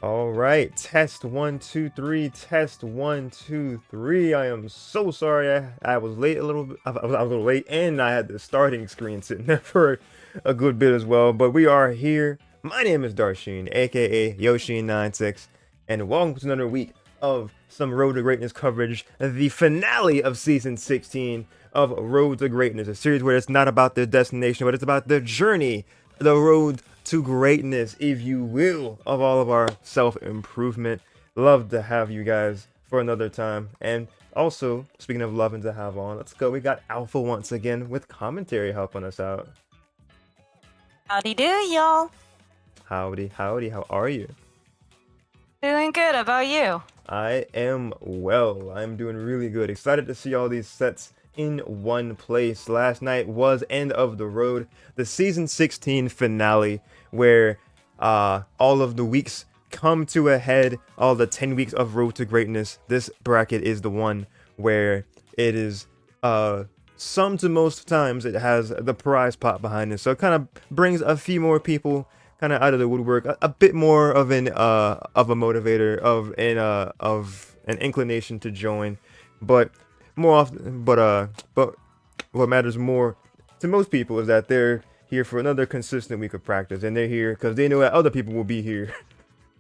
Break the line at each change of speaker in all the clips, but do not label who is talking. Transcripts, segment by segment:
All right, test 1 2 3, test 1 2 3. I am so sorry I was late a little bit. I was a little late, and I had the starting screen sitting there for a good bit as well. But we are here. My name is Darsheen, aka Yoshi96, and welcome to another week of some Road to Greatness coverage. The finale of season 16 of Road to Greatness, a series where it's not about the destination, but it's about the journey, the road to greatness, if you will, of all of our self-improvement. Love to have you guys for another time. And also, speaking of loving to have on, let's go. We got Alpha once again with commentary helping us out.
Howdy do, y'all.
Howdy, howdy, how are you?
Doing good. How about you?
I am well. I'm doing really good. Excited to see all these sets in one place. Last night was end of the road, the season 16 finale, where all of the weeks come to a head. All the 10 weeks of Road to Greatness. This bracket is the one where it is some to most times it has the prize pot behind it. So it kind of brings a few more people kind of out of the woodwork, a bit more of a motivator, of an inclination to join, but more often, but what matters more to most people is that they're here for another consistent week of practice, and they're here because they know that other people will be here.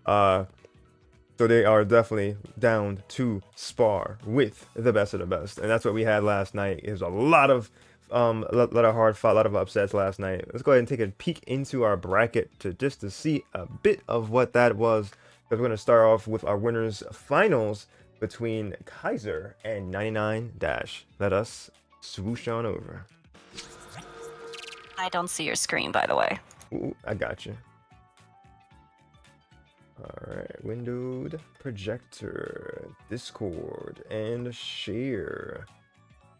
uh so they are definitely down to spar with the best of the best, and that's what we had last night. It was a lot of lot of hard fought, a lot of upsets last night. Let's go ahead and take a peek into our bracket to see a bit of what that was. Because we're gonna start off with our winners finals between Kaiser and 99 Dash. Let us swoosh on over.
I don't see your screen, by the way.
Ooh, I got you. Alright, windowed, projector, Discord, and share.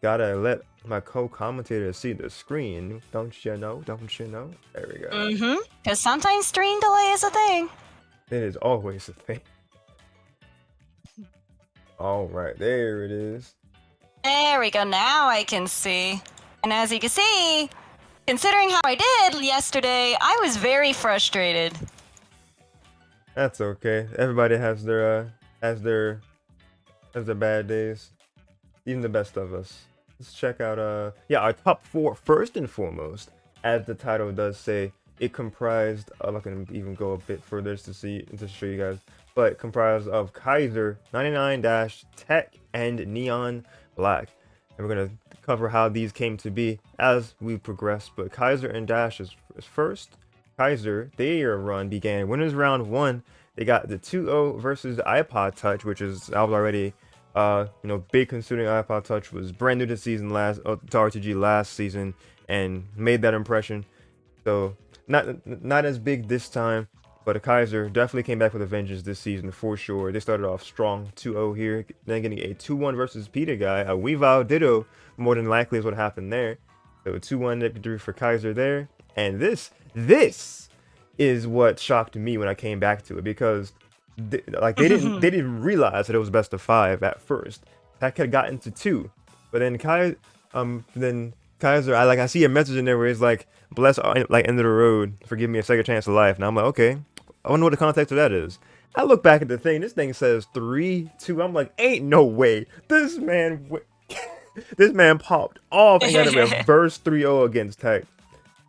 Gotta let my co-commentator see the screen, don't you know? Don't you know? There we go.
Mm-hmm. Because sometimes screen delay is a thing.
It is always a thing. Alright, there it is.
There we go. Now I can see. And as you can see, considering how I did yesterday, I was very frustrated.
That's okay. Everybody has their bad days. Even the best of us. Let's check out yeah, our top four. First and foremost, as the title does say, it comprised I'm not gonna even go a bit further to show you guys, but comprised of Kaiser, 99 Dash, TEC, and NeonBlakk. And we're gonna cover how these came to be as we progress. But Kaiser and Dash is first. Kaiser, their run began winners round 1. They got the 2-0 versus the iPod Touch, which is I was already big, considering iPod Touch was brand new to season to RTG last season and made that impression. So not as big this time, but Kaiser definitely came back with a vengeance this season for sure. They started off strong, 2-0 here, then getting a 2-1 versus Peter guy. A Weavow Ditto more than likely is what happened there. So a 2-1 victory for Kaiser there. And this is what shocked me when I came back to it, because they didn't realize that it was best of 5 at first. That had gotten to 2, but then Kaiser, I see a message in there where it's like, bless end of the road, forgive me a second chance of life. And I'm like, okay, I wonder what the context of that is. I look back at the thing. This thing says 3-2. I'm like, ain't no way. This man popped off and got a reverse 3-0 against TEC.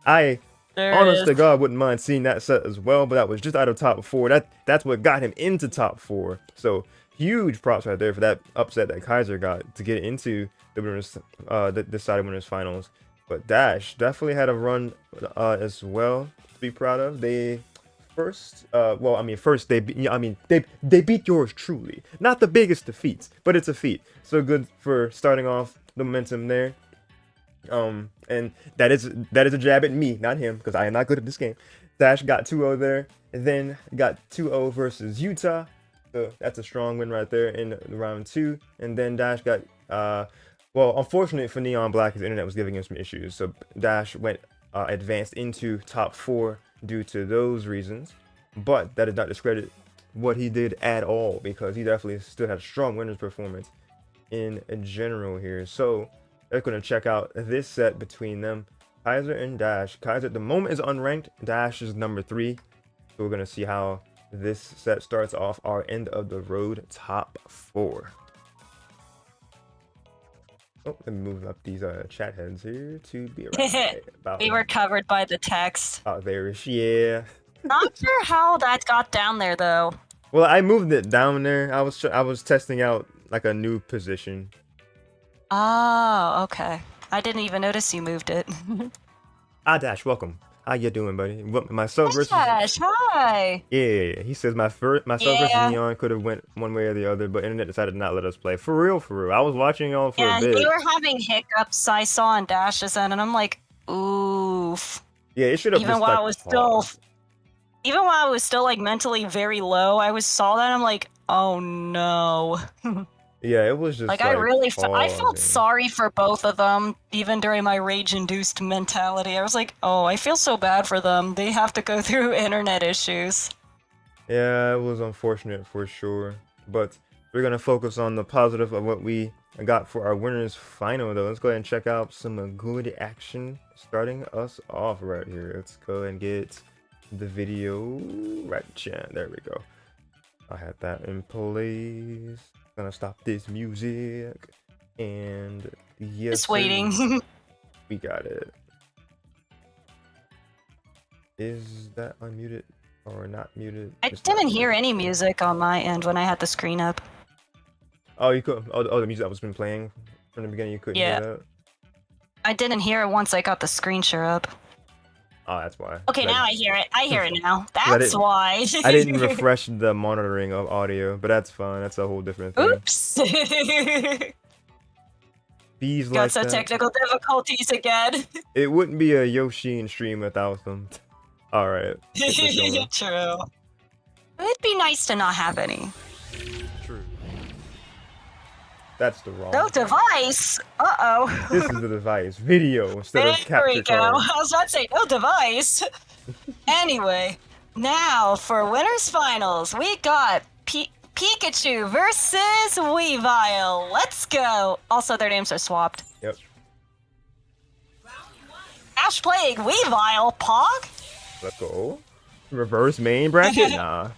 Honest to God, wouldn't mind seeing that set as well, but that was just out of top 4. That's what got him into top 4. So huge props right there for that upset that Kaiser got to get into the winners, the decided winners finals. But Dash definitely had a run as well to be proud of. They first, they beat yours truly. Not the biggest defeats, but it's a feat. So good for starting off the momentum there. And that is a jab at me, not him, because I am not good at this game. Dash got 2-0 there, and then got 2-0 versus Utah. So that's a strong win right there in round 2. And then Dash got unfortunately for NeonBlakk, his internet was giving him some issues. So Dash went advanced into top 4 due to those reasons. But that did not discredit what he did at all, because he definitely still had a strong winner's performance in general here. So they're going to check out this set between them, Kaiser and Dash. Kaiser at the moment is unranked. Dash is number 3. So we're going to see how this set starts off our end of the road top 4. Oh, let me move up these chat heads here to be right about.
We were covered by the text.
Oh, there is, yeah.
Not sure how that got down there though.
Well, I moved it down there. I was testing out like a new position.
Oh, okay. I didn't even notice you moved it.
Dash, welcome. How you doing, buddy? Myself versus.
Dash, hi.
Yeah, he says myself versus Neon could have went one way or the other, but internet decided to not let us play. For real, for real. I was watching y'all for a bit.
Yeah, they were having hiccups. I saw on Dash's end, and I'm like, oof.
Yeah, it should have.
Even while I was still like mentally very low, I saw that. And I'm like, oh no.
Yeah, it was just
like I really I felt sorry for both of them, even during my rage-induced mentality. I was like, oh, I feel so bad for them. They have to go through internet issues.
Yeah, it was unfortunate for sure, but we're gonna focus on the positive of what we got for our winners final though. Let's go ahead and check out some good action starting us off right here. Let's go and get the video right there. We go. I had that in place. Gonna stop this music and yes,
just waiting.
We got it. Is that unmuted or not muted?
I didn't hear any music on my end when I had the screen up.
Oh, you could. Oh, the music that was been playing from the beginning. You couldn't hear that.
I didn't hear it once I got the screen share up.
Oh, that's why.
Okay, now I hear it. I hear it now. That's why.
I didn't refresh the monitoring of audio, but that's fine. That's a whole different thing.
Oops.
Bees
got some technical difficulties again.
It wouldn't be a Yoshin stream without them. All right.
True. It'd be nice to not have any.
True. That's the wrong.
No device. Uh-oh.
This is the device. Video instead of capture card.
There we go. I was about to say no device. Anyway, now for winners finals, we got Pikachu versus Weavile. Let's go. Also, their names are swapped.
Yep.
Ash playing Weavile. Pog.
Let's go. Reverse main bracket? Nah.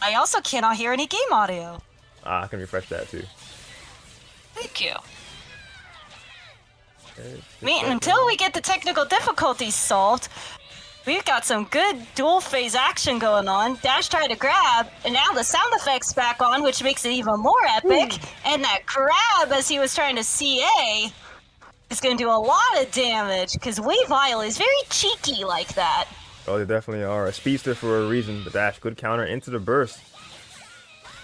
I also cannot hear any game audio.
I can refresh that too.
Thank you. Until we get the technical difficulties solved, we've got some good dual phase action going on. Dash tried to grab, and now the sound effects back on, which makes it even more epic. And that grab as he was trying to CA is going to do a lot of damage, because Weavile is very cheeky like that.
Oh, they definitely are. A speedster for a reason. The dash could counter into the burst.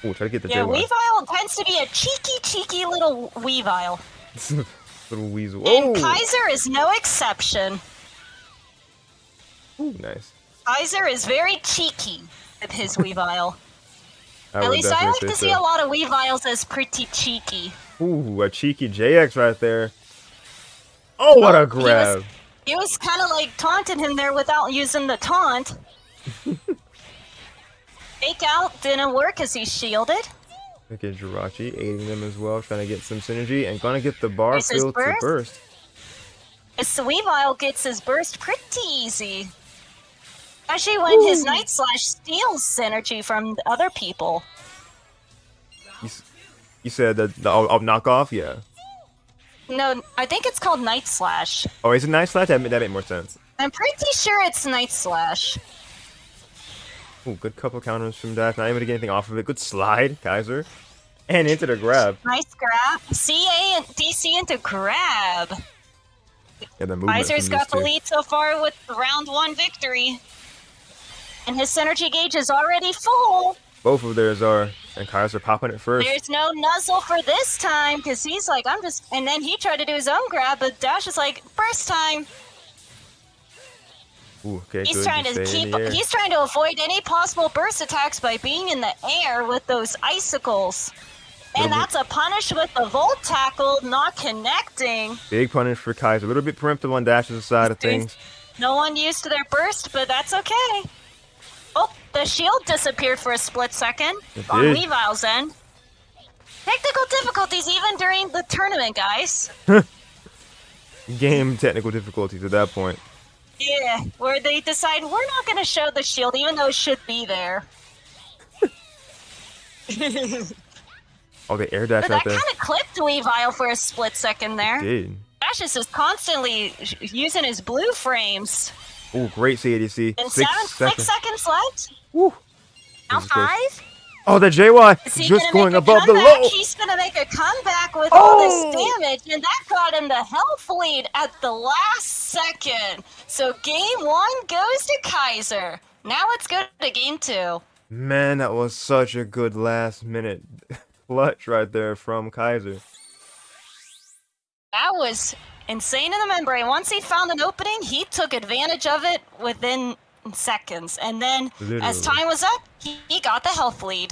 Ooh, try to get the
Yeah, Weavile tends to be a cheeky little Weavile.
Little weasel.
And Kaiser is no exception.
Ooh, nice.
Kaiser is very cheeky with his Weavile. At least I like to see a lot of Weaviles as pretty cheeky.
Ooh, a cheeky JX right there. Oh, what a grab.
He was kind of like taunting him there without using the taunt. Fake out didn't work as he shielded.
Look at Jirachi aiding them as well, trying to get some synergy and gonna get the bar filled to burst.
So Weavile gets his burst pretty easy. Especially when his Night Slash steals synergy from other people.
You said the knockoff? Yeah.
No, I think it's called Night Slash.
Oh, is it Night Slash? That made more sense.
I'm pretty sure it's Night Slash.
Ooh, good couple counters from Dash. Not able to get anything off of it. Good slide, Kaiser. And into the grab.
Nice grab. CA and DC into grab.
Yeah, the movement.
Kaiser's got the lead so far with the round 1 victory. And his synergy gauge is already full.
Both of theirs are. And Kaiser popping it first.
There's no nuzzle for this time, because he's like, I'm just... And then he tried to do his own grab, but Dash is like, burst time.
Ooh, okay,
he's trying to avoid any possible burst attacks by being in the air with those icicles. And that's a punish with the Volt Tackle not connecting.
Big punish for Kaiser. A little bit preemptive on Dash's side of things.
No one used to their burst, but that's okay. Oh, the shield disappeared for a split second on Weavile's end. Technical difficulties even during the tournament, guys.
Game technical difficulties at that point.
Yeah, where they decide we're not going to show the shield, even though it should be there.
Oh, the air dash
But
right
that
there.
kind of clipped Weavile for a split second there.
Did.
Dash is just constantly using his blue frames.
Oh, great CADC.
And
6
6
seconds.
seconds left.
Woo.
Now
This is close.
5.
Oh, the JY
Is he
just
gonna
going
make a
above the
comeback?
low.
He's gonna make a comeback with
Oh!
all this damage, and that got him the health lead at the last second. So game 1 goes to Kaiser. Now let's go to game 2.
Man, that was such a good last minute clutch right there from Kaiser.
That was insane in the membrane. Once he found an opening, he took advantage of it within seconds. And then
Literally.
as time was up, he got the health lead.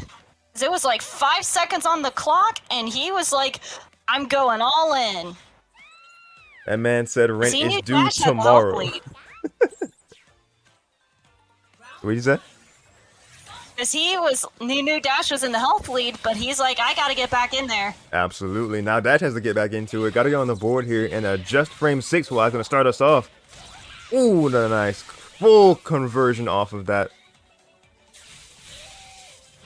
'Cause it was like 5 seconds on the clock, and he was like, I'm going all in.
That man said rent
he
is
knew
due
Dash had the health
tomorrow.
lead.
What did you say?
Because he knew Dash was in the health lead, but he's like, I gotta get back in there.
Absolutely. Now Dash has to get back into it. Got to get on the board here, and just frame 6 while going to start us off. Ooh, the nice full conversion off of that.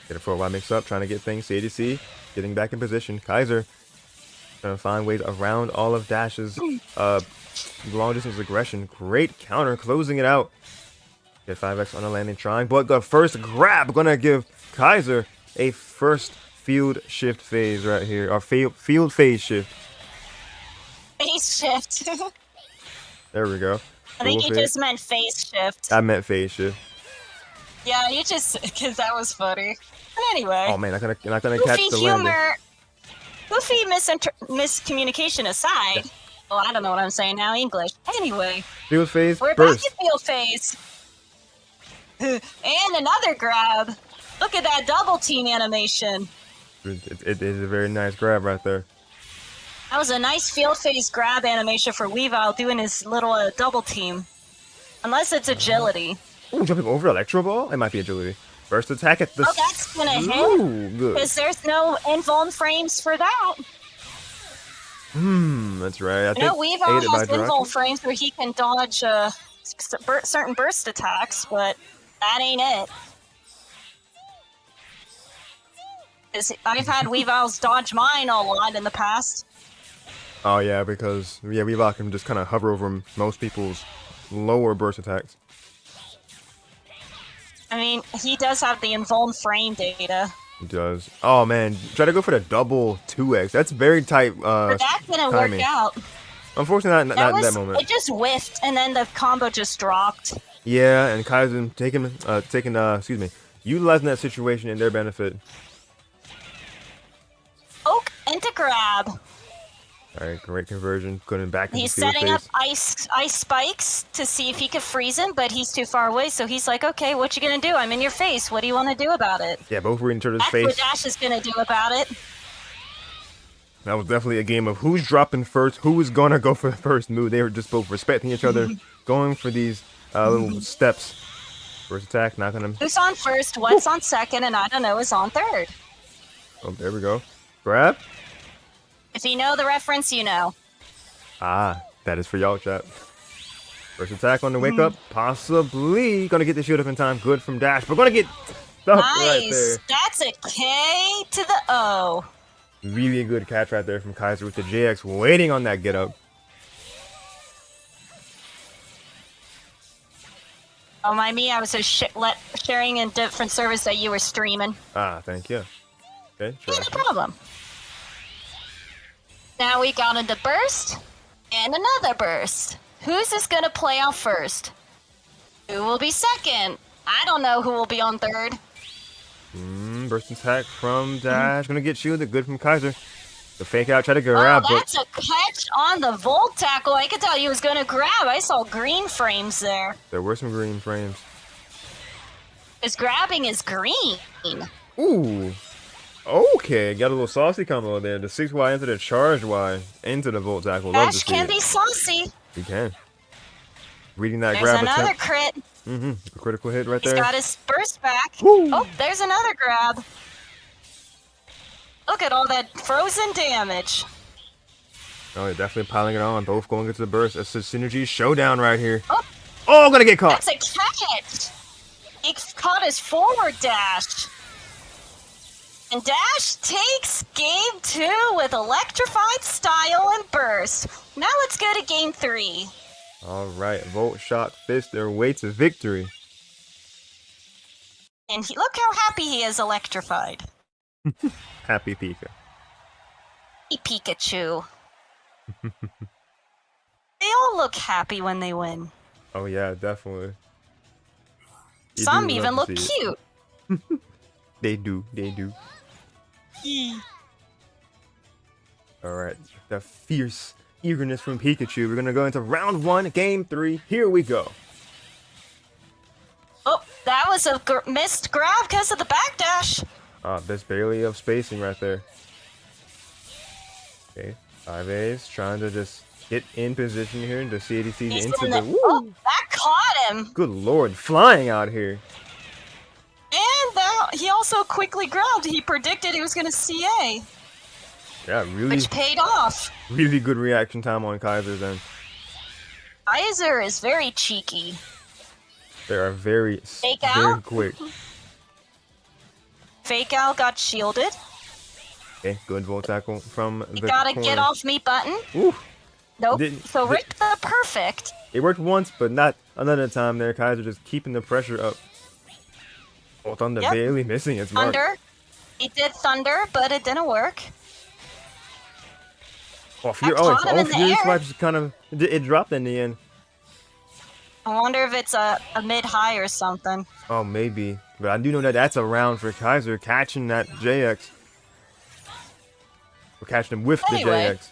Get a 4Y mix up, trying to get things. CADC getting back in position. Kaiser trying to find ways around all of Dash's long distance aggression. Great counter, closing it out. Get 5x on the landing, trying, but the first grab gonna give Kaiser a first field shift phase right here, or field phase shift.
Phase shift.
There we go.
I think
Dual
he
phase.
just meant phase shift.
I meant phase shift.
Yeah, you just, because that was funny. But anyway.
Oh man, not gonna catch
Goofy
the landing.
humor, goofy miscommunication aside. Well, I don't know what I'm saying now, English. Anyway,
Field phase
we're
burst.
back at field phase. And another grab. Look at that double team animation.
It is a very nice grab right there.
That was a nice field phase grab animation for Weavile doing his little double team. Unless it's agility.
Ooh, jumping over Electro Ball? It might be agility. First attack at the...
Oh, that's gonna hit.
Ooh, good.
Because there's no invuln frames for that.
That's right. I
You
think
know, Weavile
aided by
has
Drake.
invuln frames where he can dodge certain burst attacks, but that ain't it. 'Cause I've had Weaviles dodge mine a lot in the past.
Oh yeah, because Weavile can just kind of hover over most people's lower burst attacks.
I mean, he does have the invuln frame data.
He does. Oh man, try to go for the double 2x. That's very tight.
But that didn't
timing.
work out.
Unfortunately, not in that moment.
It just whiffed, and then the combo just dropped.
Yeah, and Kaiser utilizing that situation in their benefit.
Oak into grab.
All right, great conversion. Going back into
He's
field
setting up
phase.
ice spikes to see if he could freeze him, but he's too far away, so he's like, okay, what you gonna do? I'm in your face. What do you want to do about it?
Yeah, both were in each other's
That's
face.
what Dash is gonna do about it.
That was definitely a game of who's dropping first, who is gonna go for the first move. They were just both respecting each other, going for these little steps. First attack, not gonna.
Who's on first, what's on second, and I don't know is on third.
Oh, there we go. Grab.
If you know the reference, you know.
Ah, that is for y'all, chat. First attack on the wake up, possibly gonna get the shield up in time. Good from Dash, but gonna get stuck right there.
Nice. That's a K to the O.
Really a good catch right there from Kaiser with the JX waiting on that get up.
Oh, my me, I was just sharing in different service that you were streaming.
Ah, thank you. Okay, sure.
Yeah, no problem. Now we got into burst and another burst. Who's this gonna play out first? Who will be second? I don't know who will be on third.
Burst attack from Dash. Gonna get shielded. Good from Kaiser. The fake out, try to
Oh,
grab, but
that's a catch on the Volt tackle. I could tell he was gonna grab. I saw green frames there.
there were some green frames.
His grabbing is green.
Ooh. Okay, got a little saucy combo there. The 6Y into the charged Y into the Volt tackle. Love to
Dash
see
can
it.
be saucy.
He can. Reading that
There's
grab
another
attempt.
crit.
A critical hit right
He's
there.
got his burst back.
Woo.
Oh, there's another grab. Look at all that frozen damage.
Oh, yeah, definitely piling it on. Both going into the burst. It's a synergy showdown right here.
Oh,
Oh, I'm gonna get caught.
That's a catch! He caught his forward dash. And Dash takes game 2 with electrified style and burst. Now let's go to game 3.
All right, Volt, Shock, Fist their way to victory.
And look how happy he is electrified.
Happy Pika.
Hey, Pikachu. They all look happy when they win.
Oh yeah, definitely. You
Some
do
even
love
look
to see it.
cute.
They do. All right, the fierce eagerness from Pikachu. We're gonna go into round 1, game 3. Here we go.
Oh, that was a missed grab because of the backdash.
There's barely of spacing right there. Okay, 5A's trying to just get in position here to see if he sees
He's
into
in
the.
Oh, that caught him.
Good lord, flying out here.
And that, he also quickly grabbed. He predicted he was going to CA,
Yeah, really,
which paid off.
really good reaction time on Kaiser's end.
Kaiser is very cheeky.
They are very
Fake out?
quick.
Fake out got shielded.
Okay, good Volt tackle from
You
the
gotta
corner.
get off me button.
Ooh,
Nope.
Didn't-
So Rick the perfect.
it worked once, but not another time there. Kaiser just keeping the pressure up. Oh, Thunder
Yep.
barely missing its mark.
Thunder. He did thunder, but it didn't work.
Oh, fear,
I caught him in the
Fury
air.
Swipes kind of, it dropped in the end.
I wonder if it's a mid-high or something.
Oh, maybe. But I do know that that's a round for Kaiser catching that JX. Or catching him with
Anyway.
the JX.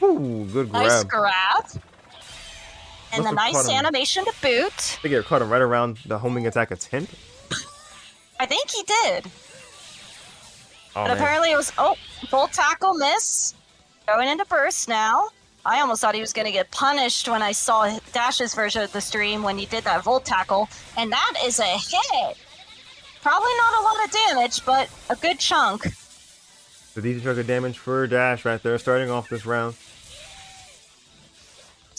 Ooh, good grab.
Nice grab. And the
Must've
nice
caught him.
animation to boot.
I think it caught him right around the homing attack attempt.
I think he did.
Oh,
But
man.
apparently it was, full tackle miss. Going into burst now. I almost thought he was going to get punished when I saw Dash's version of the stream when he did that volt tackle. And that is a hit. Probably not a lot of damage, but a good chunk.
The decent chunk of damage for Dash right there, starting off this round.
For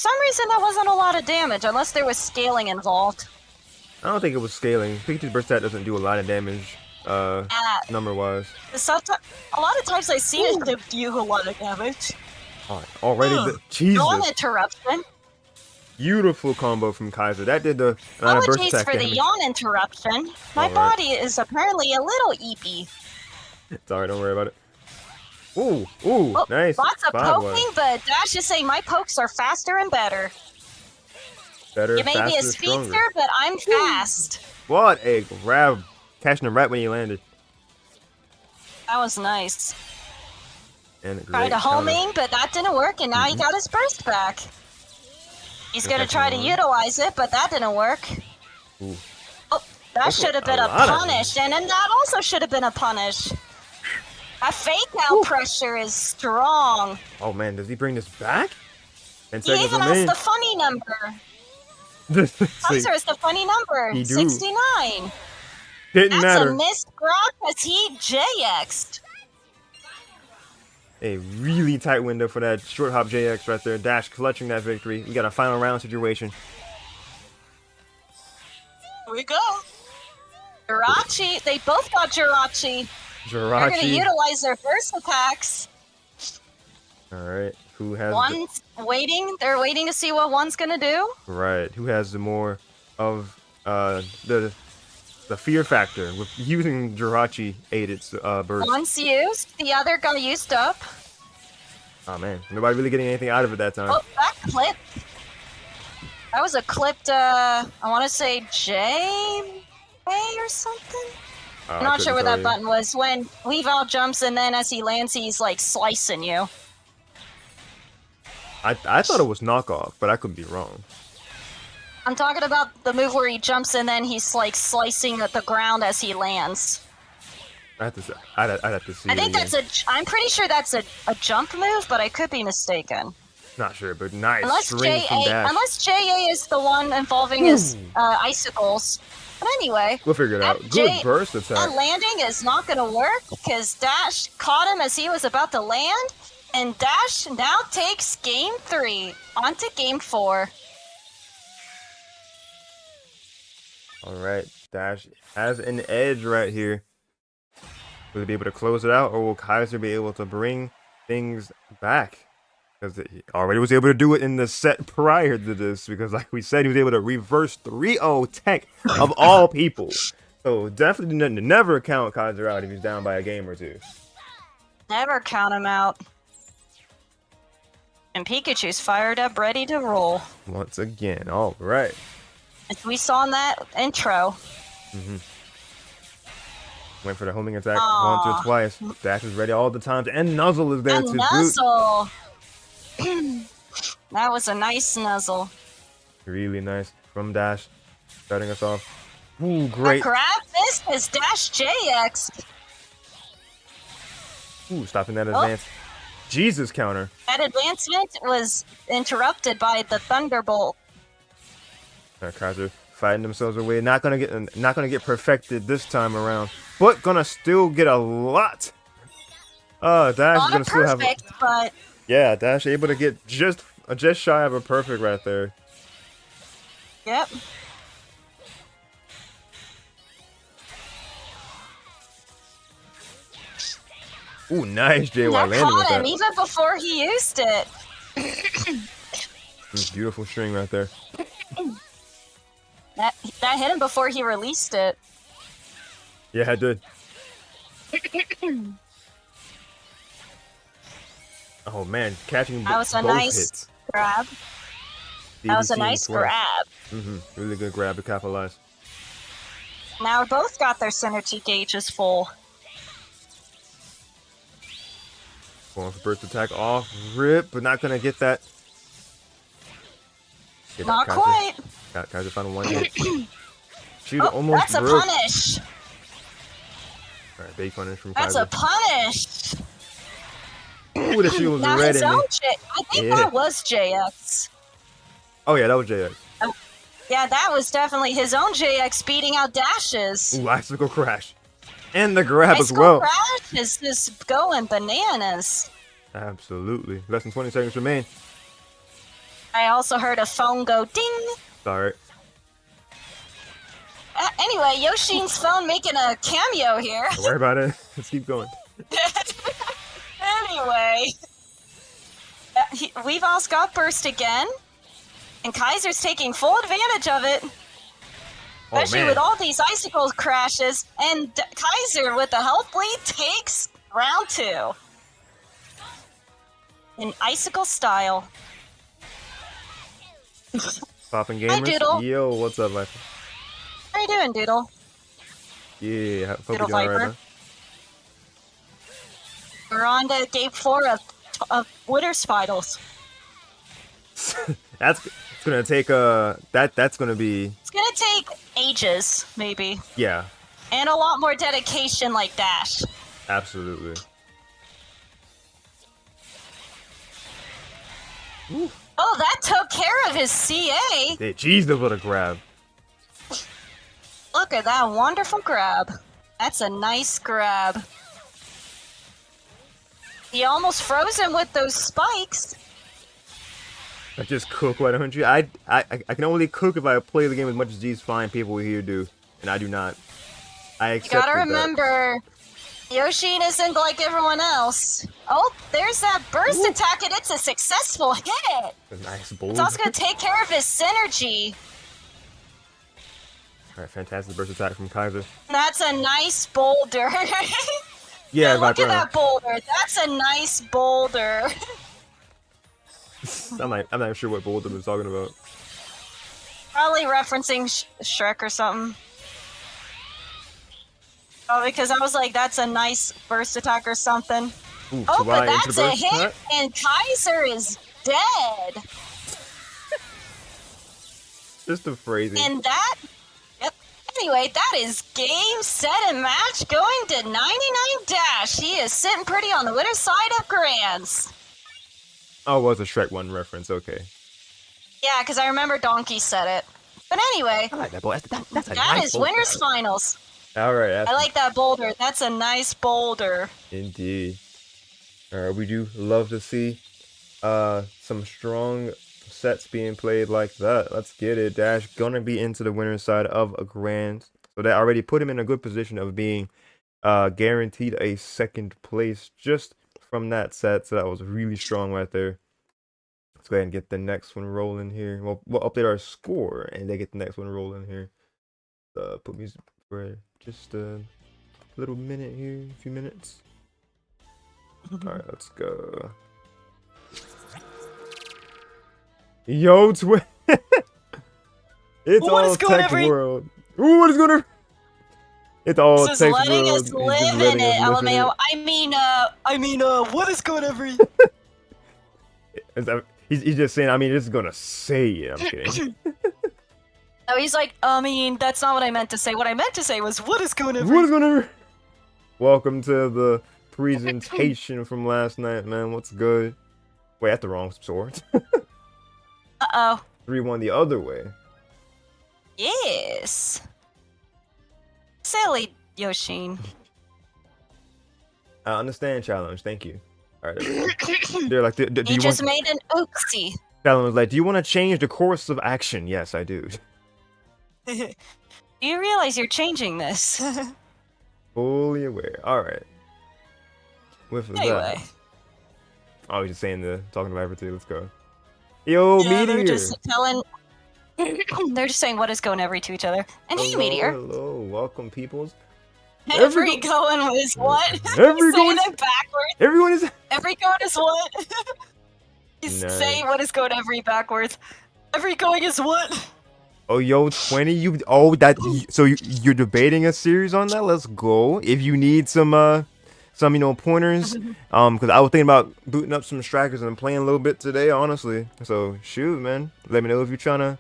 some reason that wasn't a lot of damage, unless there was scaling involved.
I don't think it was scaling. Pikachu's burst stat doesn't do a lot of damage, number-wise.
A lot of times I see it do a lot of damage.
Already, Jesus.
Yawn interruption.
Beautiful combo from Kaiser. That did the amount of burst
Apologies
attack
for the
damage.
yawn interruption. My
Alright.
body is apparently a little eepy.
It's alright, don't worry about it. Ooh, nice.
Lots of
5-1.
poking, but Dash is saying my pokes are faster and better.
Better,
You may be a
faster,
speedster,
stronger.
but I'm fast.
What a grab. Catching him right when he landed.
That was nice.
And a
Tried
great
to
counter.
homing, but that didn't work, and now he got his burst back. He's gonna try to
Definitely.
utilize it, but that didn't work.
Ooh.
Oh, that
That's
should have been
a
a
lot of
punish, and then that also should have been a punish. That fake out pressure is strong.
Oh man, does he bring this back? 10
He
seconds
even has
remain.
the funny number.
See,
Kaiser is the funny number,
He do.
69.
didn't
That's
matter.
a missed grab because he JX'd.
A really tight window for that short hop JX right there. Dash clutching that victory. We got a final round situation.
Here we go. Jirachi, they both got Jirachi. They're going to
Jirachi.
utilize their burst attacks.
Alright. Who has
One's waiting. They're waiting to see what one's going to do.
right. Who has the more of the fear factor with using Jirachi aided burst.
One's used. The other got used up.
Oh man. Nobody really getting anything out of it that time.
Oh, that clipped. That was a clipped, I want to say J or something? I'm not sure where that button was. When Weavile jumps and then as he lands, he's like slicing you.
I thought it was knockoff, but I could be wrong.
I'm talking about the move where he jumps and then he's like slicing at the ground as he lands.
I'd have to see.
I think
it again.
I'm pretty sure that's a jump move, but I could be mistaken.
Not sure, but nice
Unless
string from Dash.
JA is the one involving his icicles. But anyway,
We'll figure it out.
that
Good burst
that
attack.
landing is not going to work because Dash caught him as he was about to land, and Dash now takes game 3 onto game 4.
All right, Dash has an edge right here. Will he be able to close it out, or will Kaiser be able to bring things back? Because he already was able to do it in the set prior to this. Because like we said, he was able to reverse 3-0 Tech of all people. So definitely never count Kaiser out if he's down by a game or two.
Never count him out. And Pikachu's fired up, ready to roll.
Once again, all right.
As we saw in that intro.
Went for the homing attack once or twice. Dash is ready all the time, and Nuzzle is there
A
to
nuzzle. That was a nice nuzzle.
boot. Really nice from Dash, starting us off. Ooh, great.
Grab this is Dash JX.
Ooh, stopping that advance. Jesus counter.
That advancement was interrupted by the Thunderbolt.
Kaiser fighting themselves away. Not gonna get perfected this time around, but gonna still get a lot. Dash is gonna still have.
But
Yeah, Dash able to get just shy of a perfect right there.
yep.
Ooh, nice JY
That
landing with
caught him
that.
even before he used it.
Beautiful string right there.
That hit him before he released it.
Yeah, I did. Oh man, catching
That was a
both
nice
hits.
grab. That was a
DDT
nice
twice.
grab.
Really good grab to capitalize.
Now both got their synergy gauges full.
Going for burst attack off rip, but not gonna get that. Get
Not
Kaiser.
quite.
Kaiser found one hit. Shoot,
Oh,
almost
that's
broke.
a punish.
All right, big punish from
That's
Kaiser.
a punish.
Ooh, the shield was
Now
red
his
in
own
me.
I think
Yeah.
that was JX.
Oh yeah, that was JX.
Yeah, that was definitely his own JX beating out Dashes.
Ooh, icicle crash, and the grab as
Icicle
well.
Crash is just going bananas.
Absolutely. Less than 20 seconds remain.
I also heard a phone go ding.
Sorry.
Anyway, Yoshin's phone making a cameo here.
Don't worry about it. Let's keep going.
Anyway, we've all got burst again, and Kaiser's taking full advantage of it. Especially
man.
with all these icicle crashes, and Kaiser with the health lead takes round 2. In icicle style.
Popping
Hi,
gamers.
Doodle.
Yo, what's up, Viper?
How you doing, Doodle?
Yeah, hope
Doodle
you're doing all right,
Viper. We're on to game 4 of Winter's Finals.
man. That's it's gonna take that's gonna be
It's gonna take ages, maybe,
yeah,
and a lot more dedication like Dash.
absolutely.
Oh, that took care of his CA.
Hey, jeez, the what a grab.
Look at that wonderful grab. That's a nice grab. He almost froze him with those spikes.
I just cook 100. I can only cook if I play the game as much as these fine people here do, and I do not. I accept.
You gotta remember, Yoshin isn't like everyone else. Oh, there's that burst attack, and it's a successful hit.
A nice bold.
It's also gonna take care of his synergy.
All right, fantastic burst attack from Kaiser.
That's a nice boulder.
Yeah,
Look
Viper.
at that boulder. That's a nice boulder.
I'm not sure what boulder was talking about.
Probably referencing Shrek or something. Oh, because I was like, that's a nice burst attack or something.
Ooh,
Oh, but
Chihuahua into
that's
the
a
burst
hit,
attack.
and Kaiser is dead.
Just the phrasing.
And that... Yep. Anyway, that is game, set, and match going to 99 Dash. He is sitting pretty on the winner's side of Grands.
Oh, it was a Shrek 1 reference. Okay.
Yeah, because I remember Donkey said it. But anyway,
I like that boy. That's a
that
nice
is
boulder.
winner's finals.
All right.
I like that boulder. That's a nice boulder.
Indeed. We do love to see some strong sets being played like that. Let's get it. Dash gonna be into the winner's side of a grand. So that already put him in a good position of being guaranteed a second place just from that set. So that was really strong right there. Let's go ahead and get the next one rolling here. We'll update our score and then get the next one rolling here. Put music for just a little minute here, a few minutes. All right, let's go. Yo, it's all tech world. Ooh, what is going on? It's all
This is
tech
letting
world.
us live in it, LMAO. I mean, what is going every?
He's just saying. I mean, this is gonna say it. I'm kidding.
No, he's like, I mean, that's not what I meant to say. What I meant to say was, what is going every?
What is going on? Welcome to the presentation from last night, man. What's good? Wait, that's the wrong sword.
Uh-oh.
3-1 the other way.
Yes. Silly Yoshin.
I understand challenge. Thank you. All right. They're like, do
He
you
just
want...
made an oopsie.
Challenge was like, do you want to change the course of action? Yes, I do.
Do you realize you're changing this?
Fully aware. All right. With
Anyway.
that. I was just saying talking about everything. Let's go. Yo,
Yeah,
Meteor.
they're just telling. They're just saying what is going every to each other. And hey, Meteor.
Hello, welcome, peoples.
Every going is what?
Every
He's saying
going
it backwards.
Everyone is.
Every going is what? He's
Nice.
saying what is going every backwards. Every going is what?
Oh, yo, 20. So you're debating a series on that? Let's go. If you need some pointers, because I was thinking about booting up some strikers and playing a little bit today, honestly. So shoot, man. Let me know if you're trying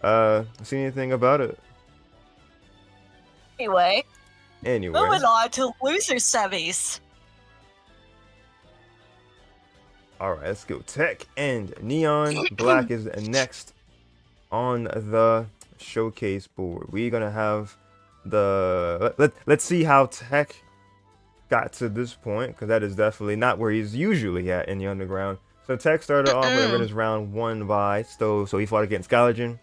to see anything about it.
Anyway.
Anyway.
Moving on to loser semis.
All right, let's go. TEC and NeonBlakk is next on the showcase board. We're gonna have let's see how TEC got to this point, because that is definitely not where he's usually at in the underground. So TEC started off with a winners round 1 by Stove, so he fought against Galagen.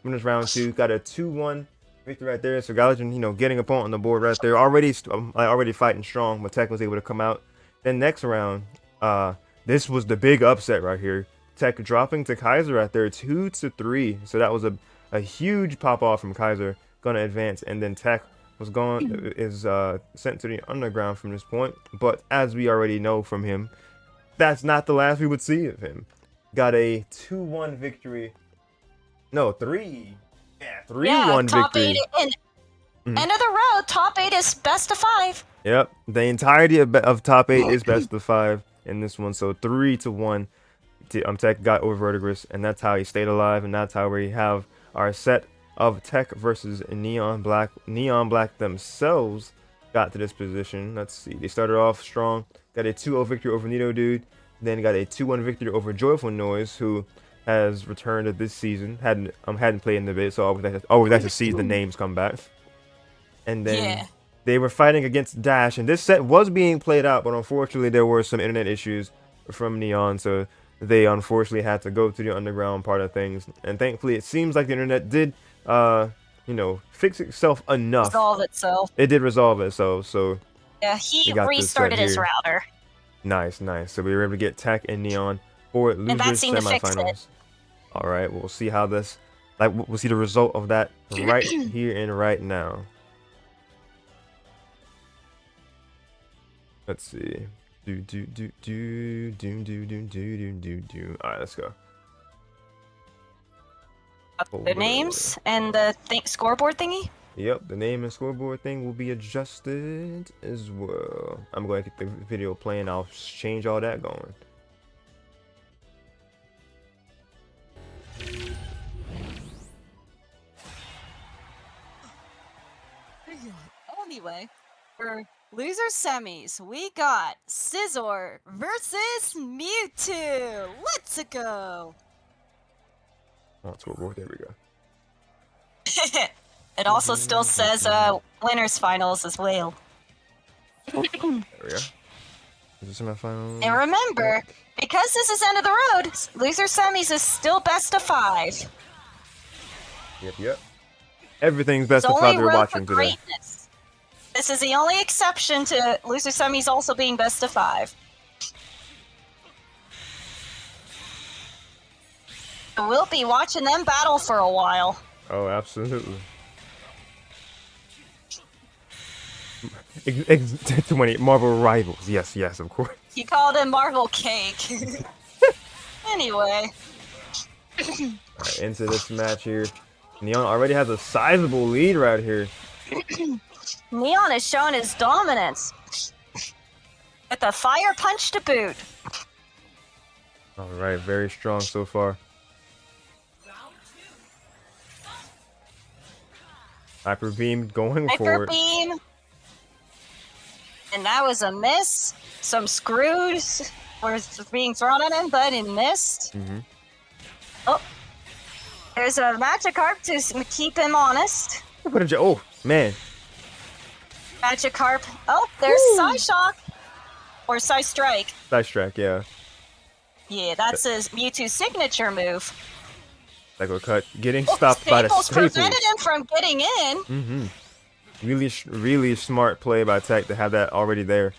Winners round 2 got a 2-1 victory right there. So Galagen, getting a point on the board right there, already fighting strong, but TEC was able to come out. Then next round, this was the big upset right here. TEC dropping to Kaiser right there, 2-3. So that was a huge pop off from Kaiser, gonna advance, and then TEC is sent to the underground from this point. But as we already know from him, that's not the last we would see of him. Got a 2-1 victory. No, 3. Yeah, 3-1
top
victory.
8 and end of the road. Top 8 is best of 5.
Yep, the entirety of top 8 is best of 5 in this one. So 3-1. TEC got over Verdigris, and that's how he stayed alive, and that's how we have our set of TEC versus NeonBlakk. NeonBlakk themselves got to this position. Let's see. They started off strong. Got a 2-0 victory over Nito Dude. Then got a 2-1 victory over Joyful Noise, who has returned this season. Hadn't played in the bit, so always like to see the names come back. And then they were fighting against Dash, and this set was being played out, but unfortunately there were some internet issues from Neon, so they unfortunately had to go to the underground part of things. And thankfully, it seems like the internet did fix itself enough.
Resolve itself.
It did resolve itself, so
yeah, he restarted his router.
Nice. So we were able to get TEC and Neon for losers semifinals. All right, we'll see how this, we'll see the result of that right here and right now. Let's see. All right, let's go.
The names and the scoreboard thingy?
Yep, the name and scoreboard thing will be adjusted as well. I'm going to get the video playing. I'll change all that going.
Anyway, for loser semis, we got Scizor versus Mewtwo. Let's go.
Oh, scoreboard. There we go.
It also still says winners finals as well.
There we go. Is this semifinal?
And remember, because this is end of the road, loser semis is still best of 5.
Yep. Everything's best
It's
of 5
only
they're
road for
watching today.
greatness. This is the only exception to loser semis also being best of 5. We'll be watching them battle for a while.
Oh, absolutely. 20 Marvel Rivals. Yes, of course.
You called it Marvel Cake. Anyway.
Alright, into this match here. Neon already has a sizable lead right here.
Neon is showing his dominance. With a fire punch to boot.
Alright, very strong so far. Hyper Beam going for
Hyper
it.
Beam. And that was a miss. Some screws were being thrown at him, but he missed. Oh. There's a Magikarp to keep him honest.
Oh, man.
Magikarp. Oh, there's Psyshock. Or Psystrike.
Psystrike, yeah.
Yeah, that's his Mewtwo signature move.
Psycho Cut. Getting stopped by the
Staples
Staples.
prevented him from getting in.
Really smart play by Tech to have that already there.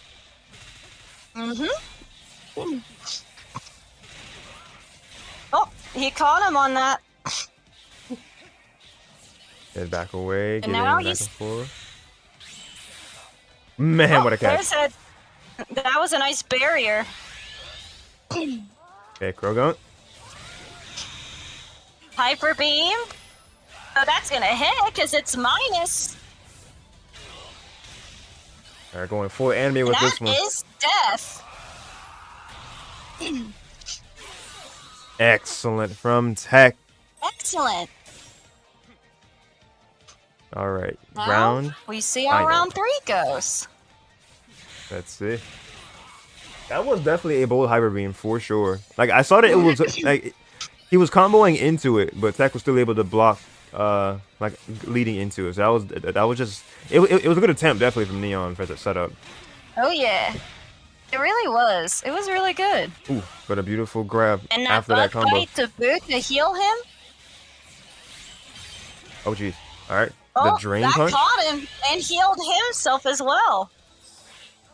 Oh, he caught him on that.
Head back away, getting
now
back
he's-
and forth. Man, what a catch.
That was a nice barrier.
Okay, Krogunk.
Hyper Beam. Oh, that's gonna hit because it's minus.
Alright, going full anime with this
That
one.
is death.
Excellent from Tech.
Excellent.
Alright,
Now,
round.
we see how
final.
round 3 goes.
Let's see. That was definitely a bold Hyper Beam for sure. Like, I saw that it was like he was comboing into it, but Tech was still able to block like leading into it. So that was just it was a good attempt definitely from Neon for the setup.
Oh yeah. It really was. It was really good.
Ooh, but a beautiful grab
And that
after that
bug
combo.
bite to boot to heal him.
Oh jeez. Alright.
Oh,
The drain
that
punch.
caught him and healed himself as well.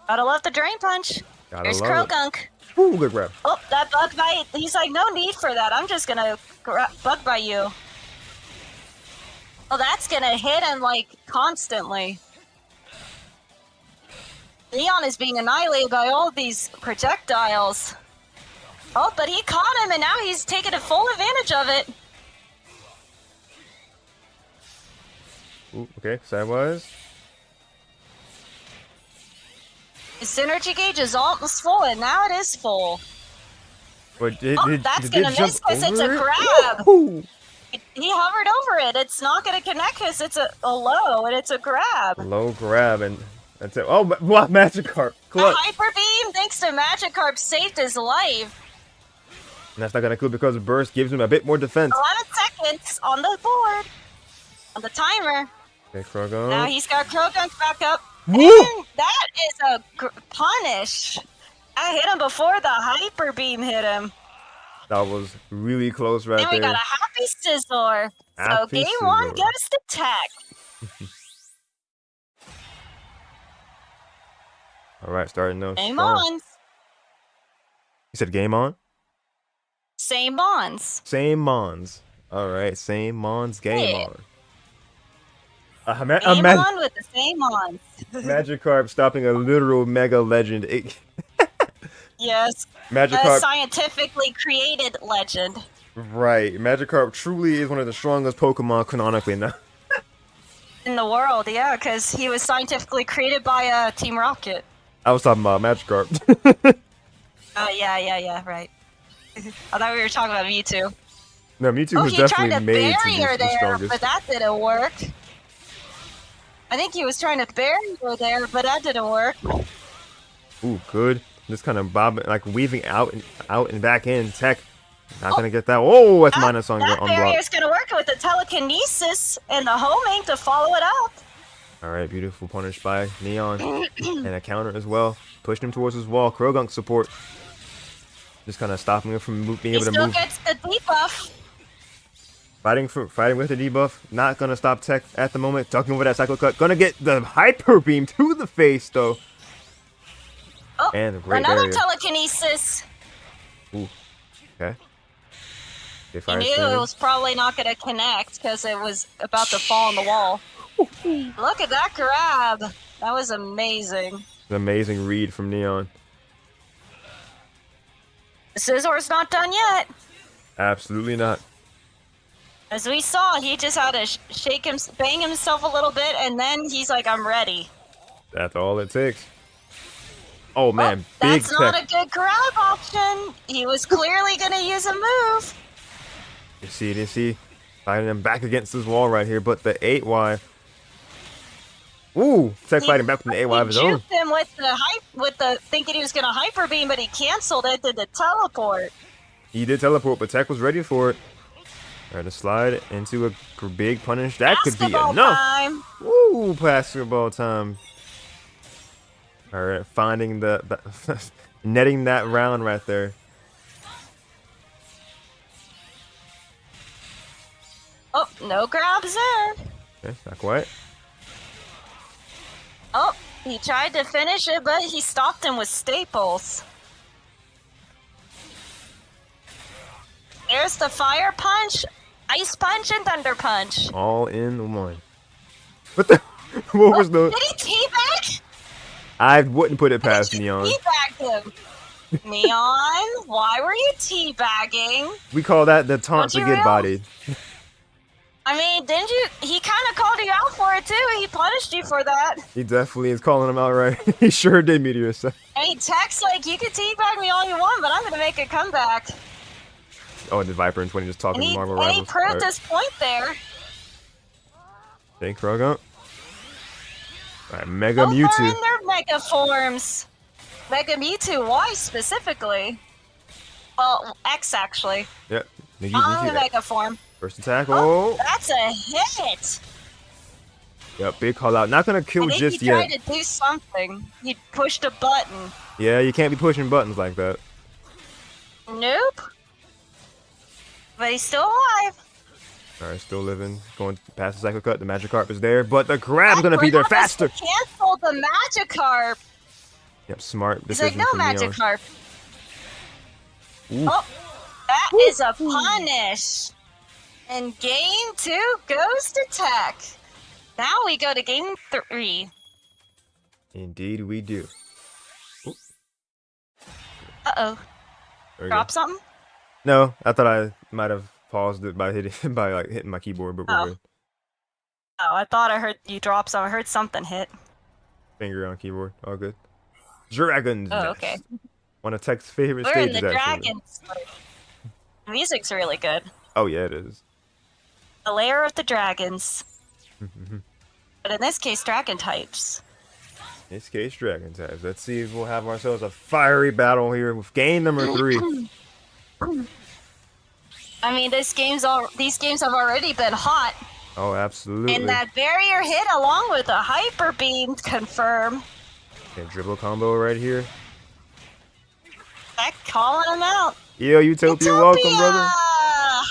Gotta love the drain punch.
Gotta
There's
love it.
Krogunk.
Ooh, good grab.
Oh, that bug bite. He's like, no need for that. I'm just gonna bug bite you. Oh, that's gonna hit him like constantly. Leon is being annihilated by all of these projectiles. Oh, but he caught him and now he's taking a full advantage of it.
Ooh, okay, sidewise.
His synergy gauge is almost full and now it is full.
But
Oh, that's
did it
gonna
jump
miss because it's a
over it?
grab.
Ooh.
He hovered over it. It's not gonna connect because it's a low and it's a grab.
Low grab and that's it. Oh, what Magikarp.
A
Clutch.
hyper beam, thanks to Magikarp, saved his life.
And that's not gonna include because Burst gives him a bit more defense.
11 seconds on the board. On the timer.
Okay, Krogunk.
Now he's got Krogunk back up.
Woo!
And that is a punish. I hit him before the hyper beam hit him.
That was really close right
And we
there.
got a happy Sizzler. So
Happy
game 1
Sizzler.
goes to Tech.
All right, starting those.
Game
strong.
on.
You said game on?
Same bonds.
Same Mons. All right, same Mons, game
Yeah.
on.
Game on with the same on.
Magikarp stopping a literal mega legend.
Yes. A
Magikarp,
scientifically created legend.
right. Magikarp truly is one of the strongest Pokemon canonically now.
In the world, yeah, because he was scientifically created by Team Rocket.
I was talking about Magikarp.
Yeah, right. I thought we were talking about Mewtwo.
No, Mewtwo
Oh,
was
he tried
definitely
to
made to be
barrier
the
there,
strongest.
but that didn't work. I think he was trying to barrier there, but that didn't work.
Ooh, good. Just kind of bobbing, like weaving out and back in. Tech, not gonna get that. Oh, that's minus on
That
block.
barrier's gonna work with the telekinesis and the homing to follow it up.
Alright, beautiful punish by Neon. And a counter as well. Pushing him towards his wall. Krogunk support. Just kind of stopping him from being able to
still
move.
gets the debuff.
Fighting with the debuff. Not gonna stop Tech at the moment. Ducking over that cycle cut. Gonna get the hyper beam to the face though.
Oh,
And a great
another
barrier.
telekinesis.
Ooh. Okay.
He knew it was probably not going to connect because it was about to fall on the wall. Look at that grab. That was amazing.
An amazing read from Neon.
The Scissor's not done yet.
Absolutely not.
As we saw, he just had to shake him, bang himself a little bit, and then he's like, I'm ready.
That's all it takes. Oh man, big
that's not
Tech.
a good grab option. He was clearly going to use a move.
You see, fighting him back against this wall right here, but the 8Y. Ooh, Tech fighting back from the 8Y of his own.
He juked him with the thinking he was going to hyper beam, but he canceled it, did the teleport.
He did teleport, but Tech was ready for it. Alright, to slide into a big punish. That could be
Basketball
enough.
time.
Woo, basketball time. Alright, finding the netting that round right there.
Oh, no grabs there.
Okay, not quite.
Oh, he tried to finish it, but he stopped him with staples. There's the fire punch, ice punch, and thunder punch.
All in one. What the? What was the?
Did he teabag?
I wouldn't put it past Neon.
Teabagged him. Neon, why were you teabagging?
We call that the taunt to
Don't you
get bodied.
I mean, didn't you? He kind of called you out for it too. He punished you for that.
He definitely is calling him out right. He sure did, Meteor.
And he texts like, "You can teabag me all you want, but I'm gonna make a comeback."
Oh, and the Viper and 20 just talking to Marvel
And he
Rivals.
proved his point there.
Thank Krogunk. Alright, Mega
Both are
Mewtwo.
in their mega forms. Mega Mewtwo, why specifically? Well, X actually.
Yep.
On the mega form.
First attack.
Oh,
Oh.
that's a hit.
Yep, big call out. Not gonna kill
I think
just
he
yet.
tried to do something. He pushed a button.
Yeah, you can't be pushing buttons like that.
Nope. But he's still alive.
Alright, still living. Going past the cycle cut. The Magikarp is there, but the grab's gonna be there faster.
Cancel the Magikarp.
Yep, smart
He's like,
decision
no
from Neon.
Magikarp.
Ooh.
Oh, that is a punish. And game 2 goes to Tech. Now we go to game 3.
Indeed, we do.
Uh-oh.
There we
Drop
go.
something?
No, I thought I might have paused it by hitting my keyboard, but we're
Oh.
good.
Oh, I thought I heard you drop something. I heard something hit.
Finger on keyboard, all good. Dragons.
Oh,
Nest.
okay.
One of Tech's favorite
We're in
stages,
the
actually.
dragons. The music's really good.
Oh yeah, it is.
The lair of the dragons. But in this case, dragon types.
In this case, dragon types. Let's see if we'll have ourselves a fiery battle here with game number 3.
I mean, these games have already been hot.
Oh, absolutely.
And that barrier hit along with a hyper beam confirm.
Okay, dribble combo right here.
Heck, calling him out.
Yo, Utopia, welcome, brother.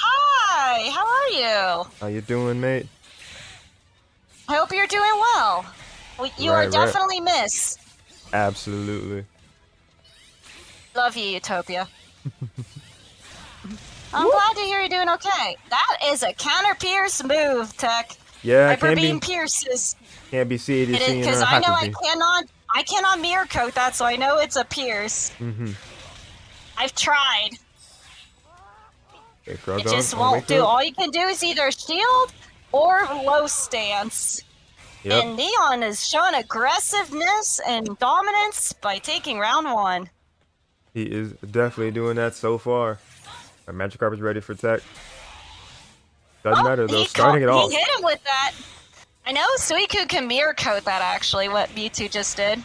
Hi, how are you?
How you doing, mate?
I hope you're doing well. You are
Right.
definitely missed.
Absolutely.
Love you, Utopia. I'm glad to hear you're doing okay. That is a counter pierce move, Tech.
Yeah,
Hyper beam pierces.
can't be seeing
Because I know I cannot mirror coat that, so I know it's a pierce. I've tried.
Okay,
It just won't do. All you can do is either shield or low stance.
Yep.
And Neon has shown aggressiveness and dominance by taking round 1.
He is definitely doing that so far. Our Magikarp is ready for Tech. Doesn't matter though. Starting it off.
He hit him with that. I know Suicune can mirror coat that actually, what Mewtwo just did.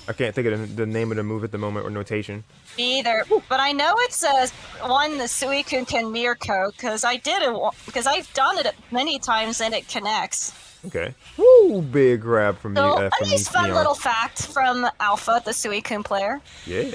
I can't think of the name of the move at the moment or notation.
Me either. But I know it's one the Suicune can mirror coat because I did it because I've done it many times and it connects.
Okay. Woo! Big grab from
So,
me.
a nice fun little fact from Alpha, the Suicune player.
Yeah.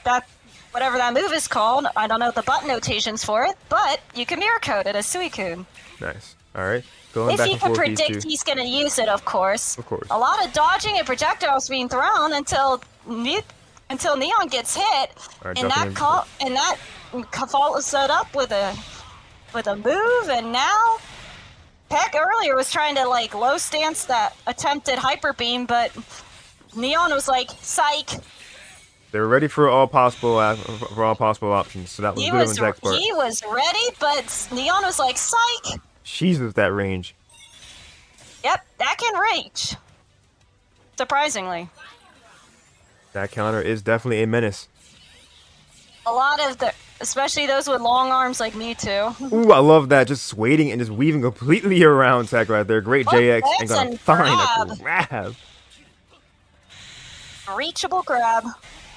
That whatever that move is called, I don't know the button notations for it, but you can mirror code it as Suicune.
Nice. All right. Going
If
back
you
and
can
forth these
predict
two.
he's going to use it, of course.
Of course.
A lot of dodging and projectiles being thrown until Neon gets hit,
All right,
and that follows it up with a move, and now Peck earlier was trying to like low stance that attempted hyper beam, but Neon was like, "Psych."
They were ready for all possible options, so that was good on Tech's part.
He was ready, but Neon was like, "Psych."
She's at that range.
Yep, that can reach. Surprisingly.
That counter is definitely a menace.
A lot of especially those with long arms like me too.
Ooh, I love that. Just waiting and just weaving completely around Tech right there. Great JX and gonna find a grab.
Reachable grab.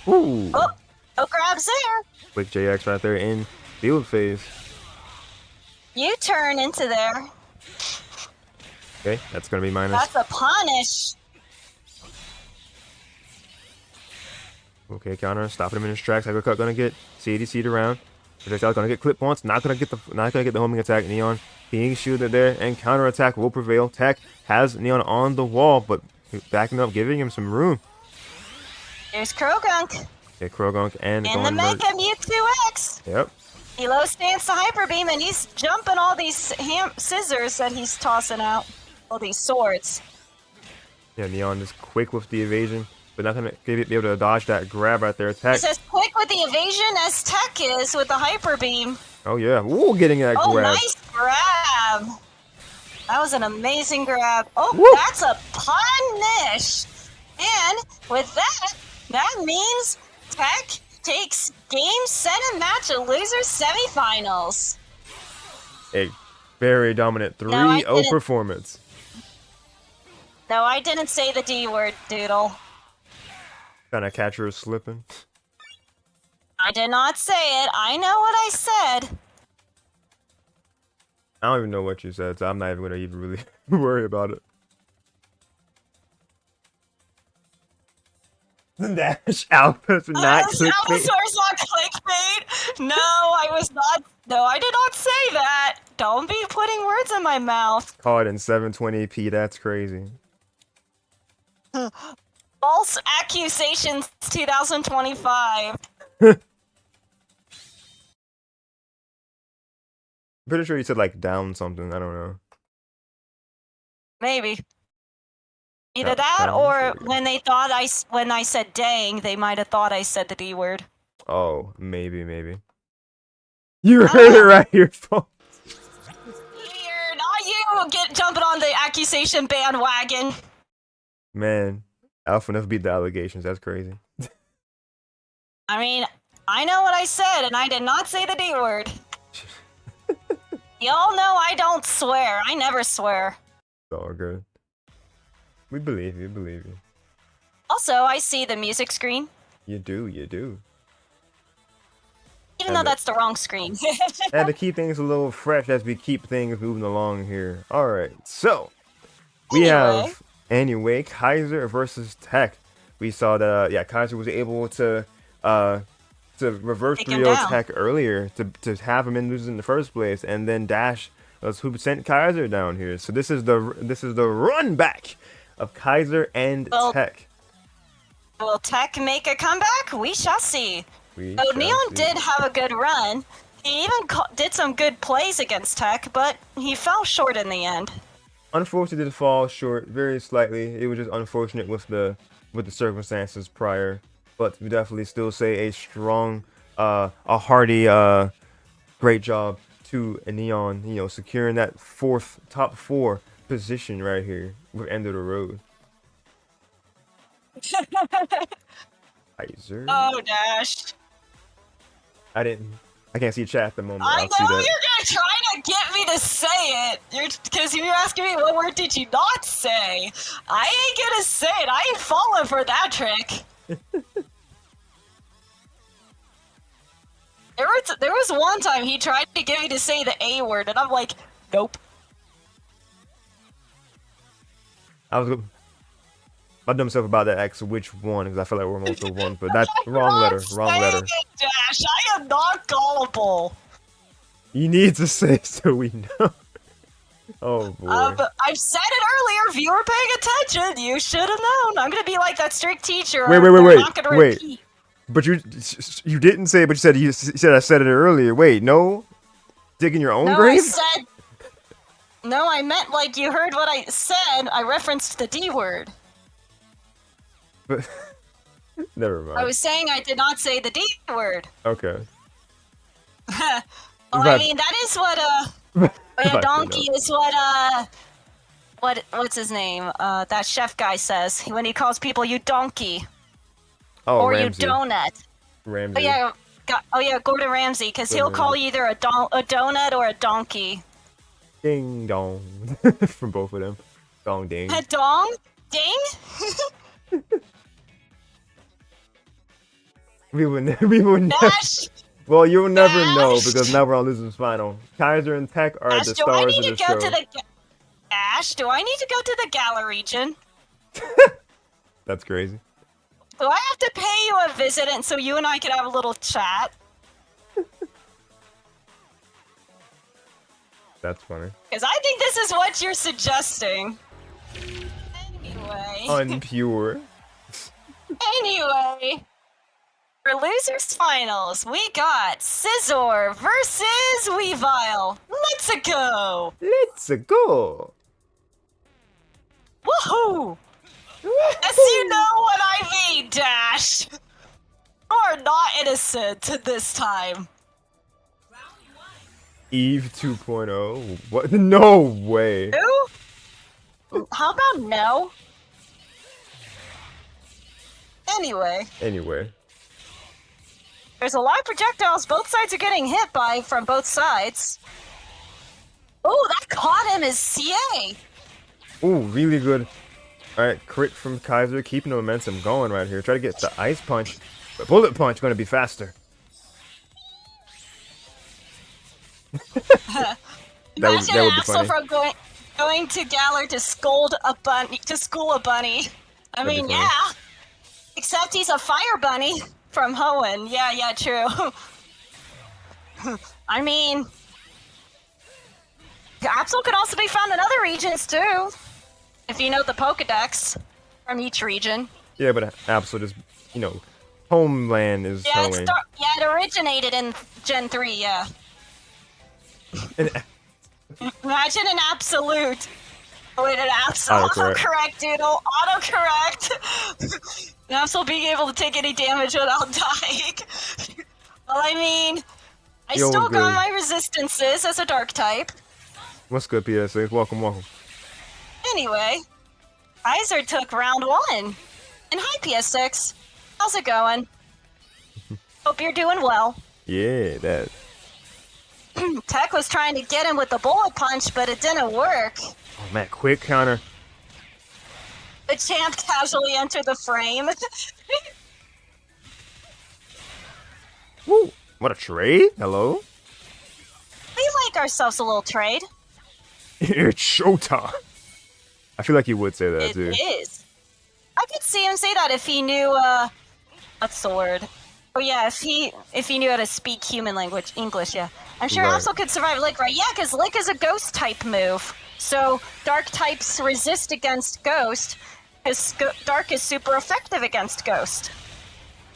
Ooh.
Oh, no grabs there.
Quick JX right there in field phase.
You turn into there.
Okay, that's gonna be minus.
That's a punish.
Okay, counter, stopping him in his tracks. Hypercut gonna get CDC'd around. Projectile gonna get clip once, not gonna get the homing attack. Neon being shielded there, and counter attack will prevail. Tech has Neon on the wall, but backing up, giving him some room.
There's Krogunk.
Okay, Krogunk and
the Mega Mewtwo X.
Yep.
He low stance the hyper beam, and he's jumping all these scissors that he's tossing out. All these swords.
Yeah, Neon is quick with the evasion, but not gonna be able to dodge that grab right there. Tech.
He's as quick with the evasion as Tech is with the hyper beam.
Oh yeah, ooh, getting that grab.
Oh, nice grab. That was an amazing grab. Oh,
Woo.
That's a punish. And with that, that means Tech takes game, set, and match of losers semifinals.
A very dominant 3-0 performance.
No, I didn't say the D word, Doodle.
Kind of catcher is slipping.
I did not say it. I know what I said.
I don't even know what you said, so I'm not even gonna even really worry about it. The dash Alpha's not clickbait.
Not clickbait. No, I was not. No, I did not say that. Don't be putting words in my mouth.
Call it in 720p. That's crazy.
False accusations 2025.
Pretty sure you said like down something. I don't know.
Maybe. Either that or when I said dang, they might have thought I said the D word.
Oh, maybe. You heard it right here, folks.
Here, not you jumping on the accusation bandwagon.
Man, Alpha never beat the allegations. That's crazy.
I mean, I know what I said, and I did not say the D word. Y'all know I don't swear. I never swear.
It's all good. We believe you.
Also, I see the music screen.
You do.
Even though that's the wrong screen.
And to keep things a little fresh as we keep things moving along here. Alright, so we have Kaiser versus Tech. We saw that Kaiser was able to reverse 3-0 Tech earlier to have him in losing in the first place, and then Dash was who sent Kaiser down here. So this is the run back of Kaiser and Tech.
Will Tech make a comeback? We shall see. Neon did have a good run. He even did some good plays against Tech, but he fell short in the end.
Unfortunately, did fall short very slightly. It was just unfortunate with the circumstances prior, but we definitely still say a strong, a hearty, great job to Neon. Securing that top 4 position right here with end of the road. Kaiser.
Oh, Dash.
I can't see chat at the moment.
I know you're gonna try to get me to say it. Because you're asking me what word did you not say. I ain't gonna say it. I ain't falling for that trick. There was one time he tried to get me to say the A word, and I'm like, nope.
I was my dumb self about that X which one because I feel like we're multiple one, but that's
I'm
wrong
not
letter. Wrong letter.
saying it, Dash. I am not gullible.
You need to say it so we know. Oh boy.
I've said it earlier. If you were paying attention, you should have known. I'm gonna be like that strict teacher.
Wait,
they're not gonna repeat.
But you didn't say it, but you said I said it earlier. Wait, no? Digging your own
No,
grave?
I said. No, I meant like you heard what I said. I referenced the D word.
But never mind.
I was saying I did not say the D word.
Okay.
Well,
But-
I mean that is what
I
donkey is what's his name? That chef guy says when he calls people you donkey
Oh,
or
Ramsey.
you donut.
Ramsey.
Oh yeah, Gordon Ramsay, because he'll call you either a donut or a donkey.
Ding dong. From both of them. Dong ding.
A dong? Ding?
We would never.
Dash!
Well, you'll never
Dash!
know because now we're on losing final. Kaiser and TEC are
Dash,
the
do I
stars
need
of
to
the
go
show.
to the... Dash, do I need to go to the Gala region?
That's crazy.
Do I have to pay you a visit and so you and I can have a little chat?
That's funny.
Because I think this is what you're suggesting. Anyway.
Unpure.
Anyway. For losers finals, we got Scizor versus Weavile. Let's go!
Let's go.
Woohoo! Yes, you know what I mean, Dash. You are not innocent this time.
Eve 2.0. What? No way.
Who? How about no? Anyway,
Anyway.
there's a lot of projectiles both sides are getting hit by from both sides. Oh, that caught him as CA.
Ooh, really good. Alright, crit from Kaiser. Keeping the momentum going right here. Try to get the ice punch. But bullet punch going to be faster. that
Imagine
would
an
be
asshole
funny.
from going to Galar to scold a bunny, to school a bunny. I
That'd be
mean,
funny.
yeah. Except he's a fire bunny from Hoenn. Yeah, true. I mean, Absol could also be found in other regions too, if you know the Pokedex from each region.
Yeah, but Absol just, homeland is
Yeah,
Hoenn.
it originated in Gen 3. Yeah.
And-
Imagine an absolute. Oh, wait, an absolute
Autocorrect.
autocorrect, doodle. Autocorrect. An absolute being able to take any damage without dying. Well, I mean, I
Yo,
still got
good.
my resistances as a dark type.
What's good, PSA? Welcome.
Anyway, Kaiser took round 1. And hi, PS6. How's it going? Hope you're doing well.
Yeah, that.
TEC was trying to get him with the bullet punch, but it didn't work.
Oh, man, quick counter.
The champ casually entered the frame.
Woo! What a trade? Hello?
We like ourselves a little trade.
It's showtime. I feel like he would say that
It
too.
is. I could see him say that if he knew, what's the word? Oh yeah, if he knew how to speak human language, English, yeah. I'm sure
Right.
Absol could survive Lick, right? Yeah, because Lick is a ghost type move. So dark types resist against ghost, because dark is super effective against ghost.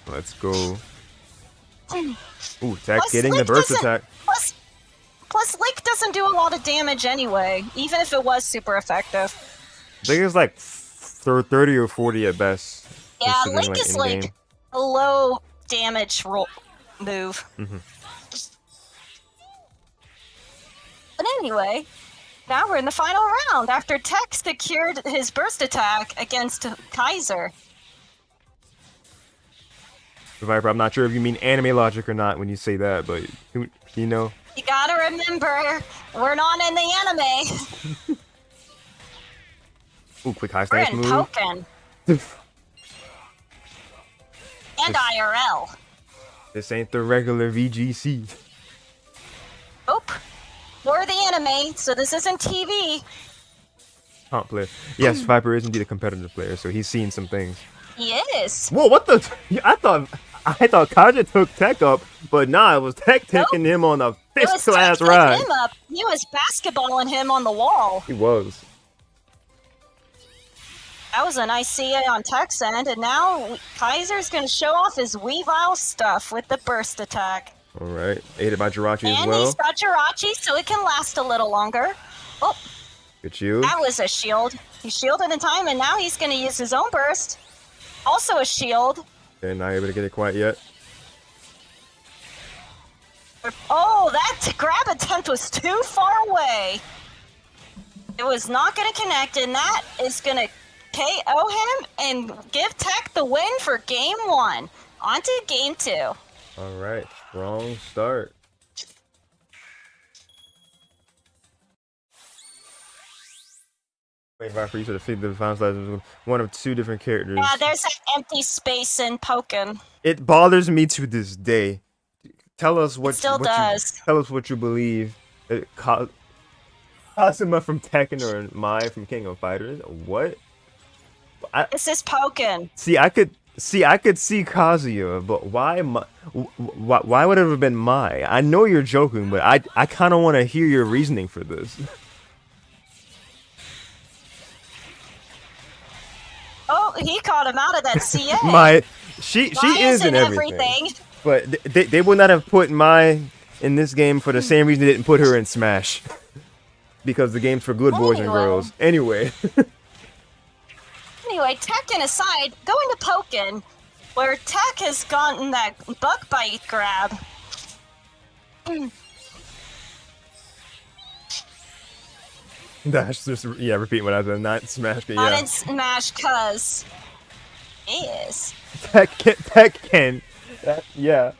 Let's go. Ooh, TEC
Plus,
getting the
Lick
burst
doesn't-
attack.
Plus, Lick doesn't do a lot of damage anyway, even if it was super effective.
I think it's like 30 or 40 at best.
Yeah,
considering,
Link is
in-game.
like a low damage move.
Mhm.
But anyway, now we're in the final round after TEC secured his burst attack against Kaiser.
Viper, I'm not sure if you mean anime logic or not when you say that, but you know.
You gotta remember, we're not in the anime.
Ooh, quick high
We're
stance
in
move.
Pokken and IRL.
This ain't the regular VGC.
Nope. We're the anime, so this isn't TV.
Comp player. Yes, Viper is indeed a competitive player, so he's seen some things.
He is.
Whoa, what the? I thought Kaiser took Tech up, but nah, it was Tech
Nope.
taking him on a
It
fifth
was Tech
class
picking
ride.
him up. He was basketballing him on the wall.
He was.
That was a nice CA on Tech's end, and now Kaiser's going to show off his Weavile stuff with the burst attack.
All right, aided by Jirachi as
And
well.
he's got Jirachi, so it can last a little longer. Oh,
Good shield.
that was a shield. He shielded in time, and now he's going to use his own burst. Also a shield.
Okay, not able to get it quite yet.
Oh, that grab attempt was too far away. It was not going to connect, and that is going to KO him and give Tech the win for game 1. On to game 2.
All right, strong start. Wait, Viper, you should have figured the final slides was one of 2 different characters.
Yeah, there's that empty space in Pokken.
It bothers me to this day. Tell us what.
It still
what
does.
Tell us what you believe. Kazuma from Tekken or Mai from King of Fighters. What?
This is Pokken.
See, I could see Kazuya, but why would it have been Mai? I know you're joking, but I kind of want to hear your reasoning for this.
Oh, he caught him out of that CA.
She
Mai
is in everything.
everything.
But they would not have put Mai in this game for the same reason they didn't put her in Smash. Because the game's for good boys and
Anyway.
girls. Anyway.
Anyway, Tekken aside, going to Pokken, where Tech has gotten that bug bite grab.
That's just, yeah, repeat what I said. Not Smash,
Not
yeah.
in Smash, cuz. Is.
Tekken. Yeah.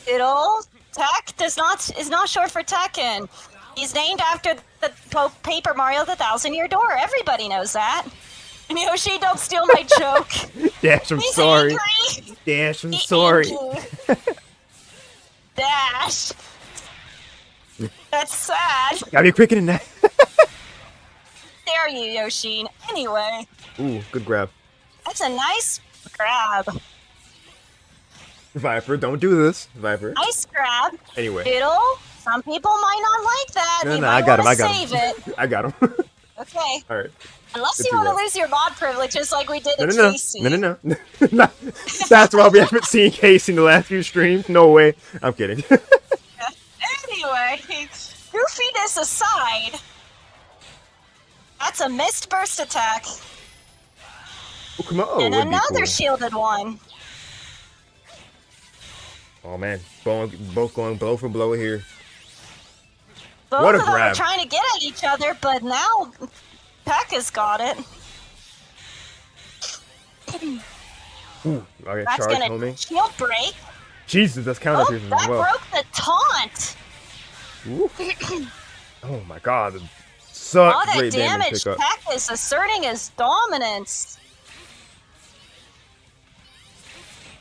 It'll. Tech is not short for Tekken. He's named after the Paper Mario: The Thousand-Year Door. Everybody knows that. And Yoshi, don't steal my joke.
Dash, I'm
He's
sorry.
angry.
Dash, I'm
He's
sorry.
angry. Dash. That's sad.
Gotta be quicker than that.
Dare you, Yoshi. Anyway,
Ooh, good grab.
that's a nice grab.
Viper, don't do this. Viper.
Nice grab.
Anyway.
Diddle. Some people might not like that.
No,
You
no,
might
I got him.
wanna
I got
save
him.
it.
I got him.
Okay.
All right.
Unless
Good
you
to
want to
go.
lose your mod privileges like we did
No,
at
no, no.
Casey.
No. That's why we haven't seen Casey in the last few streams. No way. I'm kidding.
Anyway, goofiness aside, that's a missed burst attack.
Oh, come on. Oh,
And
would be
another
cool.
shielded one.
Oh, man. Both going blow for blow here.
Both
What a
of them
grab.
are trying to get at each other, but now Peck has got it.
Ooh, okay,
That's
charge,
gonna
homie.
shield break.
Jesus, that's counter
Oh,
piercing
that
as well.
broke the taunt.
Ooh. Oh my god. Such
All that
great damage
damage,
pickup.
Peck is asserting his dominance.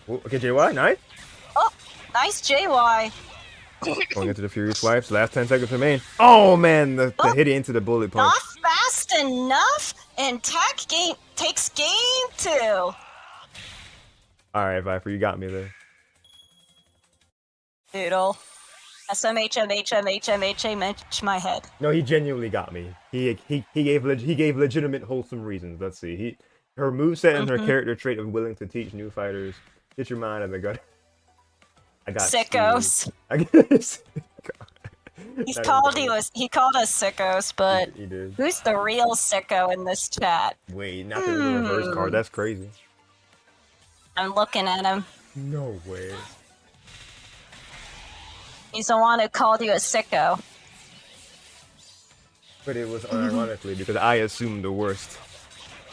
Ooh, okay, JY, nice.
Oh, nice JY.
Going into the Furious Swipes. Last 10 seconds remain. Oh man, the hit into the bullet punch.
Not fast enough, and Tech takes game 2.
Alright, Viper, you got me there.
Doodle. SMHMHMHMHMH my head.
No, he genuinely got me. He gave legitimate wholesome reasons. Let's see. Her moveset and her character trait of willing to teach new fighters. Get your mind out of the gut. I got
Sickos.
I guess.
He called us sickos, but
He did.
who's the real sicko in this chat?
Wait, not the reverse card. That's crazy.
I'm looking at him.
No way.
He's the one who called you a sicko.
But it was unironically because I assumed the worst.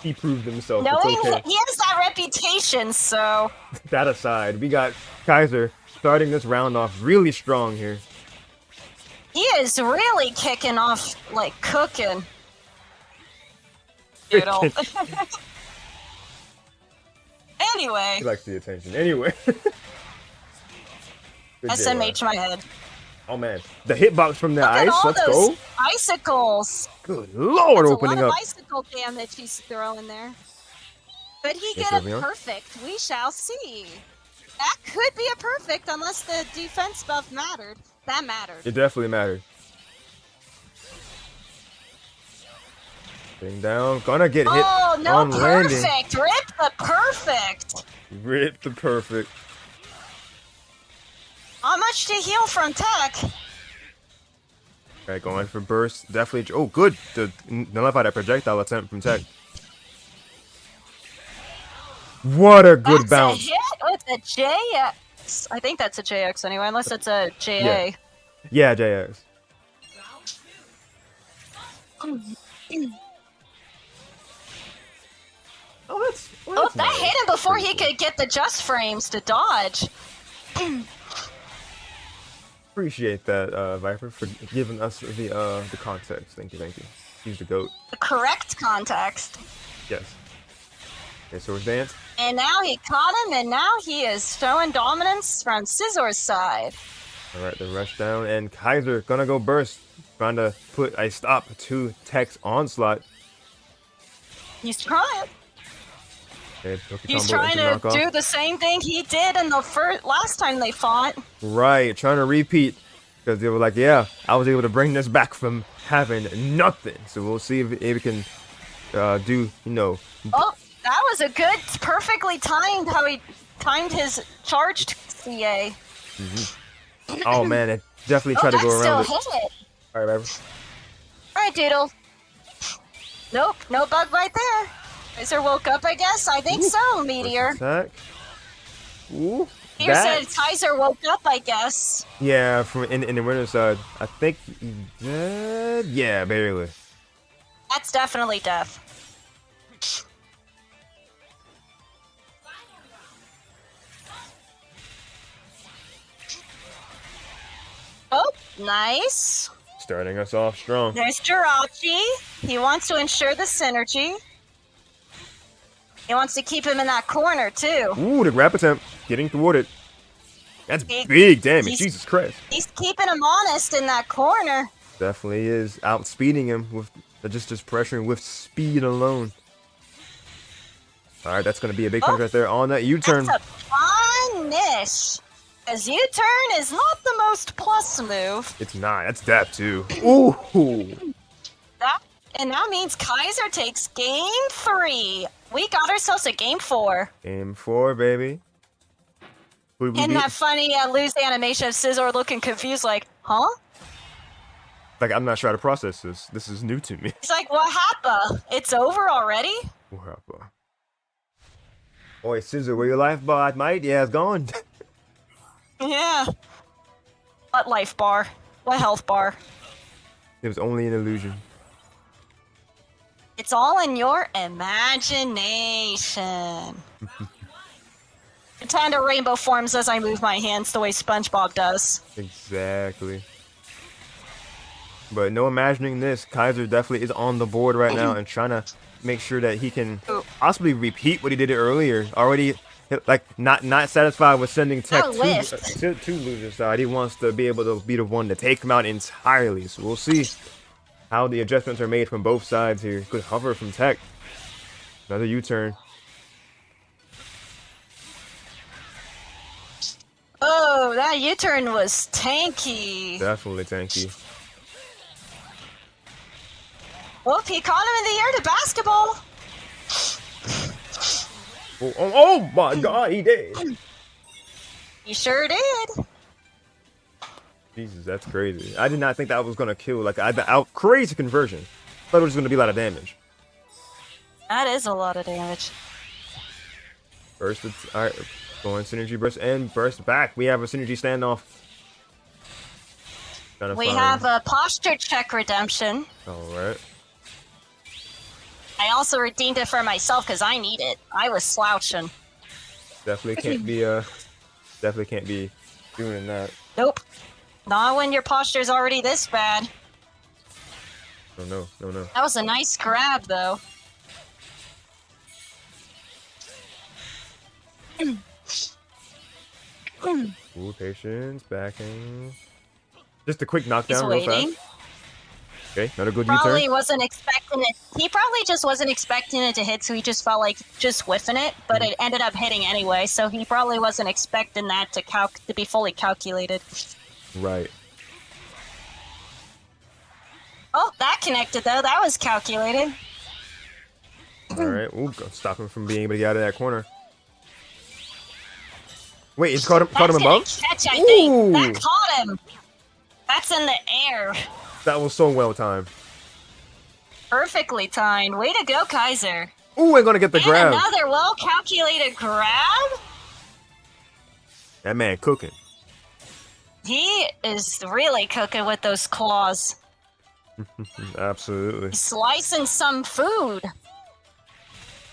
He proved himself.
No,
It's okay.
he has that reputation, so
That aside, we got Kaiser starting this round off really strong here.
he is really kicking off like cooking. Doodle. Anyway,
He likes the attention. Anyway. Good
SMH my head.
Oh man, the hitbox from the
Look at
ice.
all
Let's
those
go.
icicles.
Good lord,
That's a
opening
lot of
up.
icicle damage he's throwing there.
Could he
Yes,
get a
Sylveon.
Perfect. We shall see. That could be a perfect unless the defense buff mattered. That mattered.
It definitely mattered. Getting down, gonna get hit
Oh, no
on landing.
perfect. Rip the perfect.
Rip the perfect.
Not much to heal from Tech.
Alright, going for burst. Definitely. Oh, good. The nullify that projectile attempt from Tech. What a good
That's
bounce.
a hit with a JX. I think that's a JX anyway, unless it's a JA.
Yeah, JX.
Oh, that hit him before he could get the just frames to dodge.
Appreciate that, Viper, for giving us the context. Thank you, thank you. He's the GOAT.
The correct context.
Yes. Okay, Swords Dance.
And now he caught him, and now he is showing dominance from Scissor's side.
Alright, the rush down, and Kaiser gonna go burst. Trying to put a stop to Tech's onslaught.
He's trying.
Okay, Poke
He's
combo
trying
into
to
knockoff.
do the same thing he did in the last time they fought.
Right, trying to repeat. Because they were like, yeah, I was able to bring this back from having nothing. So we'll see if we can do, you know.
Oh, that was a good, perfectly timed how he timed his charged CA.
Oh man, it definitely tried to
that
go around it.
still hit it.
Alright, Viper.
Alright, Doodle. Nope, no bug right there. Kaiser woke up, I guess. I think so, Meteor.
Attack. Ooh.
Meteor said
That.
Kaiser woke up, I guess.
Yeah, from in the winner's side. I think he did. Yeah, barely.
That's definitely death. Oh, nice.
Starting us off strong.
There's Jirachi. He wants to ensure the synergy. He wants to keep him in that corner, too.
Ooh, the grab attempt. Getting thwarted. That's
He-
big damage.
he's-
Jesus Christ.
He's keeping him honest in that corner.
Definitely is outspeeding him with just pressuring with speed alone. Alright, that's gonna be a big punch right there on that U-turn.
That's a punish. As U-turn is not the most plus move.
It's not. That's death too. Ooh.
And that means Kaiser takes game 3. We got ourselves a game 4.
Game 4, baby. Who did we
And
beat?
that funny lose animation of Scizor looking confused like, huh?
Like, I'm not sure how to process this. This is new to me.
He's like, what happened? It's over already?
Oi, Scissor, where your life bar, mate? Yeah, it's gone.
Yeah. What life bar? What health bar?
It was only an illusion.
It's all in your imagination. Pretend a rainbow forms as I move my hands the way SpongeBob does.
Exactly. But no imagining this. Kaiser definitely is on the board right now and trying to make sure that he can possibly repeat what he did earlier. Already, like, not satisfied with sending Tech to loser's side. He wants to be able to be the one to take him out entirely. So we'll see how the adjustments are made from both sides here. Good hover from Tech. Another U-turn.
Oh, that U-turn was tanky.
Definitely tanky.
Whoop, he caught him in the air to basketball.
Oh my god, he did.
He sure did.
Jesus, that's crazy. I did not think that was going to kill. Like, crazy conversion. Thought it was going to be a lot of damage.
That is a lot of damage.
Burst, alright, going synergy burst and burst back. We have a synergy standoff.
We have a posture check redemption.
Alright.
I also redeemed it for myself because I need it. I was slouching.
Definitely can't be doing that.
Nope. Not when your posture's already this bad.
Oh no, no, no.
That was a nice grab, though.
Ooh, patience, backing. Just a quick
He's
knockdown real
waiting.
fast. Okay, another good
Probably
U-turn.
wasn't expecting it. He probably just wasn't expecting it to hit, so he just felt like just whiffing it, but it ended up hitting anyway. So he probably wasn't expecting that to be fully calculated.
Right.
Oh, that connected though. That was calculated.
All right. Ooh, stop him from being able to get out of that corner. Wait, it's caught him
That's gonna
above?
catch, I think.
Ooh!
That caught him. That's in the air.
That was so well timed.
Perfectly timed. Way to go, Kaiser.
Ooh, we're gonna get the
And
grab.
another well-calculated grab.
That man cooking.
He is really cooking with those claws.
Absolutely.
Slicing some food.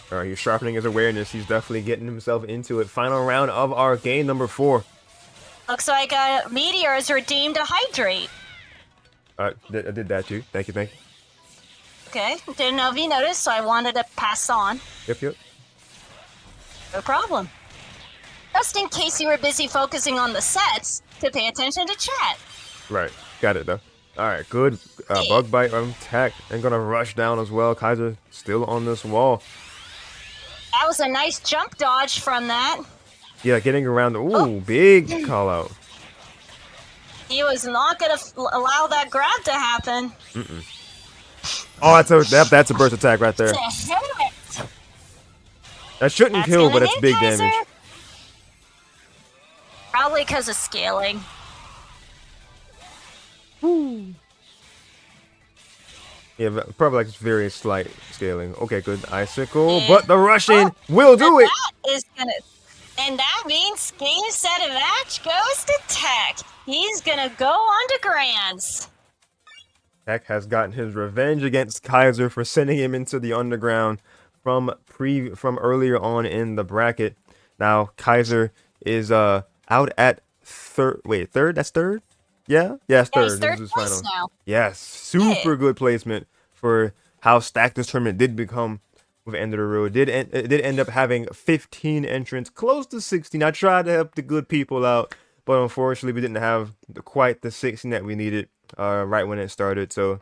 All right, he's sharpening his awareness. He's definitely getting himself into it. Final round of our game number 4.
Looks like Meteor is redeemed a hydrate.
I did that too. Thank you, thank you.
Okay, didn't know if you noticed, so I wanted to pass on.
Yep.
No problem. Just in case you were busy focusing on the sets, to pay attention to chat.
Right, got it though. All right, good. Bug bite on TEC and gonna rush down as well. Kaiser still on this wall.
That was a nice jump dodge from that.
Yeah, getting around. Ooh, big call out.
He was not going to allow that grab to happen.
Oh, that's a burst attack right there.
It's a hit.
That shouldn't
That's
kill,
gonna
but it's
hit,
big
Kaiser.
damage.
Probably because of scaling.
Yeah, probably like very slight scaling. Okay, good. Icicle,
Yeah.
but the rushing will do it.
That is gonna, and that means game set of match goes to TEC. He's gonna go on to Grands.
TEC has gotten his revenge against Kaiser for sending him into the underground from earlier on in the bracket. Now Kaiser is out at third. Wait, third? That's third? Yeah, it's
Yeah,
third.
he's
This
third
is his
place
finals.
now.
Yes, super
Yeah.
good placement for how stacked this tournament did become with End of the Road. It did end up having 15 entrants, close to 16. I tried to help the good people out, but unfortunately we didn't have quite the 16 that we needed right when it started. So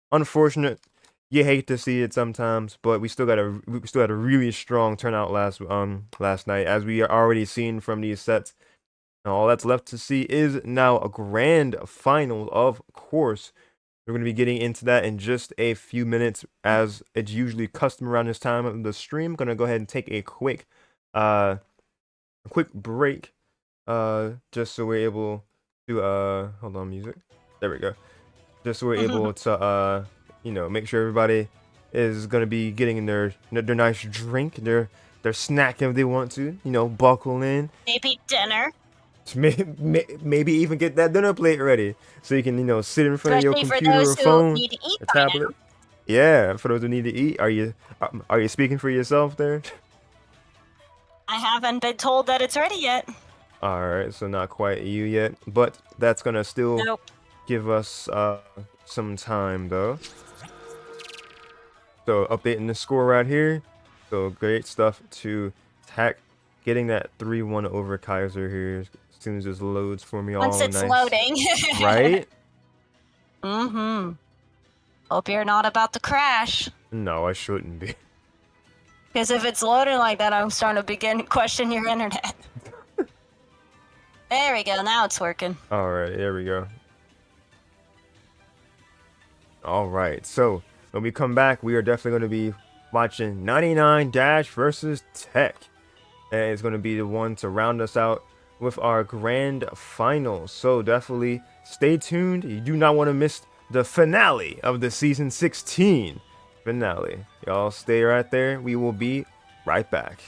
unfortunate. You hate to see it sometimes, but we still had a really strong turnout last night, as we are already seen from these sets. Now, all that's left to see is now a grand final, of course. We're going to be getting into that in just a few minutes, as it's usually custom around this time of the stream. Going to go ahead and take a quick break, just so we're able to hold on, music. There we go. Just so we're able to make sure everybody is going to be getting their nice drink, their snack if they want to, buckle in.
Maybe dinner.
Maybe even get that dinner plate ready, so you can sit in front of your
Especially for
computer or
those who
phone,
need to eat
a
by
tablet. Yeah, for those who need to eat. Are you speaking for yourself there?
I haven't been told that it's ready yet.
All right, so not quite you yet, but that's gonna still
Nope.
give us some time though. So updating the score right here. So great stuff to TEC, getting that 3-1 over Kaiser here. As soon as this loads for me,
Once
all
it's
nice.
loading.
Right?
Mm-hmm. Hope you're not about to crash.
No, I shouldn't be.
Because if it's loading like that, I'm starting to begin to question your internet. There we go. Now it's working.
All right, there we go. All right, so when we come back, we are definitely going to be watching 99 Dash versus TEC. And it's going to be the one to round us out with our grand final. So definitely stay tuned. You do not want to miss the finale of the season 16 finale. Y'all stay right there. We will be right back.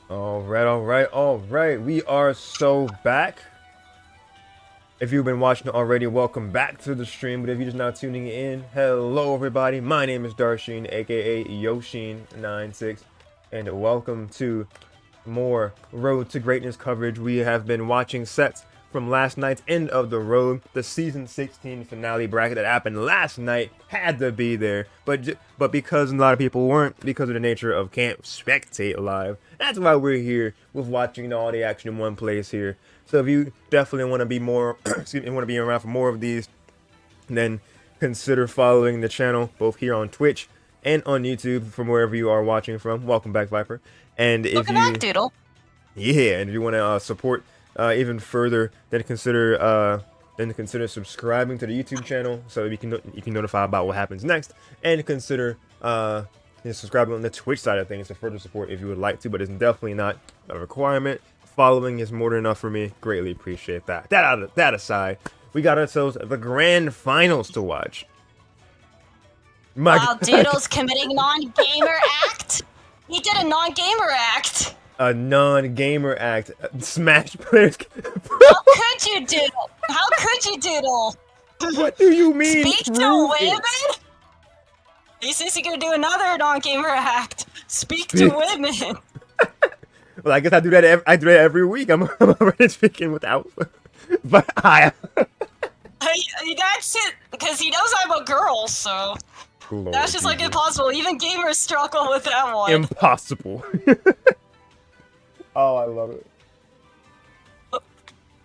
Alright. We are so back. If you've been watching already, welcome back to the stream. But if you're just now tuning in, hello everybody. My name is Darsheen, aka Yoshin96, and welcome to more Road to Greatness coverage. We have been watching sets from last night's End of the Road, the season 16 finale bracket that happened last night. Had to be there, but because a lot of people weren't, because of the nature of can't spectate live, that's why we're here with watching all the action in one place here. So if you definitely want to be more, excuse me, want to be around for more of these, then consider following the channel both here on Twitch and on YouTube from wherever you are watching from. Welcome back, Viper. And if
Welcome back, Doodle.
yeah, and if you want to support even further, then consider subscribing to the YouTube channel so you can notify about what happens next, and consider subscribing on the Twitch side of things to further support if you would like to, but it's definitely not a requirement. Following is more than enough for me. Greatly appreciate that. That aside, we got ourselves the grand finals to watch.
Wow, Doodle's committing non-gamer act. He did a non-gamer act.
A non-gamer act. Smash players.
How could you, Doodle? How could you, Doodle?
What do you mean?
Speak to women? He says he's gonna do another non-gamer act. Speak to women.
Well, I guess I do that. Every week. I'm already speaking without. But
That's it, because he knows I'm a girl, so
Lord
that's just like
Jesus.
impossible. Even gamers struggle with that one.
Impossible. Oh, I love it.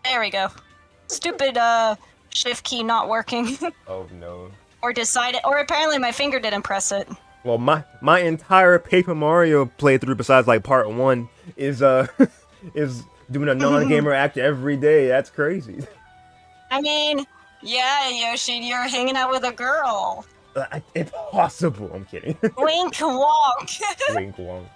There we go. Stupid shift key not working.
Oh no.
Or apparently my finger didn't press it.
Well, my entire Paper Mario playthrough, besides like part 1, is is doing a non-gamer act every day. That's crazy.
I mean, yeah, Yoshi, you're hanging out with a girl.
Impossible. I'm kidding.
Wink wonk.
Wink wonk.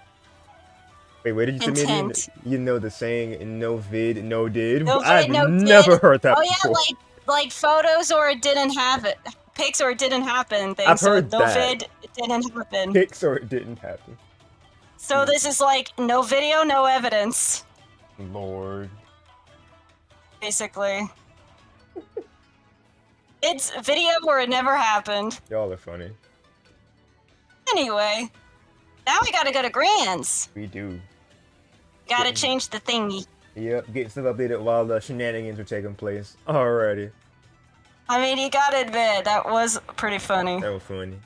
Wait, where did you say
Intent.
you know the saying no vid, no did?
No vid,
I've
no
never
did.
heard that
Oh
before.
yeah, like photos or it didn't have it. Pics or it didn't happen thing.
I've
so
heard
no
that.
vid, it didn't happen.
Pics or it didn't happen.
So this is like no video, no evidence,
Lord.
basically. It's video or it never happened.
Y'all are funny.
Anyway, now we gotta go to Grands.
We do.
Gotta
Yeah.
change the thingy.
Yep, getting stuff updated while the shenanigans are taking place. Alrighty.
I mean, you gotta admit, that was pretty funny.
That was funny.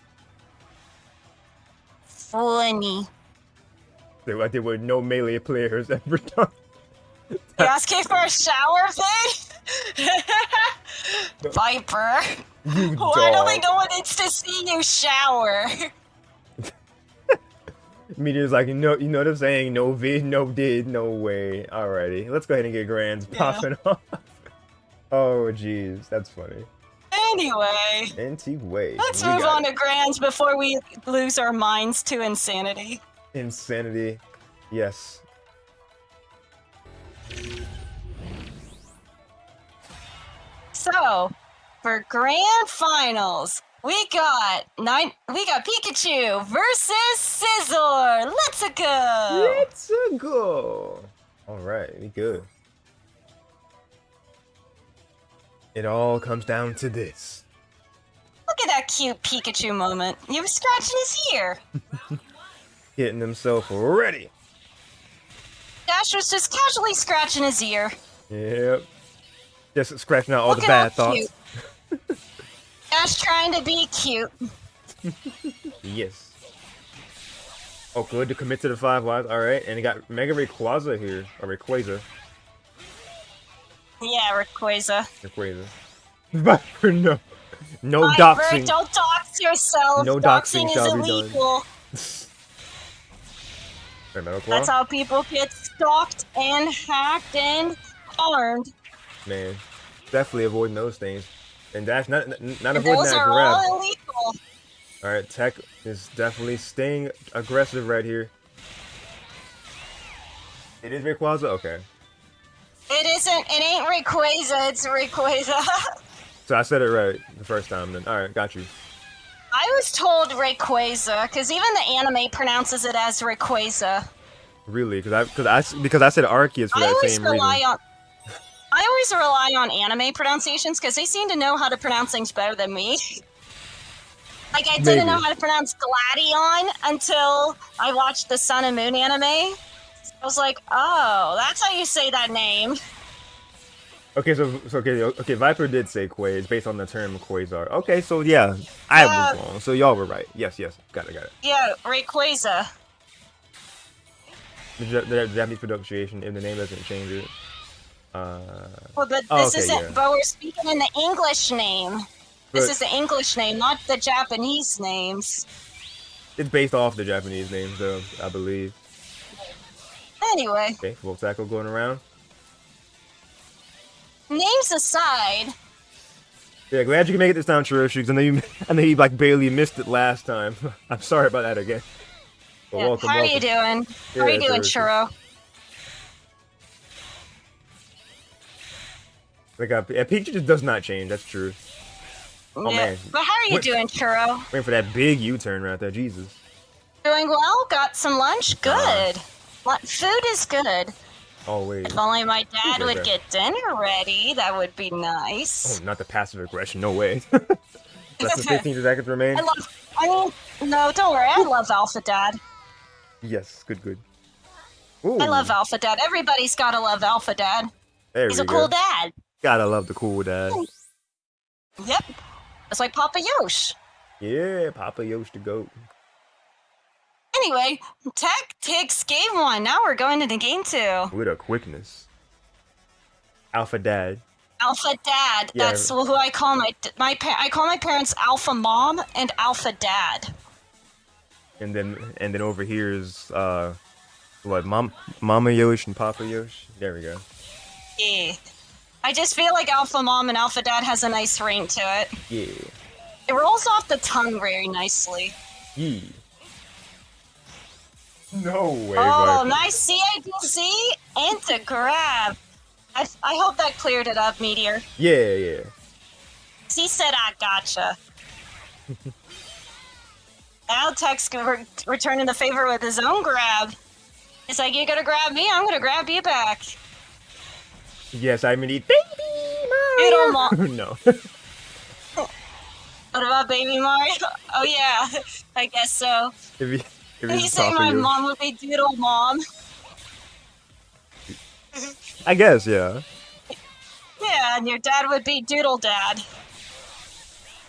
Funny.
I did what no melee players ever done.
You asking for a shower, Finn? Viper.
You
Why don't
dog.
think no one needs to see you shower?
Meteor's like, you know the saying, no vid, no did, no way. Alrighty, let's go ahead and get Grands popping off. Oh, jeez, that's funny.
Anyway,
NT-way.
let's
We
move
got
on to Grands before we lose our minds to insanity.
Insanity. Yes.
So, for Grand Finals, we got Pikachu versus Scizor. Let's go.
Let's go. Alright, we good. It all comes down to this.
Look at that cute Pikachu moment. He was scratching his ear.
Getting himself ready.
Dash was just casually scratching his ear.
Yep. Just scratching out all
Look
the
at
bad
how
thoughts.
cute. Dash trying to be cute.
Yes. Oh, good to commit to the 5 lives. Alright, and he got Mega Rayquaza here. Or Rayquaza.
Yeah, Rayquaza.
Rayquaza. Viper, no. No
Viper,
doxing.
don't dox yourself.
No
Doxing
doxing
is
shall be done.
illegal.
Wait, Metal Claw?
That's how people get stalked and hacked and harmed.
Man, definitely avoiding those things. And Dash not
And
avoiding
those
that
are
grab.
all illegal.
Alright, Tech is definitely staying aggressive right here. It is Rayquaza? Okay.
It ain't Rayquaza, it's Rayquaza.
So I said it right the first time then. Alright, got you.
I was told Rayquaza, because even the anime pronounces it as Rayquaza.
Really? Because I said Arceus for
I
that
always
same reason.
I always rely on anime pronunciations because they seem to know how to pronounce things better than me. Like, I didn't know
Maybe.
how to pronounce Gladion until I watched the Sun and Moon anime. I was like, oh, that's how you say that name.
Okay, okay. Viper did say Quay. It's based on the term Quasar. Okay, so yeah, I was wrong. So y'all were right. Yes, got it.
Yeah, Rayquaza.
The Japanese pronunciation, if the name doesn't change it.
Well, but this isn't. But we're speaking in the English name. This is the English name, not the Japanese names.
It's based off the Japanese names, though, I believe.
Anyway.
Okay, full tackle going around.
Names aside.
Yeah, glad you can make it this time, Shiroshi, because I know you like barely missed it last time. I'm sorry about that again. But
Yeah,
welcome.
How are you doing? How are you doing, Churro?
Like, Pikachu just does not change. That's true. Oh man.
But how are you doing, Churro?
Waiting for that big U-turn right there. Jesus.
Doing well. Got some lunch. Good. Food is good.
Always.
If only my dad would get dinner ready, that would be nice.
Oh, not the passive aggression. No way. Less than 15 seconds remain.
No, don't worry. I love Alpha Dad.
Yes, good.
Ooh. I love Alpha Dad. Everybody's gotta love Alpha Dad. He's a cool dad.
Gotta love the cool dad.
Yep. It's like Papa Yosh.
Yeah, Papa Yosh the goat.
Anyway, TEC game 1. Now we're going into game 2.
With a quickness. Alpha Dad.
Alpha Dad.
Yeah.
That's who I call I call my parents Alpha Mom and Alpha Dad.
And then over here is what, Mama Yosh and Papa Yosh? There we go.
Yeah. I just feel like Alpha Mom and Alpha Dad has a nice ring to it.
Yeah.
It rolls off the tongue very nicely.
Yeah. No way.
Oh, nice CIDC into grab. I hope that cleared it up, Meteor.
Yeah.
He said, I gotcha. Now TEC's returning the favor with his own grab. It's like, you're gonna grab me, I'm gonna grab you back.
Yes, I mean, Baby Mario. No.
What about Baby Mario? Oh yeah, I guess so.
If
you say my mom would be Doodle Mom.
I guess, yeah.
Yeah, and your dad would be Doodle Dad.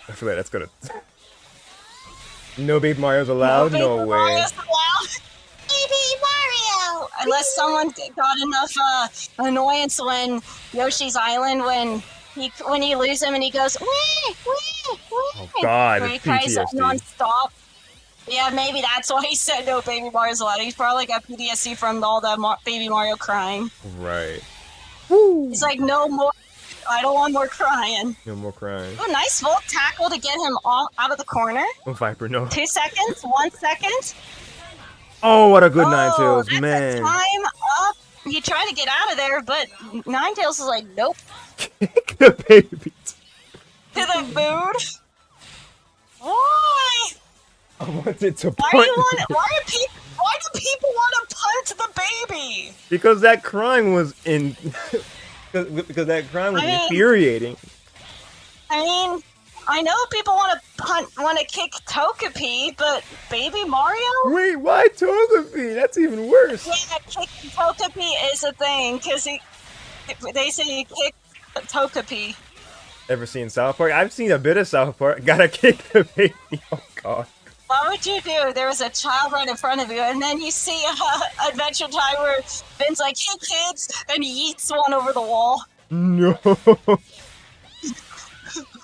I feel like that's gonna... No Baby Mario's allowed? No way.
Mario's allowed. Baby Mario! Unless someone got enough annoyance when Yoshi's Island, when you lose him and he goes, wee, wee, wee.
Oh God,
where he cries
PTSD.
non-stop. Yeah, maybe that's why he said no Baby Mario's allowed. He's probably got PTSD from all that Baby Mario crying.
Right.
He's like, no more. I don't want more crying.
No more crying.
Oh, nice volt tackle to get him out of the corner.
Oh, Viper, no.
2 seconds, 1 second.
Oh, what a good Ninetales, man.
That's a time up. He tried to get out of there, but Ninetales is like, nope.
Kick the baby.
To the mood. Why?
I wanted to punt.
Why do people want to punt the baby?
Because that crying was because that crying was infuriating.
I mean, I know people want to kick Togepi, but Baby Mario?
Wait, why Togepi? That's even worse.
Yeah, kicking Togepi is a thing, because they say you kick Togepi.
Ever seen South Park? I've seen a bit of South Park. Gotta kick the baby. Oh God.
What would you do? There was a child right in front of you, and then you see Adventure Time where Ben's like, hey kids, and he yeets one over the wall.
No.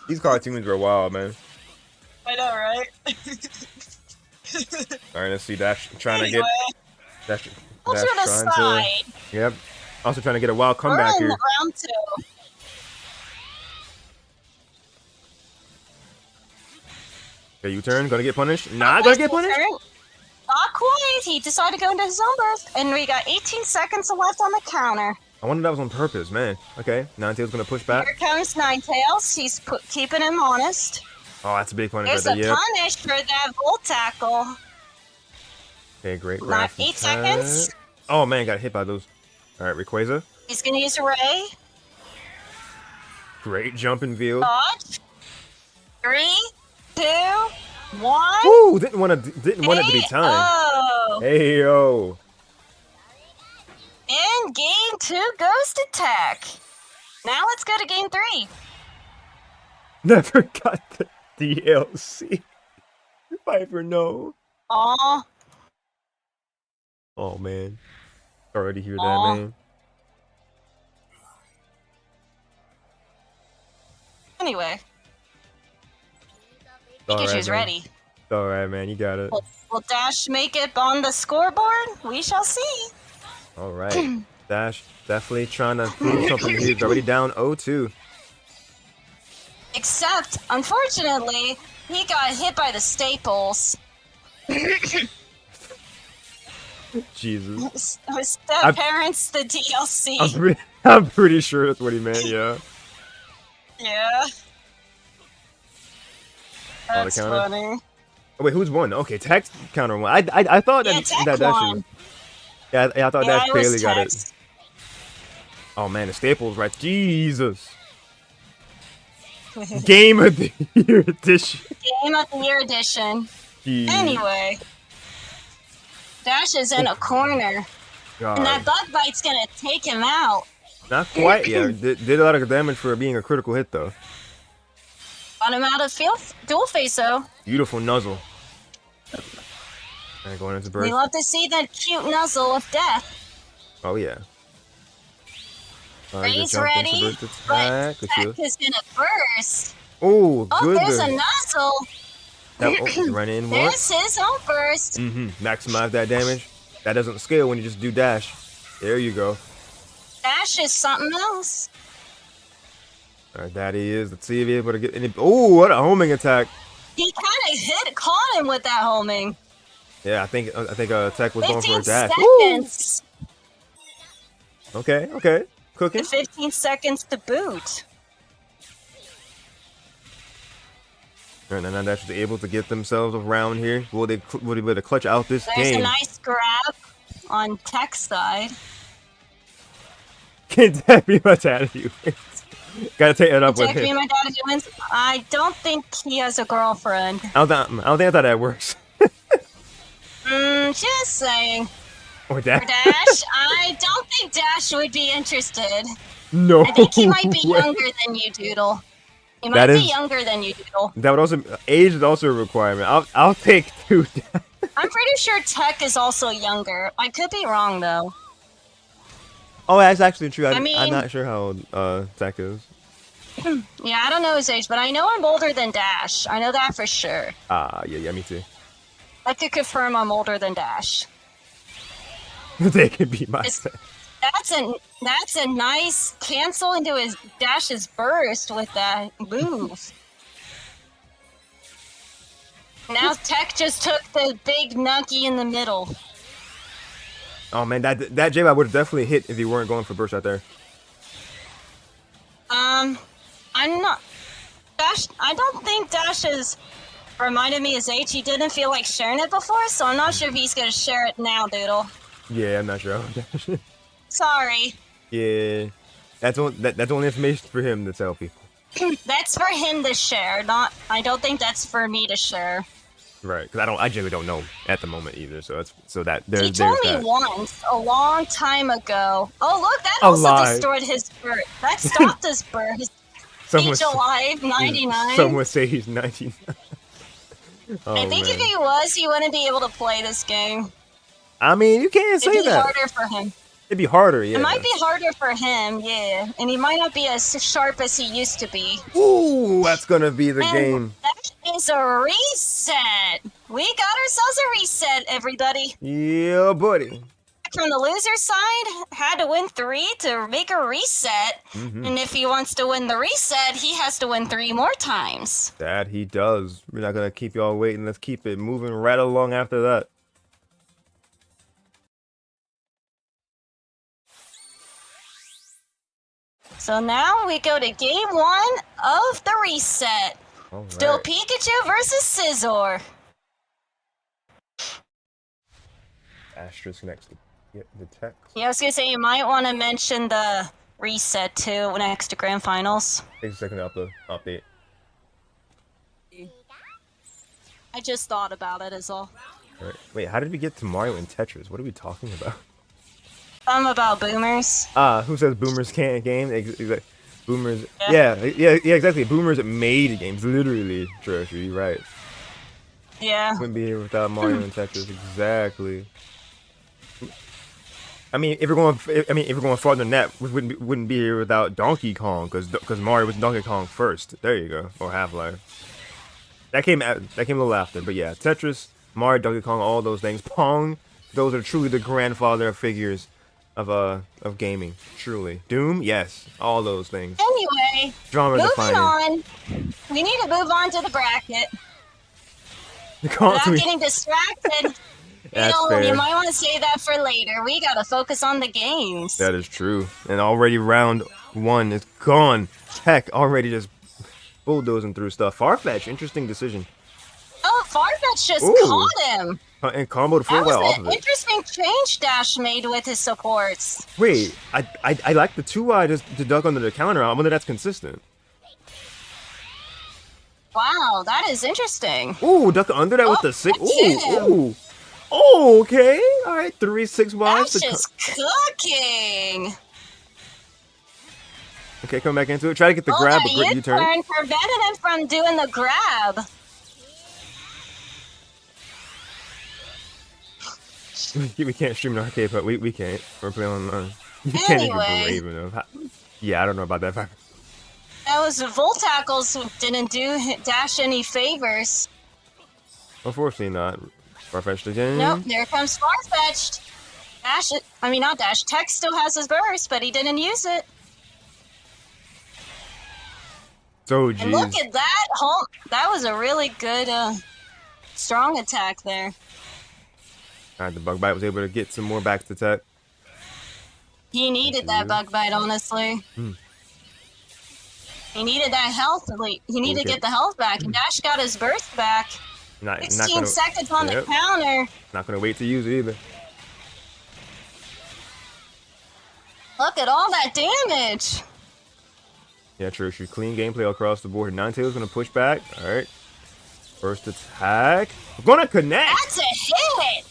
These cartoons were wild, man.
I know, right?
Alright, let's see. Dash trying to get... Dash
to the side.
Yep. Also trying to get a wild comeback here.
Round 2.
Okay, U-turn. Gonna get punished? Not gonna get punished?
Not quite. He decided to go into his own burst, and we got 18 seconds left on the counter.
I wonder if that was on purpose, man. Okay, Ninetales gonna push back.
Here comes Ninetales. He's keeping him honest.
Oh, that's a big punish
There's
right there.
There's a punish for that volt tackle.
Okay, great.
Not 8 seconds.
Oh man, got hit by those. All right, Rayquaza.
He's gonna use Ray.
Great jumping field.
Dodge. 3, 2, 1.
Woo! Didn't want it to be time.
Oh.
Hey yo.
And game 2 goes to Tech. Now let's go to game 3.
Never got the DLC. Piper, no.
Aw.
Oh man. Sorry to hear that,
Aw.
man.
Anyway,
All right,
Pikachu's
man.
ready.
All right, man. You got it.
Will Dash make it on the scoreboard? We shall see.
All right. Dash definitely trying to prove something here. He's already down 0-2.
Except, unfortunately, he got hit by the staples.
Jesus.
His step-parents, the DLC.
I'm pretty sure that's what he meant, yeah.
Yeah. That's
counter?
funny.
Oh, wait, who's won? Okay, Tex counter won. I thought
Yeah,
that
Tech
Dash
won.
Yeah, I thought
Yeah,
Dash
it was
barely got it.
Tech's.
Oh man, the staples, right? Jesus. Game of the Year edition.
Game of the Year edition.
Jeez.
Anyway. Dash is in a corner.
God.
And that bug bite's gonna take him out.
Not quite yet. Did a lot of damage for being a critical hit though.
Got him out of dual face though.
Beautiful nuzzle. And going into burst.
We love to see that cute nuzzle of death.
Oh yeah.
Ray's ready, but Tech is gonna burst.
Oh,
Oh,
good.
there's a nuzzle.
Run in
There's
once.
his own burst.
Maximize that damage. That doesn't scale when you just do dash. There you go.
Dash is something else.
Alright, that he is. Let's see if he's able to get any. Oh, what a homing attack.
He kind of caught him with that homing.
Yeah, I think Tech was going for
15
a dash.
seconds.
Woo! Okay. Cooking.
15 seconds to boot.
Alright, now Dash is able to get themselves around here. Will they be able to clutch out this
There's
game?
a nice grab on Tech's side.
Can that be much out of you? Gotta take it up with
Tech
him.
being my dad wins. I don't think he has a girlfriend.
I don't think that's how that works.
Just saying.
Or
For
Dash.
Dash, I don't think Dash would be interested.
No.
I think he might be
way.
younger than you, Doodle. He might
That
be
is-
younger than you, Doodle.
That would also age is also a requirement. I'll take 2.
I'm pretty sure Tech is also younger. I could be wrong though.
Oh, that's actually true.
I mean-
I'm not sure how old Tech is.
Yeah, I don't know his age, but I know I'm older than Dash. I know that for sure.
Yeah, me too.
I could confirm I'm older than Dash.
They could be my
It's- That's a nice cancel into his Dash's burst with that move. Now Tech just took the big nuggy in the middle.
Oh man, that J-Bot would have definitely hit if he weren't going for burst right there.
I'm not Dash. I don't think Dash is reminded me his age. He didn't feel like sharing it before, so I'm not sure if he's gonna share it now, Doodle.
Yeah, I'm not sure.
Sorry.
Yeah, that's only information for him to tell people.
That's for him to share, not. I don't think that's for me to share.
Right, because I generally don't know at the moment either. So there's
He told me
that.
once, a long time ago. Oh look, that
A
also
lie.
destroyed his birth. That stopped his birth. His
Someone,
age alive, 99.
someone say he's 99. Oh,
I think if he was, he wouldn't be able to play this game.
I mean, you can't say
It'd be
that.
harder for him.
It'd be harder, yeah.
It might be harder for him, yeah. And he might not be as sharp as he used to be.
Ooh, that's gonna be the
And
game.
that is a reset. We got ourselves a reset, everybody.
Yeah, buddy.
From the loser side, had to win 3 to make a reset. And if he wants to win the reset, he has to win 3 more times.
That he does. We're not gonna keep y'all waiting. Let's keep it moving right along after that.
So now we go to game 1 of the reset.
All right.
Still Pikachu versus Scizor.
Asterisk next to Get the text.
Yeah, I was gonna say you might want to mention the reset too next to Grand Finals.
Takes a second to update.
I just thought about it as all.
All right. Wait, how did we get to Mario and Tetris? What are we talking about?
About boomers.
Who says boomers can't game? Boomers. Yeah, exactly. Boomers made games, literally. True, you're right.
Yeah.
Wouldn't be here without Mario and Tetris. Exactly. I mean, if we're going farther than that, we wouldn't be here without Donkey Kong, because Mario was Donkey Kong first. There you go. Or Half-Life. That came a little after, but yeah, Tetris, Mario, Donkey Kong, all those things. Pong, those are truly the grandfather figures of gaming. Truly. Doom, yes, all those things.
Anyway,
Genre
moving
defining.
on. We need to move on to the bracket. Without
Constantly.
getting distracted.
That's fair.
You might want to say that for later. We gotta focus on the games.
That is true. And already round 1 is gone. TEC already just bulldozing through stuff. Farfetch, interesting decision.
Oh, Farfetch just
Ooh.
caught him.
And comboed full
That
well
was
off
an
of it.
interesting change Dash made with his supports.
Wait, I like the 2i just to duck under the counter. I wonder if that's consistent.
Wow, that is interesting.
Ooh, duck under that with the 6.
that's him.
Ooh. Oh, okay. All right, 3 6 wise.
Dash is cooking.
Okay, come back into it. Try to get the grab, but great U-turn.
U-turn prevented him from doing the grab.
We can't stream an arcade, but we can't. We're playing online. You can't even
Anyway.
brave enough. Yeah, I don't know about that.
That was Volt Tackles who didn't do Dash any favors.
Unfortunately not. Farfetched again.
Nope, there comes Farfetched. Dash, not Dash. TEC still has his burst, but he didn't use it.
So
And look
jeez.
at that! That was a really good, strong attack there.
Alright, the bug bite was able to get some more back to TEC.
He needed that bug bite, honestly. He needed that health. He needed to get the health back, and Dash got his burst back. 16 seconds on the counter.
Not gonna wait to use it either.
Look at all that damage.
Yeah, true. Clean gameplay across the board. Ninetales gonna push back. All right. First attack. Gonna connect.
That's a hit.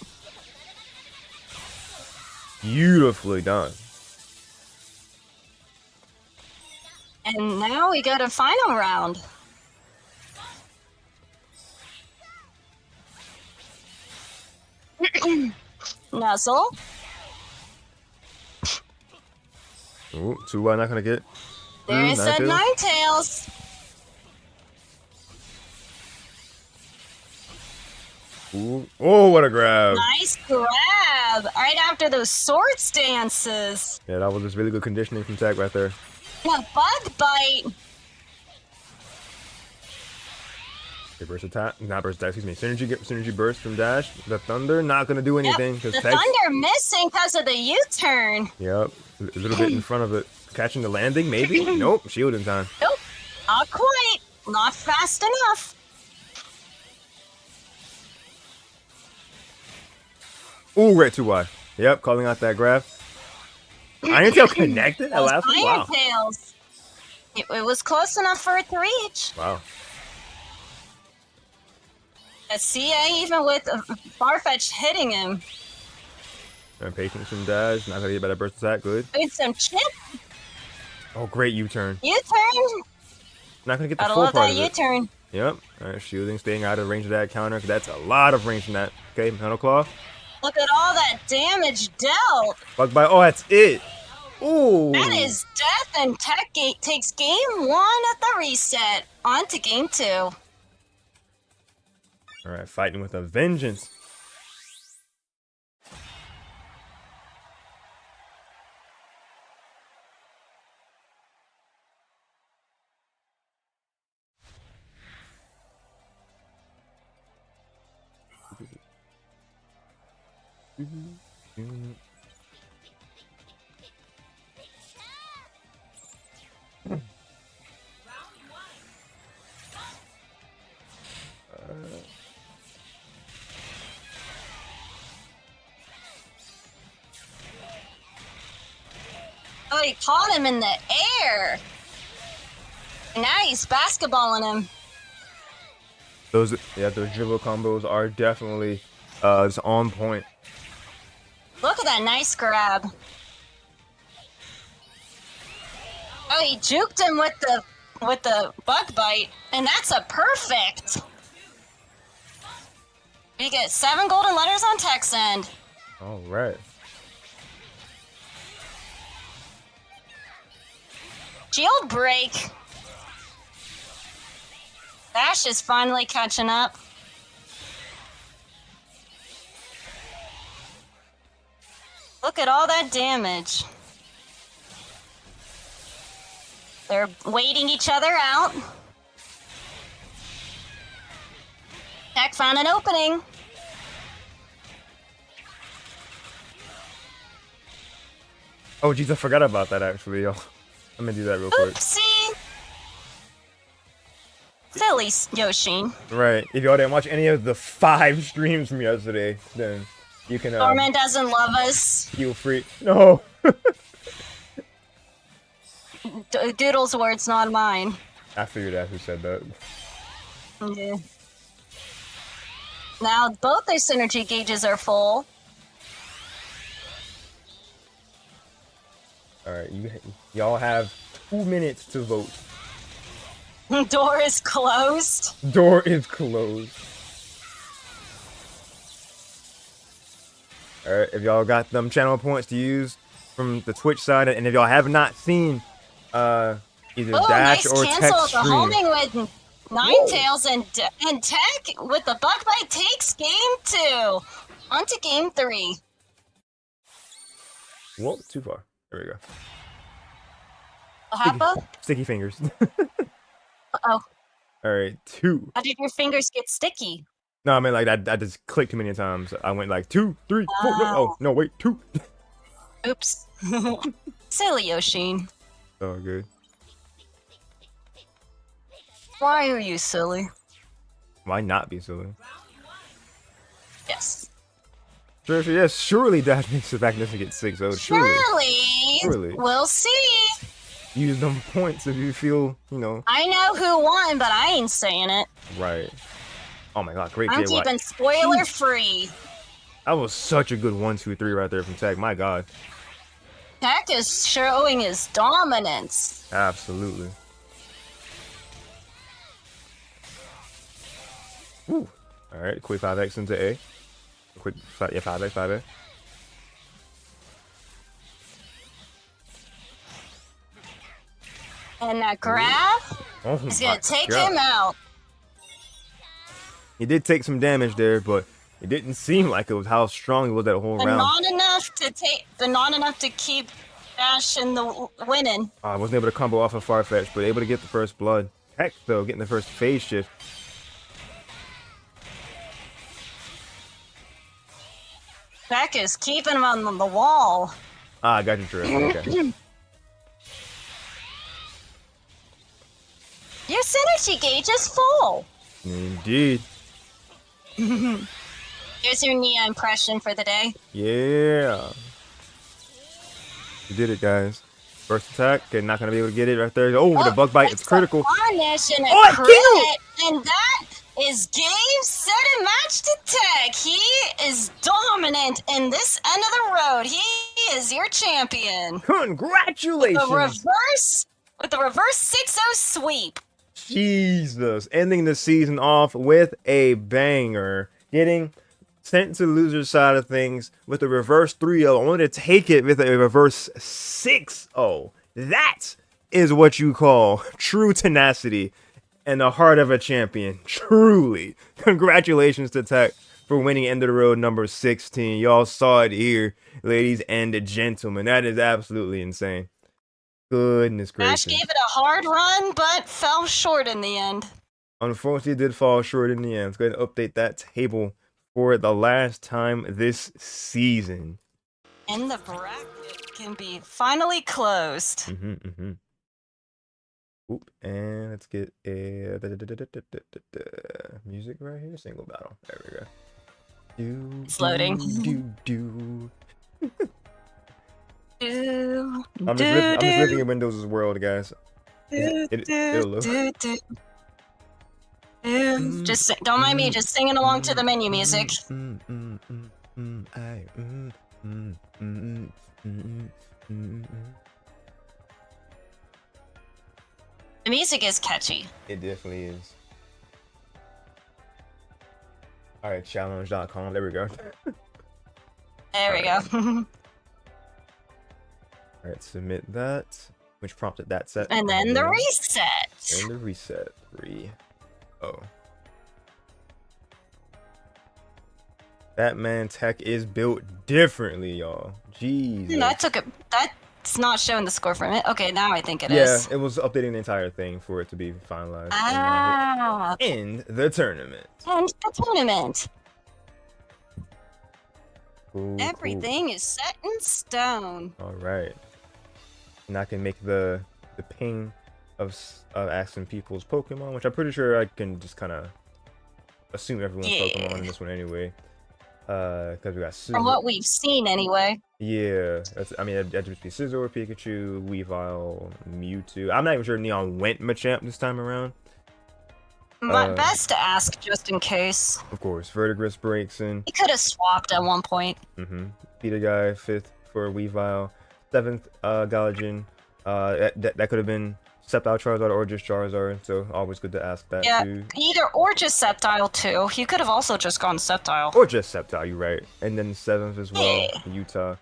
Beautifully done.
And now we got a final round. Nuzzle.
Ooh, 2i not gonna get.
There's a Ninetales.
Ooh. Oh, what a grab.
Nice grab. Right after those sword stances.
Yeah, that was just really good conditioning from TEC right there.
A bug bite.
Okay, burst attack. Not burst attack, excuse me. Synergy burst from Dash. The Thunder not gonna do anything.
Yep, the
TEC.
Thunder missing because of the U-turn.
Yep. A little bit in front of it. Catching the landing, maybe? Nope. Shield in time.
Nope, not quite. Not fast enough.
Ooh, we're at 2i. Yep, calling out that grab. Iron Tail connected? That last one?
Iron
Wow.
Tails. It was close enough for it to reach.
Wow.
See, even with Farfetch hitting him.
And patience from Dash. Not gonna get better burst attack. Good.
With some chip
Oh, great U-turn.
U-turn.
Not gonna get the
Gotta
full
love
part
that
of it.
U-turn.
Yep. Alright, shielding, staying out of range of that counter. 'Cause that's a lot of range from that. Okay, Metal Claw.
Look at all that damage dealt.
Bug bite. Oh, that's it. Ooh.
That is death, and TEC takes game 1 at the reset. On to game 2.
Alright, fighting with a vengeance.
he caught him in the air. And now he's basketballing him.
Those dribble combos are definitely it's on point.
Look at that nice grab. Oh, he juked him with the bug bite, and that's a perfect. We get 7 golden letters on TEC's end.
All right.
Shield break. Dash is finally catching up. Look at all that damage. They're waiting each other out. TEC found an opening.
Oh, jeez, I forgot about that, actually, yo. I'm gonna do that real quick.
Oopsie. Silly Yoshin.
Right. If y'all didn't watch any of the 5 streams from yesterday, then you can,
Norman doesn't love us.
feel free. No!
Doodle's words, not mine.
I figured out who said that.
Yeah. Now both their synergy gauges are full.
Alright, y'all have 2 minutes to vote.
Door is closed.
Door is closed. Alright, if y'all got them channel points to use from the Twitch side, and if y'all have not seen either
Oh,
Dash
nice
or
cancel
Tech
with the
stream.
homing with Ninetales and TEC with the bug bite takes game 2. On to game 3.
Whoa, too far. There we go.
What happened?
Sticky fingers.
Uh-oh.
Alright, 2.
How did your fingers get sticky?
No, I mean, like, I just clicked too many times. I went like 2, 3, 4. No, oh, no, wait, 2.
Oops. Silly Yoshin.
Oh, good.
Why are you silly?
Why not be silly?
Yes.
Sure, yes, surely Dash makes it back and doesn't get 6-0. Surely. Surely.
We'll see.
Use them points if you feel, you know.
I know who won, but I ain't saying it.
Right. Oh my god, great
I'm
JY.
keeping spoiler free.
That was such a good 1, 2, 3 right there from TEC. My god.
TEC is showing his dominance.
Absolutely. Woo. Alright, quick 5x into A. Quick 5x, 5A.
And that grab
Oh
is
my
going to take
god.
him out.
He did take some damage there, but it didn't seem like it was how strong he was that whole
But
round.
not enough to keep Dash in the winning.
I wasn't able to combo off of Farfetch, but able to get the first blood. Heck, though, getting the first phase shift.
TEC is keeping him on the wall.
Ah, I got you, Trish. Okay.
Your synergy gauge is full.
Indeed.
Here's your Nia impression for the day.
Yeah. You did it, guys. First attack, okay, not gonna be able to get it right there. Oh, the bug bite, it's critical.
Punish and a
Oh, it
crit, and that is game, set, and match to TEC. He is dominant in this end of the road. He is your champion.
Congratulations!
With the reverse 6-0 sweep.
Jesus. Ending the season off with a banger. Getting sent to the loser's side of things with a reverse 3-0. Only to take it with a reverse 6-0. That is what you call true tenacity and the heart of a champion. Truly. Congratulations to TEC for winning End of the Road number 16. Y'all saw it here, ladies and gentlemen. That is absolutely insane. Goodness gracious.
Dash gave it a hard run, but fell short in the end.
Unfortunately, did fall short in the end. Let's go ahead and update that table for the last time this season.
And the bracket can be finally closed.
Oop, and let's get a music right here. Single battle. There we go.
It's loading.
Do.
Do,
I'm
do,
just living in Windows' world, guys. It'll look.
do. Just don't mind me, just singing along to the menu music. The music is catchy.
It definitely is. Alright, challenge.com. There we go.
There we go.
Alright, submit that. Which prompted that set.
And then the reset.
And the reset. 3. Oh. Batman tech is built differently, y'all. Jeez.
That's not showing the score from it. Okay, now I think it
Yeah,
is.
it was updating the entire thing for it to be finalized.
Ah.
In the tournament.
And the tournament.
Cool,
Everything is set in stone.
All right. And I can make the ping of asking people's Pokemon, which I'm pretty sure I can just kind of assume everyone's Pokemon in this one anyway. Because we got Scizor.
From what we've seen, anyway.
Yeah, I mean, that'd just be Scizor, Pikachu, Weavile, Mewtwo. I'm not even sure Neon went Machamp this time around.
Best to ask just in case.
Of course, Verdigris breaks in.
He could have swapped at one point.
Peter Guy, 5th for Weavile, 7th Galajin. That could have been Sceptile Charizard or just Charizard, so always good to ask that too.
Either or just Sceptile too. He could have also just gone Sceptile.
Or just Sceptile, you're right. And then 7th as well, Utah,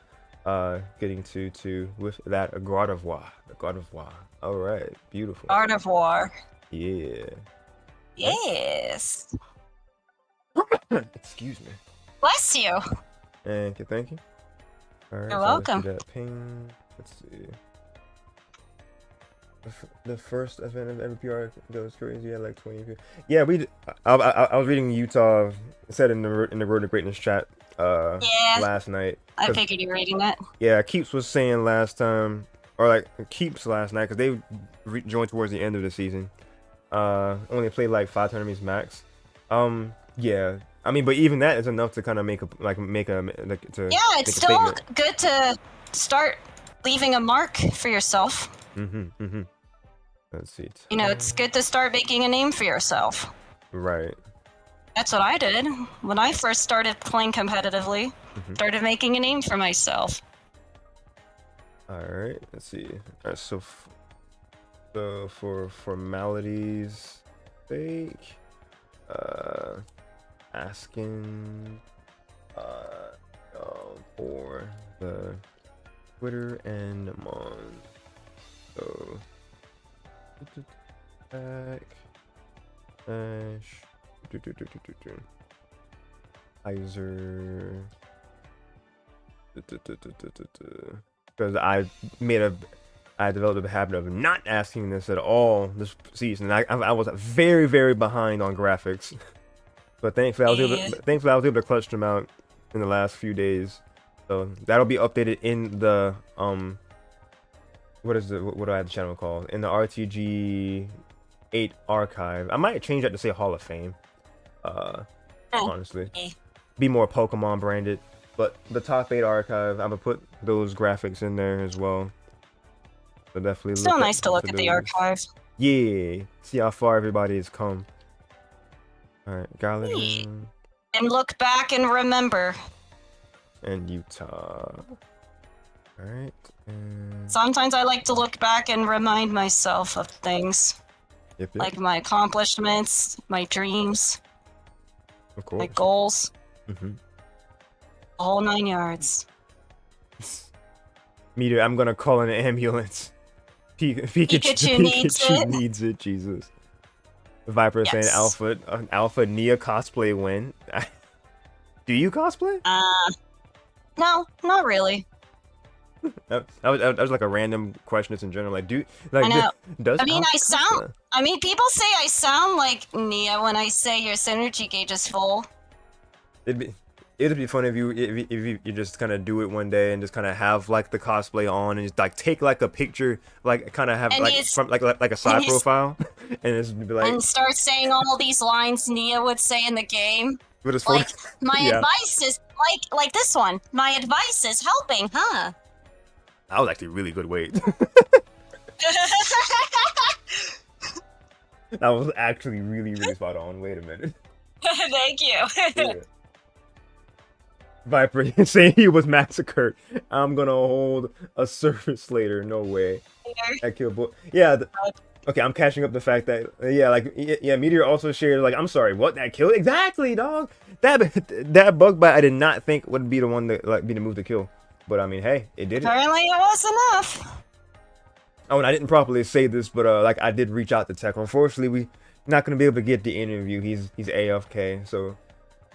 getting 2 with that Gardevoir. The Gardevoir. All right, beautiful.
Gardevoir.
Yeah.
Yes.
Excuse me.
Bless you.
Thank you. All right.
You're
so
welcome.
Let's see that ping. Let's see. The first event of MPR goes crazy at like 20 people. Yeah, I was reading Utah said in the Road to Greatness chat last night.
I figured you were reading that.
Yeah, Keeps was saying last time, or like Keeps last night, because they joined towards the end of the season. Only played like 5 tournaments max. Yeah, I mean, but even that is enough to kind of make a
it's still good to start leaving a mark for yourself.
Let's see.
You know, it's good to start making a name for yourself.
Right.
That's what I did when I first started playing competitively. Started making a name for myself.
All right. Let's see. All right. So for formalities' sake, asking for the Twitter and Mon. So back Kaiser, because I developed a habit of not asking this at all this season. I was very, very behind on graphics, but thankfully I was able to clutch them out in the last few days. So that'll be updated in the what do I have the channel called? In the RTG 8 archive. I might change that to say Hall of Fame. Honestly, be more Pokemon branded. But the top 8 archive, I'm gonna put those graphics in there as well. So definitely.
Still nice to look at the archive.
Yeah, see how far everybody has come. All right, Galarian.
And look back and remember.
And Utah. All right. And...
Sometimes I like to look back and remind myself of things.
Yep.
Like my accomplishments, my dreams,
of course.
my goals.
The
whole 9 yards.
Meteor, I'm gonna call an ambulance.
Pikachu
needs it. Jesus. Viper saying Alpha Nia cosplay win. Do you cosplay?
No, not really.
That was like a random question. It's in general. Like,
I know.
Does
I mean, people say I sound like Nia when I say your synergy gauge is full.
It'd be fun if you just kind of do it one day and just kind of have like the cosplay on and just like take like a picture, like kind of have from like a side profile, and just be like,
and start saying all these lines Nia would say in the game.
Like
my advice is like this one. My advice is helping, huh?
That was actually really good weight. That was actually really spot on. Wait a minute.
Thank you.
Yeah. Viper saying he was massacred. I'm gonna hold a service later. No way. That killed boy. Yeah. Okay, I'm catching up the fact that yeah, like yeah, Meteor also shared like I'm sorry, what that killed exactly, dog. That bug bite I did not think would be the one that like be the move to kill, but I mean, hey, it did it.
Apparently, it was enough.
Oh, and I didn't properly say this, but like I did reach out to Tech. Unfortunately, we not gonna be able to get the interview. He's AFK, so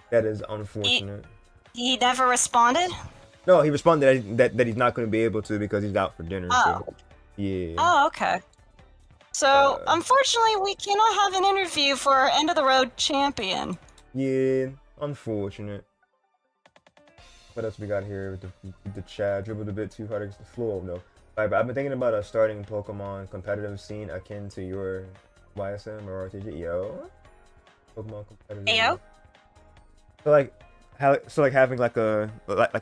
that is unfortunate.
He never responded.
No, he responded that he's not gonna be able to because he's out for dinner.
Oh.
So, yeah.
Oh, okay. So, unfortunately, we cannot have an interview for our end of the road champion.
Yeah, unfortunate. What else we got here with the chat? Dribbled a bit too hard against the floor. No. Right, but I've been thinking about a starting Pokemon competitive scene akin to your YSM or RTG. Yo. Pokemon competitive.
Ayo.
So like having like a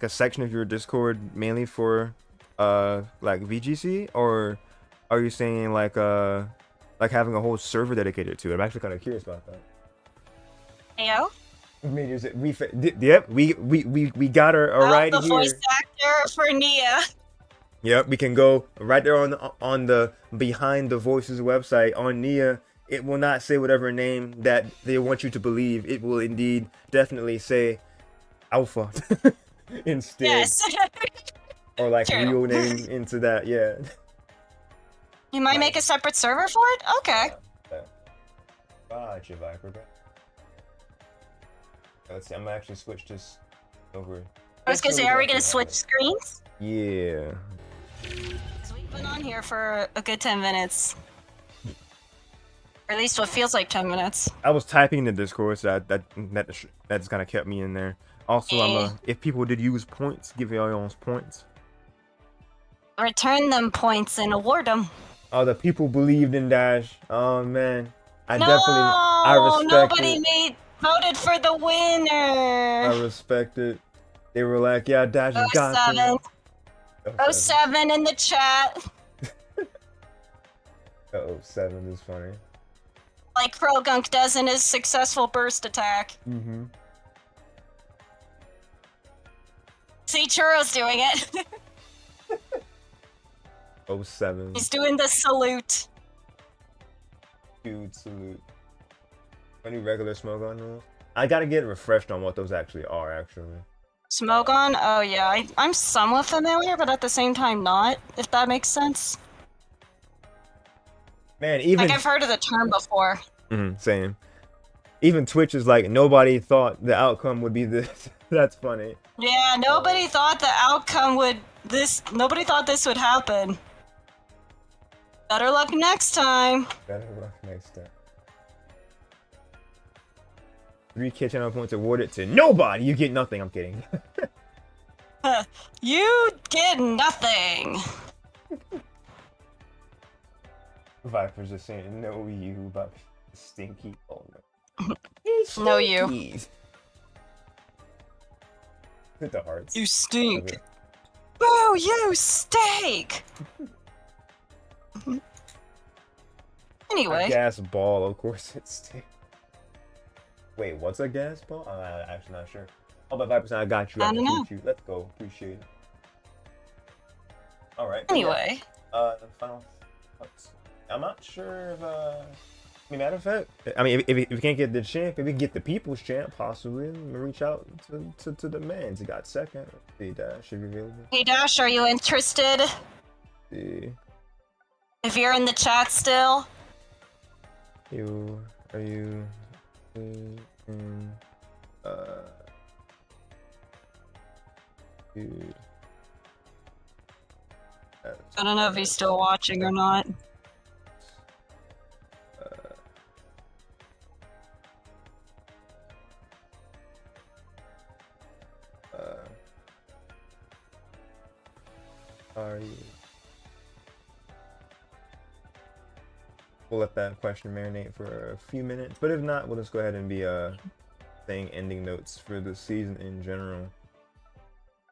section of your Discord mainly for like VGC, or are you saying like having a whole server dedicated to it? I'm actually kind of curious about that.
Ayo.
Yep, we got her right
the
here.
Voice actor for Nia.
Yep, we can go right there on the Behind the Voices website on Nia. It will not say whatever name that they want you to believe. It will indeed definitely say Alpha instead.
Yes.
Or like
True.
real name into that, yeah.
You might make a separate server for it? Okay.
Gotcha, Viper. Let's see, I'm gonna actually switch this over.
I was gonna say, are we gonna switch screens?
Yeah.
Because we've been on here for a good 10 minutes. Or at least what feels like 10 minutes.
I was typing in the Discord, so that's kind of kept me in there. Also, if people did use points, give y'all your own points.
Return them points and award them.
Oh, the people believed in Dash. Oh man, I respect
nobody
it.
voted for the winner.
I respect it. They were like, yeah, Dash has got this.
07 in the chat.
07 is funny.
Like Krogunk does in his successful burst attack.
Mm-hmm.
See, Churro's doing it.
07.
He's doing the salute.
Dude, salute. Any regular Smogon rules? I gotta get refreshed on what those actually are, actually.
Smogon? Oh yeah, I'm somewhat familiar, but at the same time not, if that makes sense.
Man, even...
Like, I've heard of the term before.
Same. Even Twitch is like, nobody thought the outcome would be this. That's funny.
Yeah, nobody thought the outcome would... Nobody thought this would happen. Better luck next time.
Better luck next time. 3 kitchen points awarded to nobody. You get nothing. I'm kidding.
You get nothing.
Viper's just saying, no you, but stinky. Oh no.
No you.
Hit the hearts.
You stink. Boo, you stink. Anyway.
A gas ball, of course it stinks. Wait, what's a gas ball? I'm actually not sure. Oh, but 5%, I got you.
I don't know.
Let's go. Appreciate it. All right.
Anyway.
Yeah. The final thoughts. I'm not sure if I mean, matter of fact, I mean, if we can't get the champ, if we can get the people's champ, possibly, reach out to the man. He got second. Hey Dash, if you're available.
Hey Dash, are you interested?
Yeah.
If you're in the chat still.
Are you in dude.
I don't know if he's still watching or not.
Are you? We'll let that question marinate for a few minutes, but if not, we'll just go ahead and be saying ending notes for the season in general.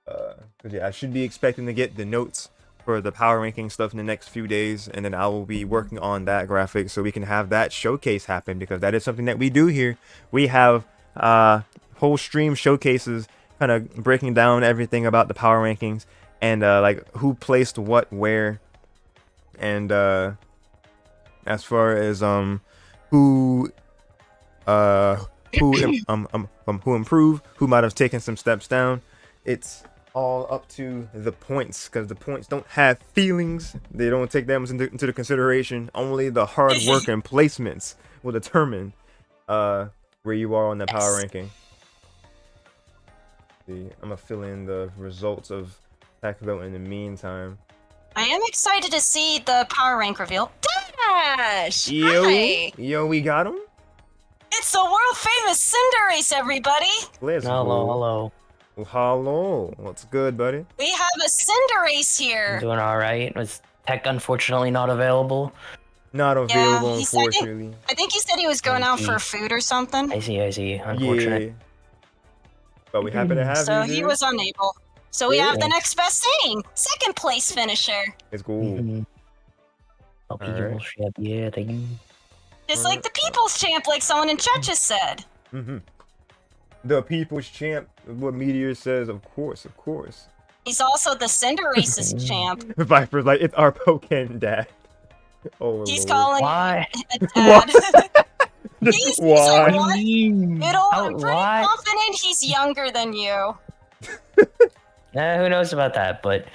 Cause yeah, I should be expecting to get the notes for the power ranking stuff in the next few days, and then I will be working on that graphic so we can have that showcase happen, because that is something that we do here. We have whole stream showcases kind of breaking down everything about the power rankings and like who placed what where, and as far as who improved, who might have taken some steps down. It's all up to the points, because the points don't have feelings. They don't take them into the consideration. Only the hard work and placements will determine where you are on the power ranking. See, I'm gonna fill in the results of TEC though in the meantime.
I am excited to see the power rank reveal. Dash! Hi!
Yo, we got him.
It's the world famous Cinderace, everybody!
Let's
Hello,
go.
hello.
Hello. What's good, buddy?
We have a Cinderace here!
I'm doing alright. Was TEC unfortunately not available?
Not available,
he said
unfortunately.
I think he said he was going out for food or something.
I see. Unfortunate.
Yeah. But we happy to have
So
you.
he
dude.
was unable. So we
Yeah.
have the next best thing. Second place finisher.
It's cool.
Mhm. Oh,
Alright.
evil shit, yeah, thank you.
Just like the people's champ, like someone in chat just said.
The people's champ. What Meteor says, of course.
He's also the Cinderace's champ.
Viper's like, it's our Pokken dad. Oh,
He's
Lord.
calling
Why?
it a dad. he's
Why?
like, what? It'll, I'm pretty
Why?
confident he's younger than you.
Who knows about that, but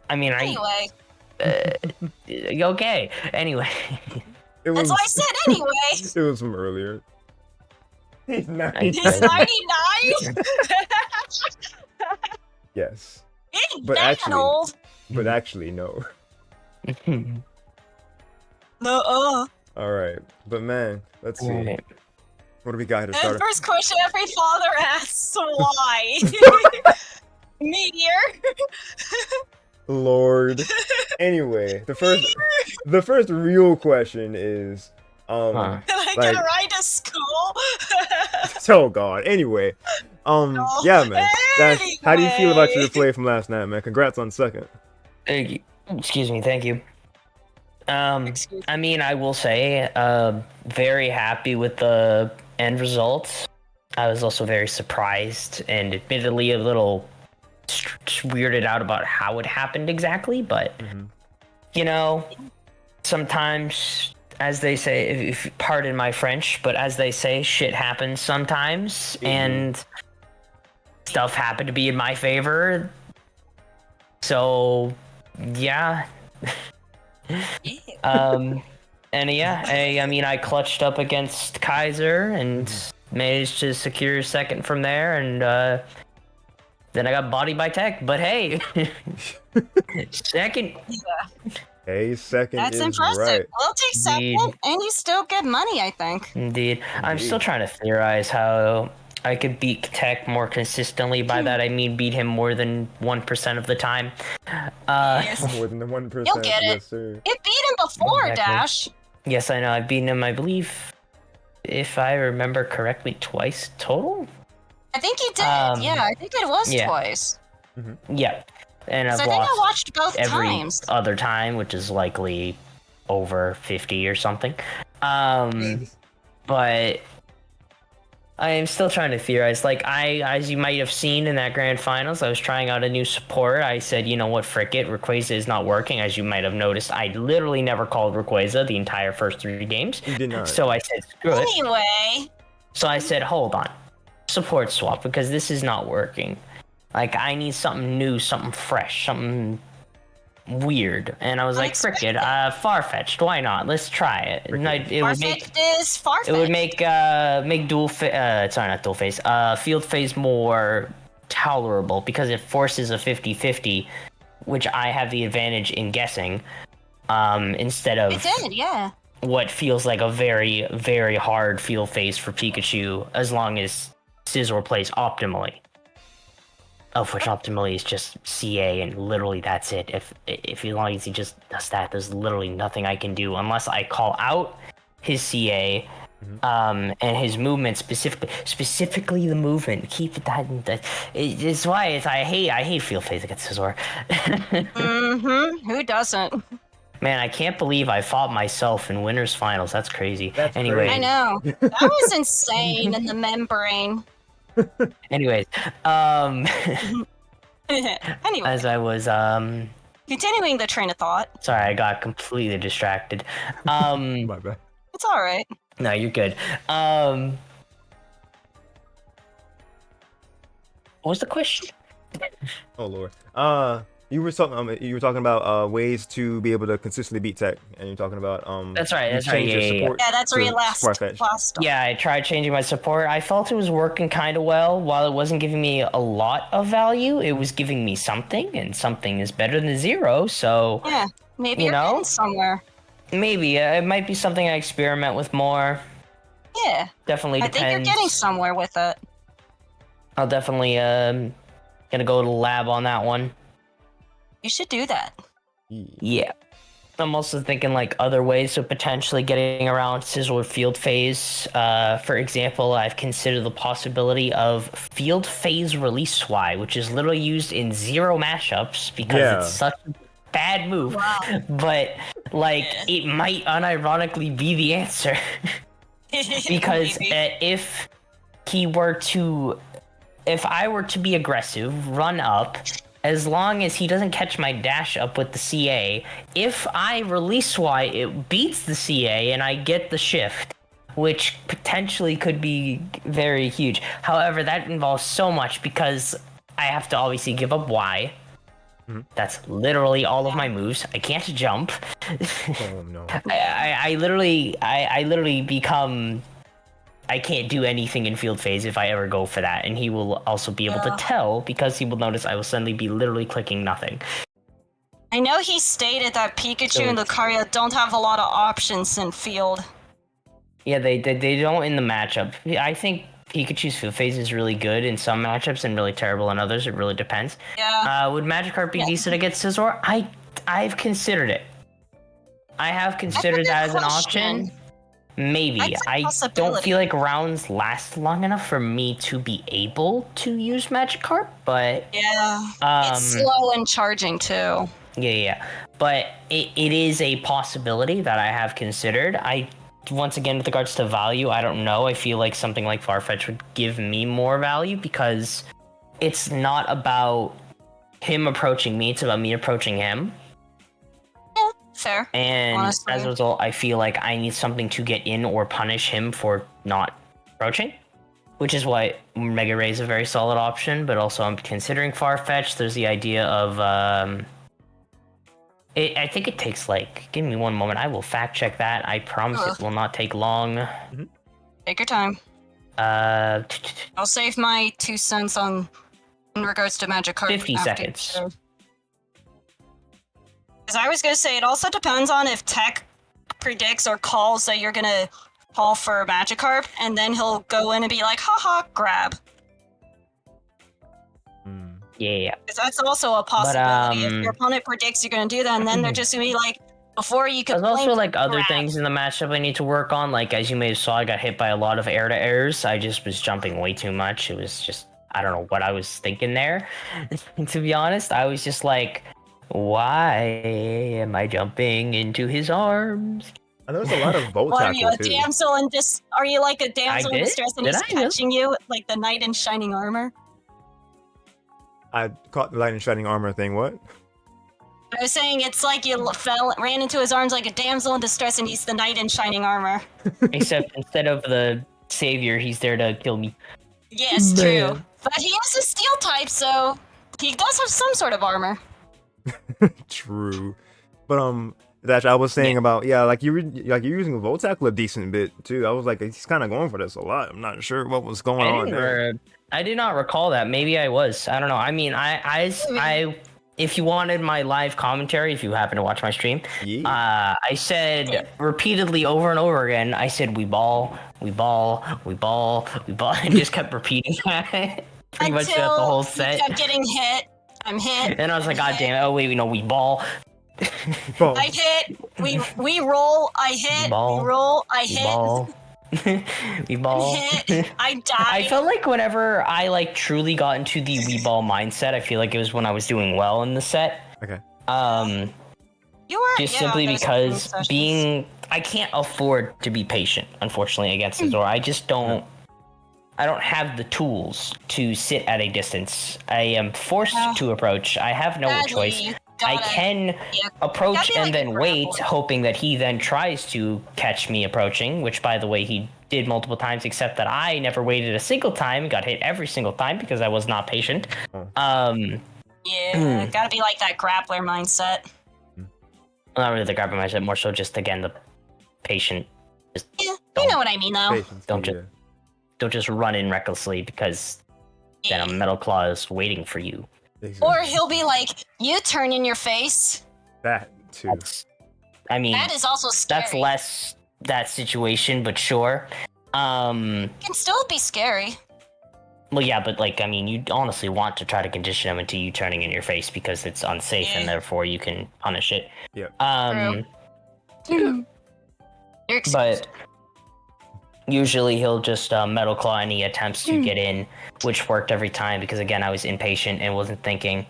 I mean,
Anyway,
okay. Anyway.
It
that's
was,
why I said anyway.
it was from earlier. He's not.
He's
He's 99?
Yes.
He ain't
But
that
actually-
old.
But actually, no.
Nuh-uh.
Alright. But man, let's see.
Alright.
What do we got here to
The
start?
first question every father asks, why? Meteor.
Lord. Anyway, the first real question is
Huh.
Can I
Like-
get a ride to school?
oh god. Anyway. Yeah, man. How do you feel about your
Anyway.
play from last night, man? Congrats on second.
Thank you. Excuse me, thank you.
Excuse
I mean, I will say, very happy with the end results. I was also very surprised and admittedly a little weirded out about how it happened exactly, but you know, sometimes, as they say, if pardon my French, but as they say, shit happens sometimes, and stuff happened to be in my favor. So, yeah. And yeah, I mean, I clutched up against Kaiser and managed to secure second from there, and then I got bodied by TEC. But hey, second.
Hey, second
That's
is
impressive.
right.
We'll take second,
Indeed.
and you still get money, I think.
Indeed. I'm still trying to theorize how I could beat TEC more consistently. By that, I mean beat him more than 1% of the time.
Yes.
More than the 1%.
You'll get it.
Yes, sir.
You beat him before,
Exactly.
Dash.
Yes, I know. I've beaten him, I believe, if I remember correctly, twice total?
I think you did.
Um,
Yeah, I think it was
yeah.
twice.
Yeah. And
'Cause
I've
I think I
lost
watched both
every
times.
other time, which is likely over 50 or something. But I am still trying to theorize. Like, as you might have seen in that grand finals, I was trying out a new support. I said, you know what, frick it, Rayquaza is not working. As you might have noticed, I literally never called Rayquaza the entire first 3 games.
You did not.
So I said, screw it.
Anyway,
So I said, hold on, support swap, because this is not working. Like, I need something new, something fresh, something weird. And I was like, frick it, Farfetch'd, why not? Let's try it. And it would make
Farfetch'd is Farfetch'd.
it would make sorry, not dual phase, field phase more tolerable, because it forces a 50-50, which I have the advantage in guessing, instead of
It did, yeah.
what feels like a very, very hard field phase for Pikachu, as long as Scizor plays optimally. Of which optimally is just CA, and literally that's it. If as long as he just does that, there's literally nothing I can do unless I call out his CA, And his movement specifically the movement. Keep that. It's why I hate field phase against Scizor.
Who doesn't?
Man, I can't believe I fought myself in winners finals. That's crazy.
That's
Anyway,
crazy.
I know. That was insane in the membrane.
anyways,
Anyway,
as I was
continuing the train of thought.
sorry, I got completely distracted.
My bad.
It's all right.
No, you're good. What was the question?
Oh lord. You were talking about ways to be able to consistently beat tech, and you're talking about
That's right.
you
That's right.
changed your
Yeah.
support
Yeah, that's where
to
you last
Farfetch.
off.
Yeah, I tried changing my support. I felt it was working kind of well. While it wasn't giving me a lot of value, it was giving me something, and something is better than zero. So
Yeah, maybe
You
you're
know?
getting somewhere.
maybe it might be something I experiment with more.
Yeah,
Definitely
I
depends.
think you're getting somewhere with it.
I'll definitely gonna go to the lab on that one.
You should do that.
Yeah. I'm also thinking like other ways of potentially getting around Scizor field phase. For example, I've considered the possibility of field phase release Y, which is literally used in zero mashups because
Yeah.
it's such a bad move.
Wow.
But like it might unironically be the answer because
Maybe.
if I were to be aggressive, run up, as long as he doesn't catch my dash up with the CA, if I release Y, it beats the CA and I get the shift, which potentially could be very huge. However, that involves so much because I have to obviously give up Y. That's literally all of my moves. I can't jump.
Oh no.
I literally become. I can't do anything in field phase if I ever go for that, and he will also be able to tell because he will notice I will suddenly be literally clicking nothing.
I know he stated that Pikachu and Lucario don't have a lot of options in field.
Yeah, they don't in the matchup. I think Pikachu's field phase is really good in some matchups and really terrible in others. It really depends.
Yeah.
Would Magikarp be decent against Scizor? I've considered it. I have considered that as an option. Maybe.
That's a
I don't
possibility.
feel like rounds last long enough for me to be able to use Magikarp, but
Yeah. It's
um
slow and charging too.
yeah. But it is a possibility that I have considered. Once again, with regards to value, I don't know. I feel like something like Farfetch would give me more value because it's not about him approaching me, it's about me approaching him.
Yeah, fair.
And
Honestly.
as a result, I feel like I need something to get in or punish him for not approaching. Which is why Mega Ray is a very solid option, but also I'm considering Farfetch. There's the idea of I think it takes like, give me one moment. I will fact check that. I promise it will not take long.
Take your time. I'll save my 2 cents on in regards to Magikarp.
50
after.
seconds.
Because I was gonna say it also depends on if Tech predicts or calls that you're gonna call for Magikarp, and then he'll go in and be like, haha, grab.
Yeah.
Because that's also a possibility. If
um,
your opponent predicts you're gonna do that, and then they're just gonna be like, before you can
There's also
blink,
like other
grab.
things in the matchup I need to work on. Like as you may have saw, I got hit by a lot of air to airs. I just was jumping way too much. It was just, I don't know what I was thinking there. To be honest, I was just like, why am I jumping into his arms?
I noticed a lot of Volt
Well, are you a
tackle too.
damsel in dis? Are you like a damsel in
did?
distress and
Did
he's
I? Really?
catching you like the knight in shining armor?
I caught the lightning shining armor thing. What?
I was saying it's like you ran into his arms like a damsel in distress, and he's the knight in shining armor.
Except instead of the savior, he's there to kill me.
Yes,
Man.
true. But he is a steel type, so he does have some sort of armor.
True. But Dash, I was saying about like you're using Volt tackle a decent bit too. I was like, he's kind of going for this a lot. I'm not sure what was going on there.
I did not recall that. Maybe I was. I don't know. I mean, I if you wanted my live commentary, if you happen to watch my stream, I said repeatedly over and over again, I said, we ball, and just kept repeating that pretty much throughout the whole set.
He kept getting hit. I'm hit.
And I was like, God damn it, oh wait, we ball.
Ball.
I hit. We roll. I hit.
Ball.
We roll. I
We
hit.
ball. Wii ball.
I died.
I felt like whenever I like truly got into the Wii ball mindset, I feel like it was when I was doing well in the set.
Okay.
You were
Just
yeah,
simply
those
because
sessions.
I can't afford to be patient, unfortunately, against the Zora. I just don't. I don't have the tools to sit at a distance. I am forced to approach. I have no
Sadly,
choice.
you
I
gotta-
can
yeah,
approach
gotta be
and
like a
then wait,
grappler.
hoping that he then tries to catch me approaching, which, by the way, he did multiple times, except that I never waited a single time, got hit every single time because I was not patient.
Yeah, gotta be like that grappler mindset.
Not really the grabber mindset, more so just, again, the patient. Just
Yeah, you know what I mean, though.
Patience.
Don't
yeah.
don't just run in recklessly because then a metal claw is waiting for you.
Exactly.
Or he'll be like, "You turn in your face."
That too.
I mean,
That is also scary.
that's less that situation, but sure.
Can still be scary.
Well, yeah, but like, I mean, you honestly want to try to condition him into you turning in your face because it's unsafe and therefore you can punish it.
Yeah.
True. You're
But usually he'll just metal claw any attempts to get in, which worked every time because again, I was impatient and wasn't thinking.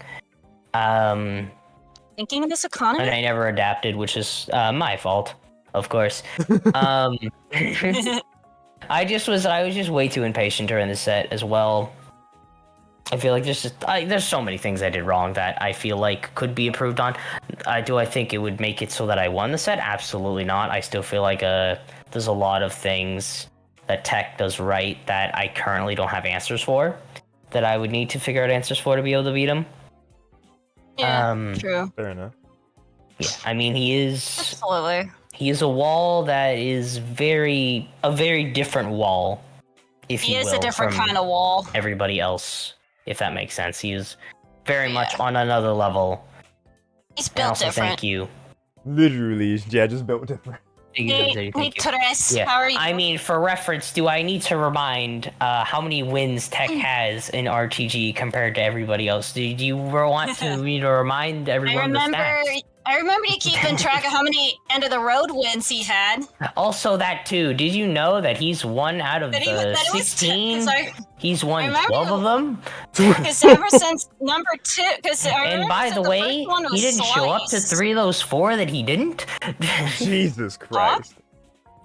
thinking of this
And
economy.
I never adapted, which is my fault, of course. I was just way too impatient during the set as well. I feel like there's so many things I did wrong that I feel like could be improved on. Do I think it would make it so that I won the set? Absolutely not. I still feel like there's a lot of things that TEC does right that I currently don't have answers for, that I would need to figure out answers for to be able to beat him.
Yeah, true.
Fair enough.
Yeah, I mean he is a wall that is a very different wall, if
He
you will,
is a different
from
kind of wall.
everybody else, if that makes sense. He is very much on another level.
He's
And
built
also,
different.
thank you.
Literally, yeah, just built different.
Hey, Torres,
Yeah.
how are you?
I mean, for reference, do I need to remind how many wins TEC has in RTG compared to everybody else? Do you want me to remind everyone the stats?
I remember you keeping track of how many end of the road wins he had.
Also, that too. Did you know that he's won out of
That he
the
was- that it was
16? He's won
remember
12 of them.
Because ever since number 2, because
And by the way, he didn't show up to 3 of those 4 that he didn't.
Jesus Christ.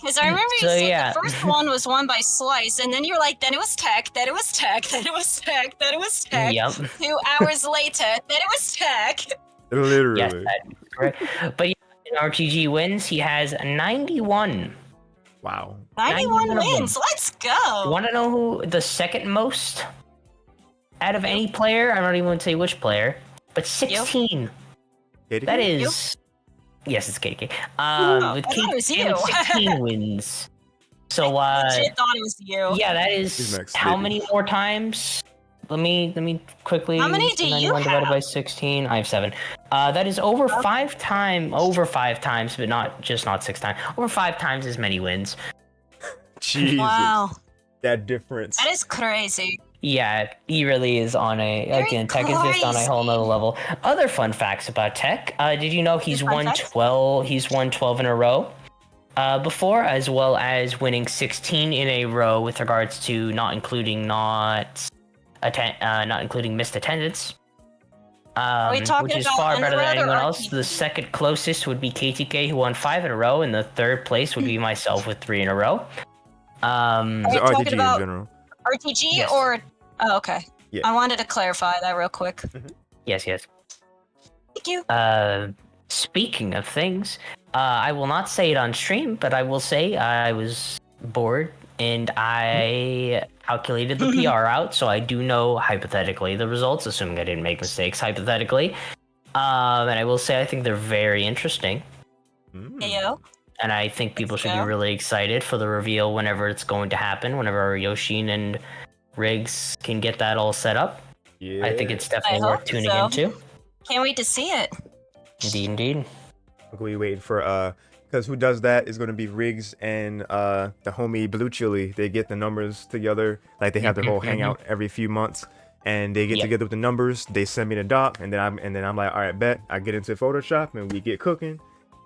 Because I remember you
So,
said
yeah.
the first one was won by Slice, and then you were like, then it was TEC, then it was TEC, then it was TEC, then it was TEC.
Yep.
2 hours later, then it was TEC.
Literally.
Yes, that is correct. But yeah, in RTG wins, he has 91.
Wow.
91
91 of them.
wins, let's go.
You want to know who the second most out of any player? I don't even want to say which player, but 16.
Katie?
That is. Yes, it's KK. With
I thought it was
KK
you.
with 16 wins. So,
Legit thought it was you.
yeah, that
He's
is
next,
how
maybe.
many more times? Let me quickly.
How many do you
91 divided by
have?
16. I have 7. That is over 5 times, but not 6 times. Over 5 times as many wins.
Jesus.
Wow.
That difference.
That is crazy.
Yeah, he really is on a
Very
again. TEC is just on a whole nother level. Other fun facts about TEC. Did you know he's
fun
won
facts?
12? He's won 12 in a row. Before, as well as winning 16 in a row with regards to not including missed attendance.
we talking
Which is
about
far better than
undergrad or
anyone else.
RTG?
The second closest would be KTK, who won 5 in a row, and the third place would be myself with 3 in a row.
Are
It's
you
RPG
talking about
in general.
RTG
Yes.
or... Oh, okay.
Yeah.
I wanted to clarify that real quick.
Yes.
Thank you.
Speaking of things, I will not say it on stream, but I will say I was bored and I calculated the PR out, so I do know hypothetically the results, assuming I didn't make mistakes hypothetically. And I will say I think they're very interesting,
Heyo.
and I think people should be
Yeah.
really excited for the reveal whenever it's going to happen, whenever Yoshin and Riggs can get that all set up.
Yeah.
I think it's definitely
I
worth
hope
tuning
so.
into.
Can't wait to see it.
Indeed.
We waiting for because who does that is gonna be Riggs and the homie Blue Chili. They get the numbers together, like they have their whole hangout every few months, and they get
Yep.
together with the numbers. They send me the doc, and then I'm like, all right, bet. I get into Photoshop and we get cooking,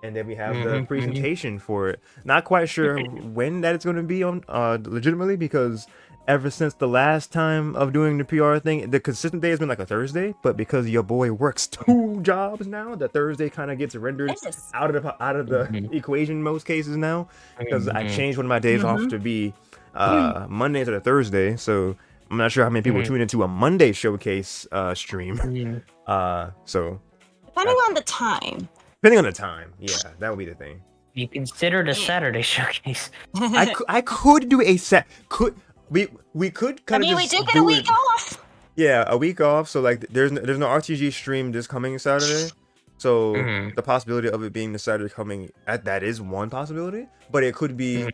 and then we have the presentation for it. Not quite sure when that it's going to be on, legitimately, because ever since the last time of doing the PR thing, the consistent day has been like a Thursday, but because your boy works 2 jobs now, the Thursday kind of gets rendered
Yes.
out of the equation in most cases now, because I changed one of my days off to be Monday to the Thursday, so I'm not sure how many people tune into a Monday showcase stream. So
Depending on the time.
depending on the time, yeah, that would be the thing.
You considered a Saturday showcase.
I could do a set. We could
I
kind of
mean, we
just
did get
do
a week
it.
off.
Yeah, a week off. So like, there's no RTG stream this coming Saturday. So the possibility of it being the Saturday coming, that is one possibility. But it could be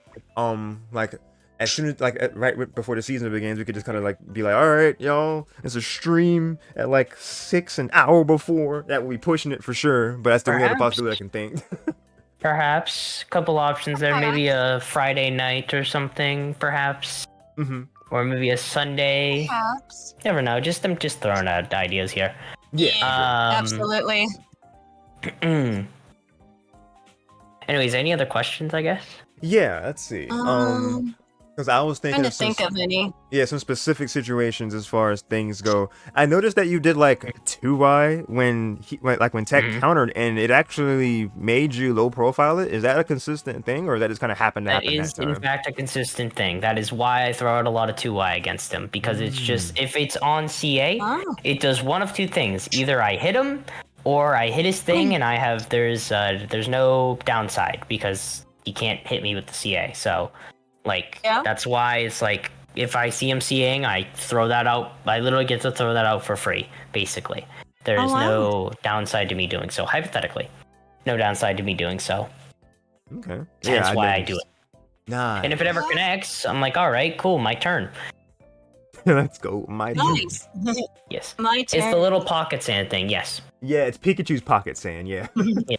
like as soon as right before the season begins, we could just kind of like be like, all right, y'all, it's a stream at like 6 an hour before. That would be pushing it for sure. But that's the only other
Perhaps.
possibility I can think.
Perhaps. A couple options there. Maybe a Friday night or something, perhaps. Or maybe a Sunday.
Perhaps.
Never know. I'm just throwing out ideas here.
Yeah.
Absolutely.
Anyways, any other questions, I guess?
Yeah. Let's see. Because I was thinking
Trying to think of any.
Yeah, some specific situations as far as things go. I noticed that you did like 2Y when Tech countered, and it actually made you low profile it. Is that a consistent thing, or that just kind of happened to
That
happen
is,
that time?
in fact, a consistent thing. That is why I throw out a lot of 2Y against him, because it's just, if it's on CA, it does one of two things. Either I hit him, or I hit his thing, and there's no downside, because he can't hit me with the CA. So, that's why it's like, if I see him CAing, I throw that out. I literally get to throw that out for free, basically. There's no downside to me doing so. Hypothetically, no downside to me doing so.
Okay.
That's why I do it.
Nah.
And if it ever connects, I'm like, all right, cool, my turn.
Let's go. My turn.
Nice.
Yes.
My turn.
It's the little pocket sand thing, yes.
Yeah, it's Pikachu's pocket sand. Yeah.
The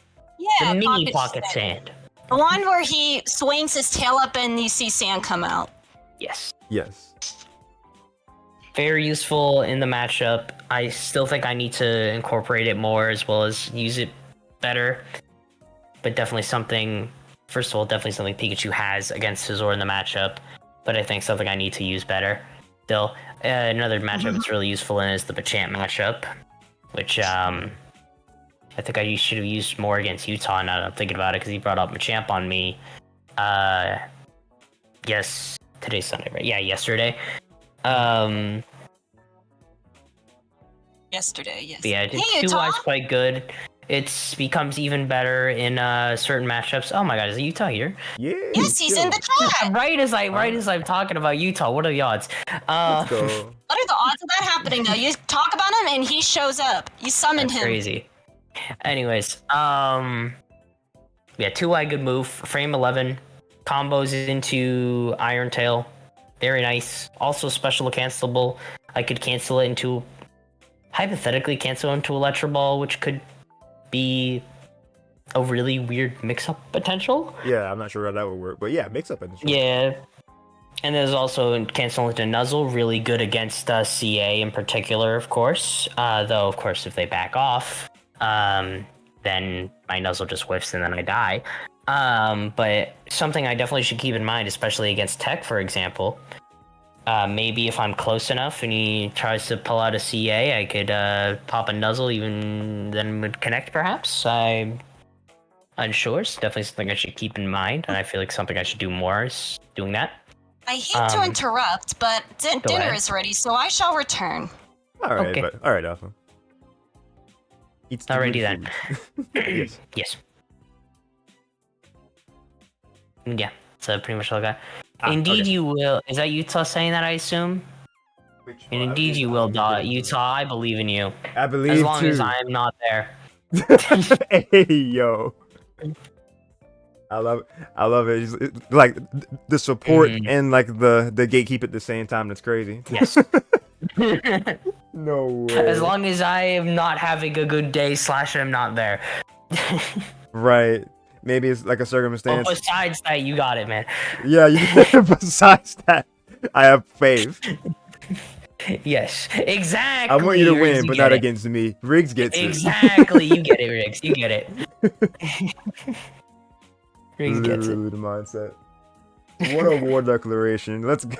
Yeah,
mini pocket sand.
The one where he swings his tail up and you see sand come out.
Yes.
Yes.
Very useful in the matchup. I still think I need to incorporate it more as well as use it better. But definitely something, first of all, definitely something Pikachu has against Scizor in the matchup. But I think something I need to use better. Still, another matchup it's really useful in is the Machamp matchup, which I think I should have used more against Utah now that I'm thinking about it, because he brought up Machamp on me. Yes, today's Sunday, right? Yeah, yesterday.
Yesterday, yes.
But yeah,
Hey,
2Y's
Utah.
quite good. It becomes even better in certain matchups. Oh my god, is Utah here?
Yeah.
Yes, he's in the chat.
Right as I'm talking about Utah, what are the odds?
Let's go.
What are the odds of that happening, though? You talk about him and he shows up. You summoned
That's
him.
crazy. Anyways, yeah, 2Y good move. Frame 11 combos into Iron Tail. Very nice. Also special cancelable. I could cancel it into, hypothetically cancel into Electro Ball, which could be a really weird mix-up potential.
Yeah, I'm not sure how that would work, but yeah, mix up in the
Yeah. And there's also cancel into Nuzzle, really good against CA in particular, of course. Though, of course, if they back off, then my Nuzzle just whiffs and then I die. But something I definitely should keep in mind, especially against Tech, for example. Maybe if I'm close enough and he tries to pull out a CA, I could pop a Nuzzle, even then would connect, perhaps. I'm unsure. It's definitely something I should keep in mind, and I feel like something I should do more is doing that.
I hate to interrupt, but dinner
ahead.
is ready, so I shall return.
All right,
Okay.
all right, Alpha. Eats the
Alrighty
good
then.
food. Yes.
Yes. Yeah, so pretty much all I got.
Ah,
Indeed,
okay.
you will. Is that Utah saying that, I assume? And indeed, you will, Utah. I believe in you.
I believe
As long
too.
as I am not there.
Hey yo. I love it. Like the support and like the gatekeep at the same time. That's crazy.
Yes.
No way.
As long as I am not having a good day / I'm not there.
Right. Maybe it's like a
Oh,
circumstance.
besides that, you got it, man.
Yeah. Besides that, I have faith.
Yes,
I
exactly.
want you to
Riggs,
win,
you
but
get
not
it.
against me. Riggs gets it.
Exactly, you get it, Riggs. You get it. Riggs gets it.
Literally the mindset. What a war declaration. Let's go.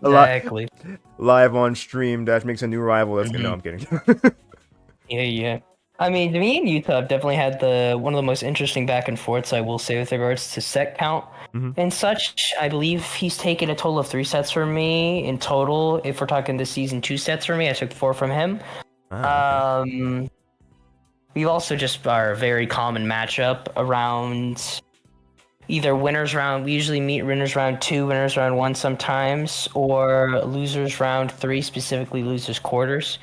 Exactly.
Live on stream. Dash makes a new rival. Let's go. No,
Mhm.
I'm kidding.
Yeah. I mean, me and Utah have definitely had one of the most interesting back and forths, I will say, with regards to set count
Mhm.
and such. I believe he's taken a total of 3 sets from me in total. If we're talking this season, 2 sets from me. I took 4 from him.
Ah, okay.
We've also just our very common matchup around either winners round. We usually meet winners round 2, winners round 1 sometimes, or losers round 3, specifically losers quarters.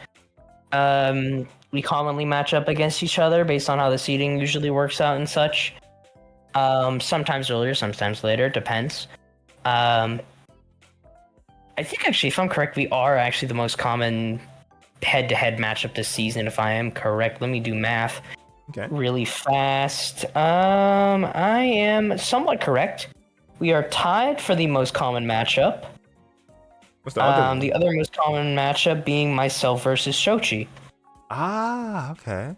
We commonly match up against each other based on how the seeding usually works out and such. Sometimes earlier, sometimes later, depends. I think actually, if I'm correct, we are actually the most common head-to-head matchup this season. If I am correct, let me do math
Okay.
really fast. I am somewhat correct. We are tied for the most common matchup.
What's the other one?
The other most common matchup being myself versus Shochi.
Ah, okay.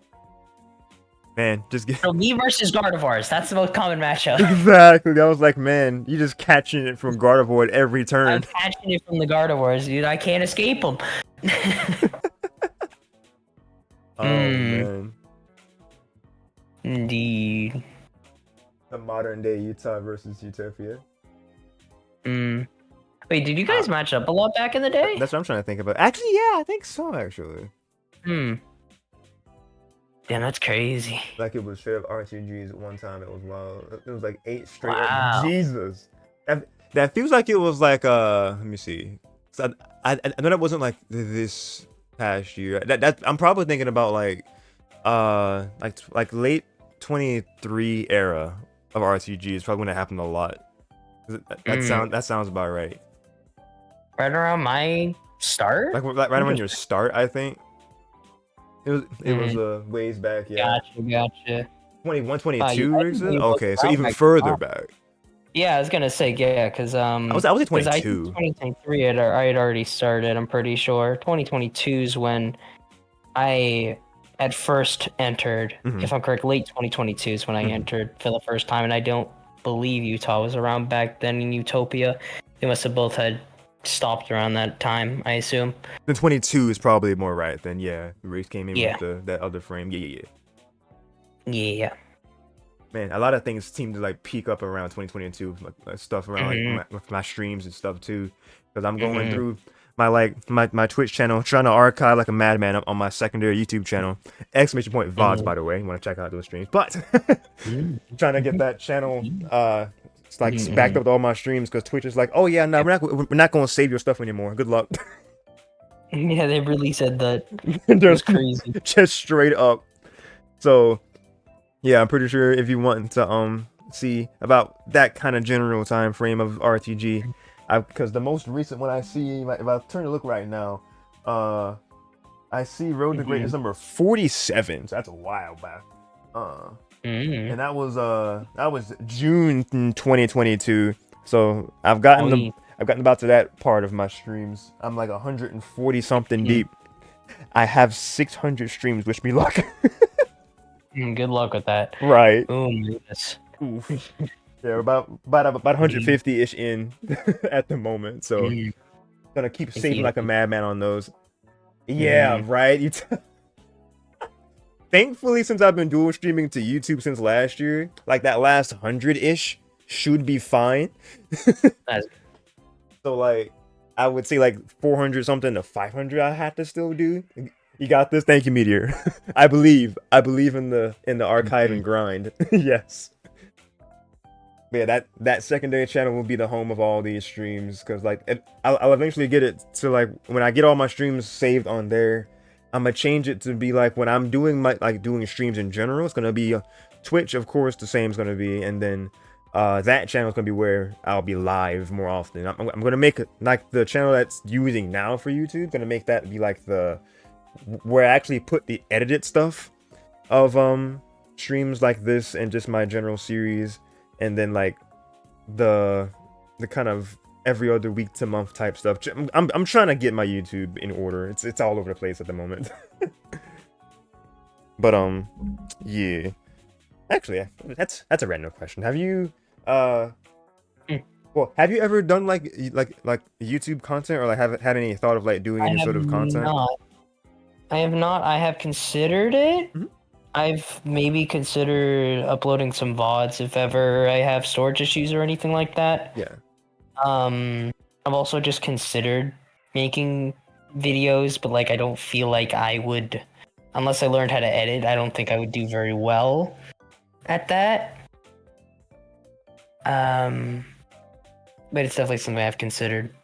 Man, just get
So me versus Gardevoirs. That's the most common matchup.
exactly. I was like, man, you just catching it from Gardevoir at every turn.
I'm catching it from the Gardevoirs, dude. I can't escape them.
Oh man,
Indeed.
the modern day Utah versus Utopia.
Wait, did you guys match up a lot back in the day?
That's what I'm trying to think about. Actually, yeah, I think so. Actually,
Damn, that's crazy.
like it was straight up RTGs at one time. It was wild. It was like 8 straight
Wow.
up. Jesus, that feels like it was like let me see. So I know that wasn't like this past year. That I'm probably thinking about like late 23 era of RTG is probably when it happened a lot. That sounds about right.
Right around my start?
Like right around your start, I think. It was ways back, yeah.
Gotcha.
21,
I
22
didn't
rigs?
think it was
Okay, so
around
even
back
further
then.
back.
Yeah, I was gonna say, yeah, because
I was at
'cause I think
22.
2023 I had already started, I'm pretty sure. 2022 is when I had first entered,
Mhm.
if I'm correct, late 2022 is when I entered for the first time, and I don't believe Utah was around back then in Utopia. They must have both had stopped around that time, I assume.
Then 22 is probably more right then, yeah. Race came in
Yeah.
with that other frame. Yeah.
Yeah.
Man, a lot of things seem to like peak up around 2022, like stuff around like my streams and stuff too, because I'm going through my Twitch channel, trying to archive like a madman on my secondary YouTube channel. Exclamation point VODs, by the way. You want to check out those streams, but trying to get that channel it's like backed up with all my streams because Twitch is like, oh yeah, no, we're not going to save your stuff anymore. Good luck.
Yeah, they really said that.
There's
crazy.
just straight up. So yeah, I'm pretty sure if you want to see about that kind of general time frame of RTG, because the most recent one I see, like, if I turn to look right now, I see Road to Greatness number 47. So that's a while back. And that was June 2022. So I've gotten about to that part of my streams. I'm like 140 something deep. I have 600 streams. Wish me luck.
Good luck with that.
Right.
Oh my goodness.
Oof. Yeah, about 150-ish in at the moment. So gonna keep saving like a madman on those. Yeah, right. Thankfully, since I've been dual streaming to YouTube since last year, like that last 100-ish should be fine. So like, I would say like 400 something to 500 I have to still do. You got this. Thank you, Meteor. I believe in the archive and grind. Yes. But yeah, that secondary channel will be the home of all these streams because like I'll eventually get it to like when I get all my streams saved on there, I'm gonna change it to be like when I'm doing doing streams in general, it's gonna be Twitch, of course, the same is gonna be, and then that channel is gonna be where I'll be live more often. I'm gonna make like the channel that's using now for YouTube, gonna make that be like where I actually put the edited stuff of streams like this and just my general series, and then like the kind of every other week to month type stuff. I'm trying to get my YouTube in order. It's all over the place at the moment. But yeah. Actually, that's a random question. Have you well, have you ever done like YouTube content, or like have had any thought of like doing any sort of content?
I have not. I have considered it.
Mhm.
I've maybe considered uploading some VODs if ever I have storage issues or anything like that.
Yeah.
I've also just considered making videos, but like I don't feel like I would, unless I learned how to edit, I don't think I would do very well at that. But it's definitely something I've considered.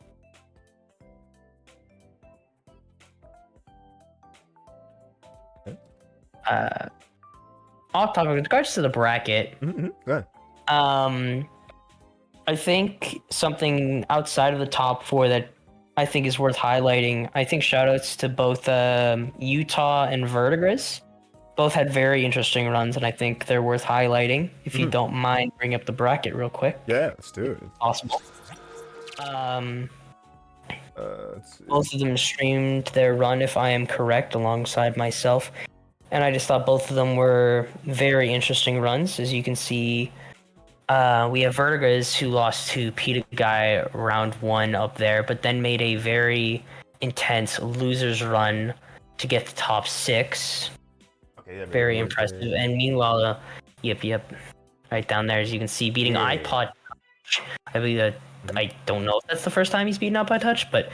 Off topic, with regards to the bracket,
Mm-hmm. Go ahead.
I think something outside of the top four that I think is worth highlighting. I think shoutouts to both Utah and Vertigris. Both had very interesting runs, and I think they're worth highlighting. If you don't mind, bring up the bracket real quick.
Yeah, let's do it.
Possible.
Let's see.
Both of them streamed their run, if I am correct, alongside myself. And I just thought both of them were very interesting runs. As you can see, we have Vertigris, who lost to Peta Guy round 1 up there, but then made a very intense losers run to get the top 6.
Okay, yeah,
Very impressive. And meanwhile, yep, right down there, as you can see, beating iPod Touch. I believe that I don't know if that's the first time he's beaten iPod Touch, but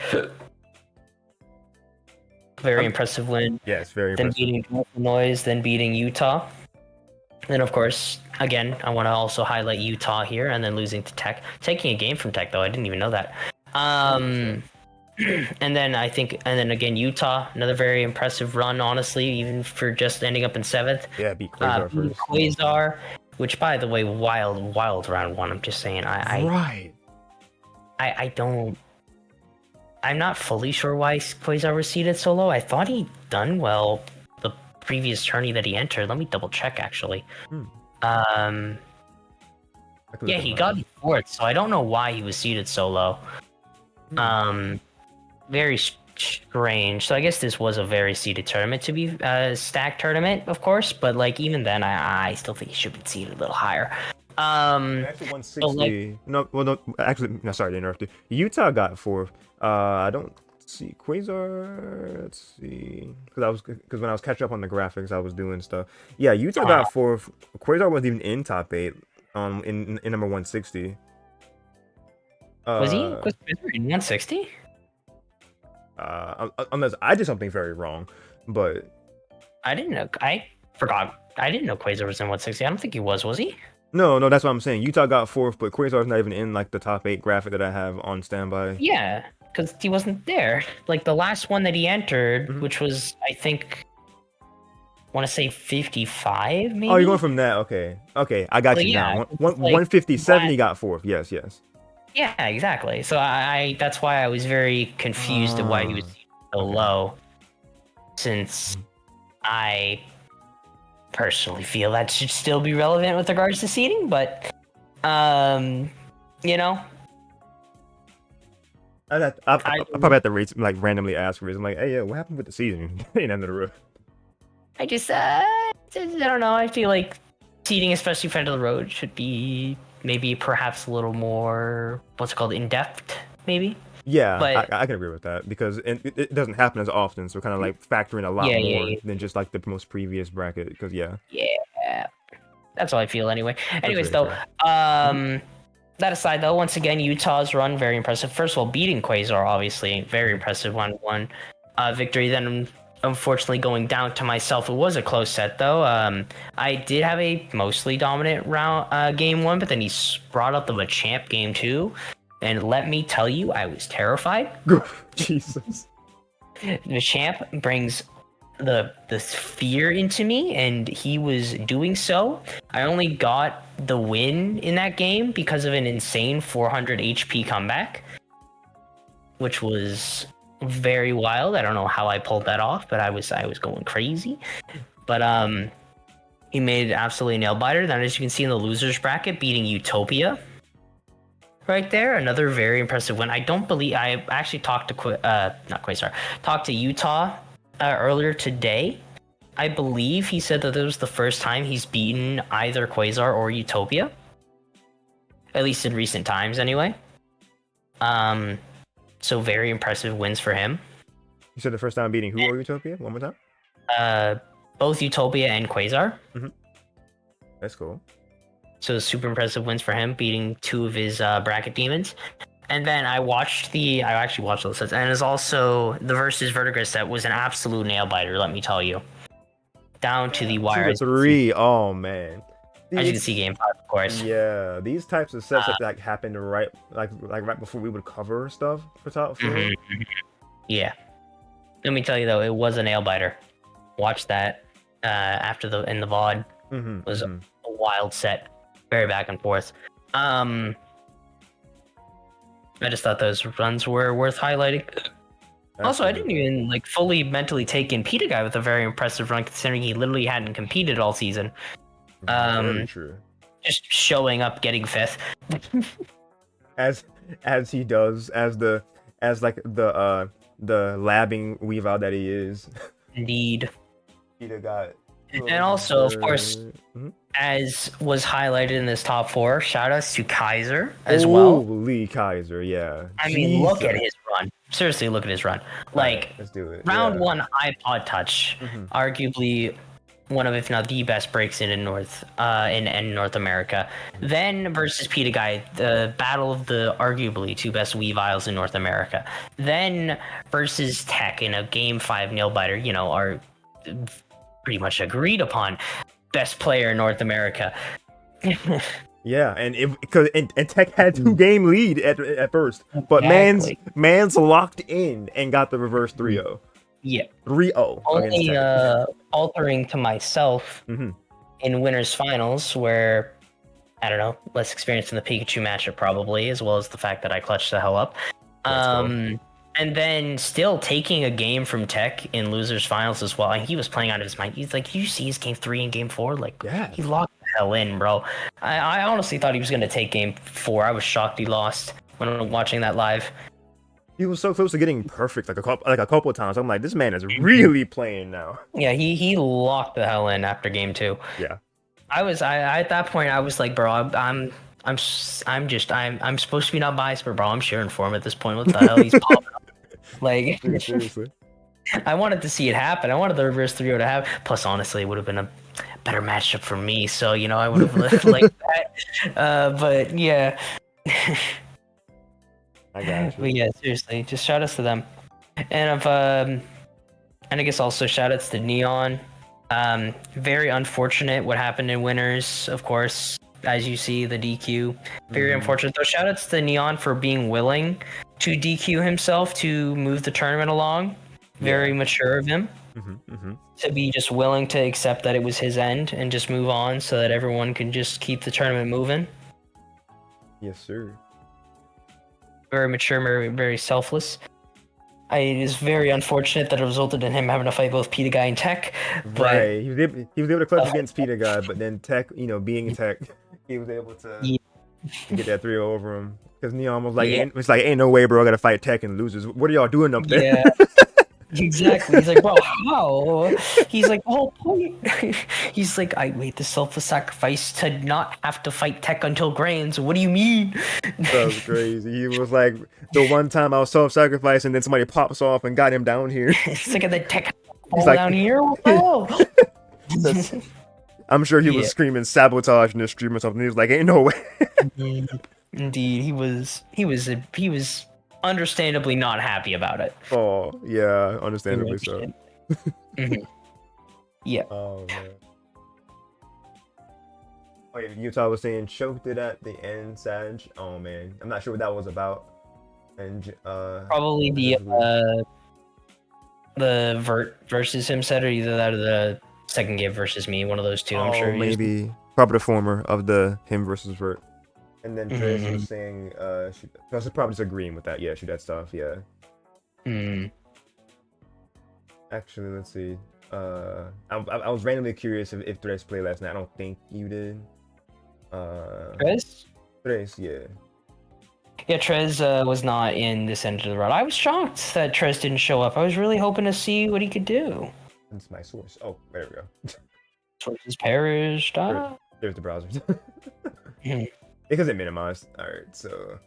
very impressive win.
Yeah, it's very
Then
impressive.
beating Illinois, then beating Utah. Then, of course, again, I want to also highlight Utah here, and then losing to TEC. Taking a game from TEC, though, I didn't even know that. And then again, Utah, another very impressive run, honestly, even for just ending up in 7th.
Yeah, beat Quasar first.
Quasar, which, by the way, wild round 1. I'm just saying,
Right.
I'm not fully sure why Quasar was seeded so low. I thought he'd done well the previous tourney that he entered. Let me double check, actually. Yeah, he got 4th, so I don't know why he was seeded so low. Very strange. So I guess this was a very seeded tournament to be a stacked tournament, of course, but like even then, I still think he should be seeded a little higher.
Actually, 160. No, actually, no, sorry to interrupt you. Utah got 4th. I don't see Quasar. Let's see, because when I was catching up on the graphics, I was doing stuff. Yeah, Utah got 4th. Quasar wasn't even in top 8. In number 160.
Was he in 160?
Unless I did something very wrong, but
I didn't know. I forgot. I didn't know Quasar was in 160. I don't think he was he?
No, that's what I'm saying. Utah got 4th, but Quasar's not even in like the top 8 graphic that I have on standby.
Yeah, because he wasn't there. Like the last one that he entered, which was, I think, want to say 55, maybe?
Oh, you're going from that. Okay, I got you now. 157, he got 4th. Yes.
Yeah, exactly. So I that's why I was very confused at why he was so low, since I personally feel that should still be relevant with regards to seeding, but you know,
I'll probably have to like randomly ask for it. I'm like, hey, yeah, what happened with the season? In end of the road.
I just I don't know. I feel like seeding, especially for end of the road, should be maybe perhaps a little more in depth, maybe.
Yeah,
but
I can agree with that, because it doesn't happen as often, so kind of like factoring a lot more than just like the most previous bracket. Because yeah,
that's how I feel anyway. Anyways, though, that aside, though, once again, Utah's run very impressive. First of all, beating Quasar, obviously, very impressive 1-1 victory. Then, unfortunately, going down to myself, it was a close set, though. I did have a mostly dominant round game 1, but then he brought up the Machamp game 2. And let me tell you, I was terrified.
Jesus.
The champ brings the fear into me, and he was doing so. I only got the win in that game because of an insane 400 HP comeback, which was very wild. I don't know how I pulled that off, but I was going crazy. But he made it absolutely nail biter. Then, as you can see in the losers bracket, beating Utopia. right there. Another very impressive win. I don't believe I actually talked to not Quasar, talked to Utah earlier today. I believe he said that this was the first time he's beaten either Quasar or Utopia, at least in recent times, anyway. So very impressive wins for him.
You said the first time beating who or Utopia? One more time.
Both Utopia and Quasar.
That's cool.
So super impressive wins for him, beating two of his bracket demons. And then I actually watched those sets, and it's also the versus Vertigo set was an absolute nail biter. Let me tell you, down to the wire.
2-3. Oh man.
As you can see, game 5, of course.
Yeah, these types of sets that like happened right right before we would cover stuff for top 4.
Yeah. Let me tell you though, it was a nail biter. Watch that after in the VOD. It was a wild set, very back and forth. I just thought those runs were worth highlighting.
Absolutely.
Also, I didn't even like fully mentally take in Peter Guy with a very impressive run, considering he literally hadn't competed all season.
Very true.
Just showing up, getting 5th.
As he does, as the labbing weave-out that he is.
Indeed.
Peter got.
And also, of course, as was highlighted in this top 4, shoutouts to Kaiser as well.
Holy Kaiser, yeah.
I mean, look at his run. Seriously, look at his run. Like,
let's do it.
round 1 iPod Touch, arguably one of, if not the best breaks in North America. Then versus Peter Guy, the battle of the arguably 2 best Weaviles in North America. Then versus TEC in a game 5 nail biter, are pretty much agreed upon best player in North America.
Yeah, and TEC had 2-game lead at first, but
Exactly.
man's locked in and got the reverse 3-0.
Yeah.
3-0.
Only altering to myself in winners finals, where I don't know, less experience in the Pikachu matchup probably, as well as the fact that I clutched the hell up. And then still taking a game from TEC in losers finals as well. And he was playing out of his mind. He's like, you see his game 3 and game 4? Like,
yeah.
He locked the hell in, bro. I honestly thought he was going to take game 4. I was shocked he lost when I was watching that live.
He was so close to getting perfect like a couple of times. I'm like, this man is really playing now.
Yeah, he locked the hell in after game 2.
Yeah.
I at that point I was like, bro, I'm supposed to be not biased, but bro, I'm cheering for him at this point. What the hell? He's popping up. Like,
seriously.
I wanted to see it happen. I wanted the reverse 3-0 to happen. Plus, honestly, it would have been a better matchup for me. So, I would have liked that. But yeah.
I got you.
But yeah, seriously, just shout outs to them. And I guess also shout outs to Neon. Very unfortunate what happened in winners, of course. As you see, the DQ. Very unfortunate. Though shout outs to Neon for being willing to DQ himself to move the tournament along. Very mature of him. To be just willing to accept that it was his end and just move on so that everyone can just keep the tournament moving.
Yes, sir.
Very mature, very, very selfless. It is very unfortunate that it resulted in him having to fight both Peter Guy and TEC.
Right. He was able to clutch against Peter Guy, but then TEC, being TEC, he was able to get that 3-0 over him. Because Neon was like, ain't no way, bro, I gotta fight TEC and losers. What are y'all doing up there?
Yeah. Exactly. He's like, bro, how? He's like, oh, point. He's like, I made the selfless sacrifice to not have to fight TEC until Grands. What do you mean?
That was crazy. He was like, the one time I was self-sacrificing, and then somebody pops off and got him down here.
It's like, the TEC all like, down here? Oh.
I'm sure he was screaming sabotage in the stream or something. He was like, ain't no way.
Indeed, he was understandably not happy about it.
Oh, yeah, understandably so.
Yeah.
Oh, man. Oh, yeah, Utah was saying choked it at the end, Sag. Oh, man. I'm not sure what that was about. And
probably the Vert versus him set, or either that or the second game versus me, one of those two. I'm sure.
Maybe probably the former of the him versus Vert. And then Trace was saying, I was probably just agreeing with that. Yeah, shoot that stuff. Yeah. Actually, let's see. I was randomly curious if Trace played last night. I don't think you did.
Trace?
Trace, yeah.
Yeah, Trez was not in this end of the road. I was shocked that Trez didn't show up. I was really hoping to see what he could do.
That's my source. Oh, there we go.
Sources perished.
There's the browsers.
Mhm.
Because it minimized. All right, so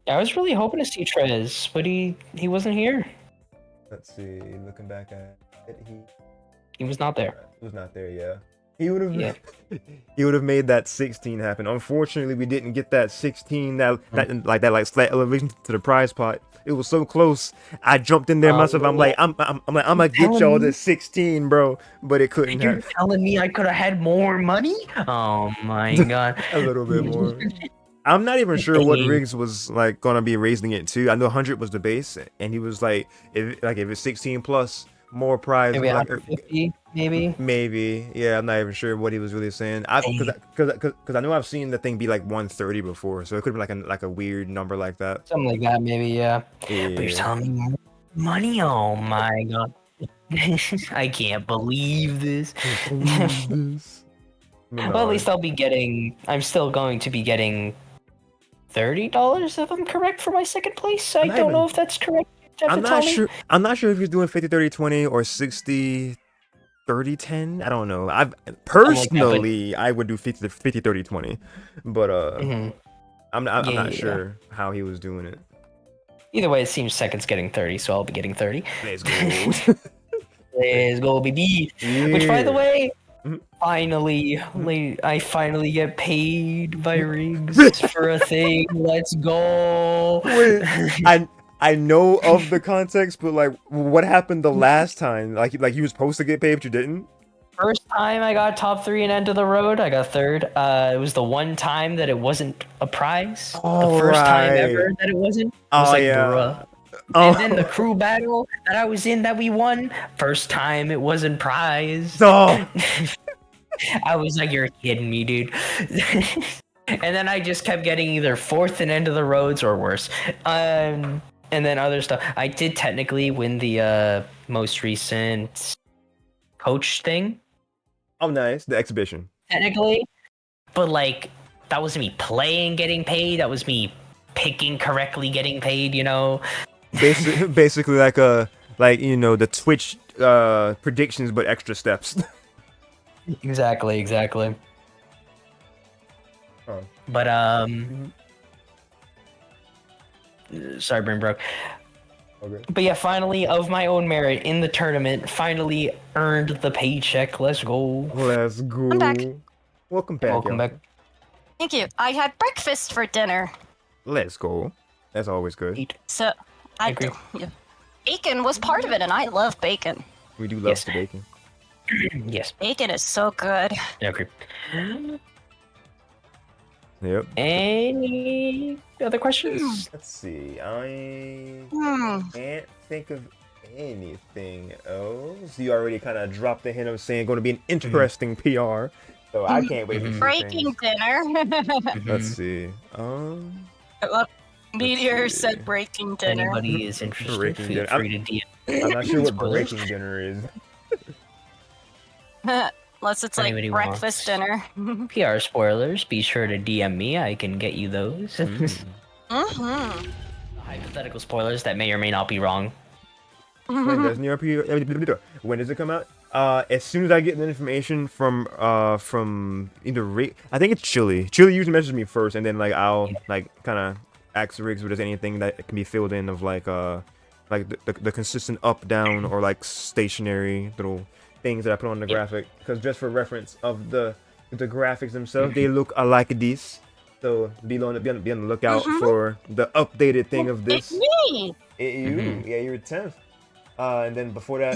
I was really hoping to see Trez, but he wasn't here.
let's see. Looking back at it,
He was not there.
he was not there. Yeah, he would have.
Yeah.
He would have made that 16 happen. Unfortunately, we didn't get that 16. That slight elevation to the prize pot. It was so close. I jumped in there myself. I'm like, I'm gonna get y'all this 16, bro. But it couldn't
You're
happen.
telling me I could have had more money? Oh my god.
A little bit more. I'm not even sure what Riggs was like gonna be raising it to. I know 100 was the base, and he was like, if it's 16 plus more prize,
Maybe
like,
150, maybe.
maybe. Yeah, I'm not even sure what he was really saying. Because I know I've seen the thing be like 130 before, so it could be like a weird number like that.
Something like that, maybe, yeah.
Yeah.
But you're telling me more money? Oh my god. I can't believe this. Well, at least I'm still going to be getting $30 if I'm correct for my second place. I don't know if that's correct.
I'm not sure if he's doing 50 30 20 or 60 30 10. I don't know. Personally, I would do 50 30 20, but I'm not sure how he was doing it.
Either way, it seems second's getting 30, so I'll be getting 30.
Let's go.
Let's go, baby. Which, by the way,
Mhm.
I finally get paid by Riggs for a thing. Let's go.
Wait, I know of the context, but like, what happened the last time? Like you were supposed to get paid, but you didn't.
First time I got top 3 and end of the road, I got third. It was the one time that it wasn't a prize. The first time ever that it wasn't. I was like, bruh. And then the crew battle that I was in that we won, first time it wasn't prized.
Oh.
I was like, you're kidding me, dude. And then I just kept getting either fourth and end of the roads or worse. And then other stuff. I did technically win the most recent coach thing.
Oh, nice. The exhibition.
Technically. But like, that was me playing, getting paid. That was me picking correctly, getting paid, you know?
Basically like the Twitch predictions, but extra steps.
Exactly.
Oh.
But sorry, brain broke.
Okay.
But yeah, finally, of my own merit in the tournament, finally earned the paycheck. Let's go.
Let's go.
I'm back.
Welcome back.
Welcome
y'all.
back.
Thank you. I had breakfast for dinner.
Let's go. That's always good.
So I
agree.
yeah. Bacon was part of it, and I love bacon.
We do love
Yes.
the bacon.
Yes,
Bacon is so good.
I agree.
Yep.
Any other questions?
Let's see. I can't think of anything else. You already kind of dropped the hint of saying going to be an interesting PR, so I can't wait to see
Breaking
things.
dinner.
Let's see.
Meteor
see.
said breaking dinner.
Anybody is interested,
Breaking
feel
dinner.
free to DM.
I'm not sure what
Spoilers.
breaking dinner is.
Unless it's like
Anybody
breakfast dinner.
PR spoilers, be sure to DM me. I can get you those.
Mm-hmm.
Hypothetical spoilers that may or may not be wrong.
When does when does it come out? As soon as I get the information from either Rick, I think it's Chili. Chili usually messages me first, and then like I'll like kind of ask Riggs if there's anything that can be filled in of like the consistent up down or like stationary little things that I put on the graphic. Because just for reference of the graphics themselves, they look alike this. So be on the lookout for the updated thing of this.
It's me.
Yeah, you're 10th. And then before that,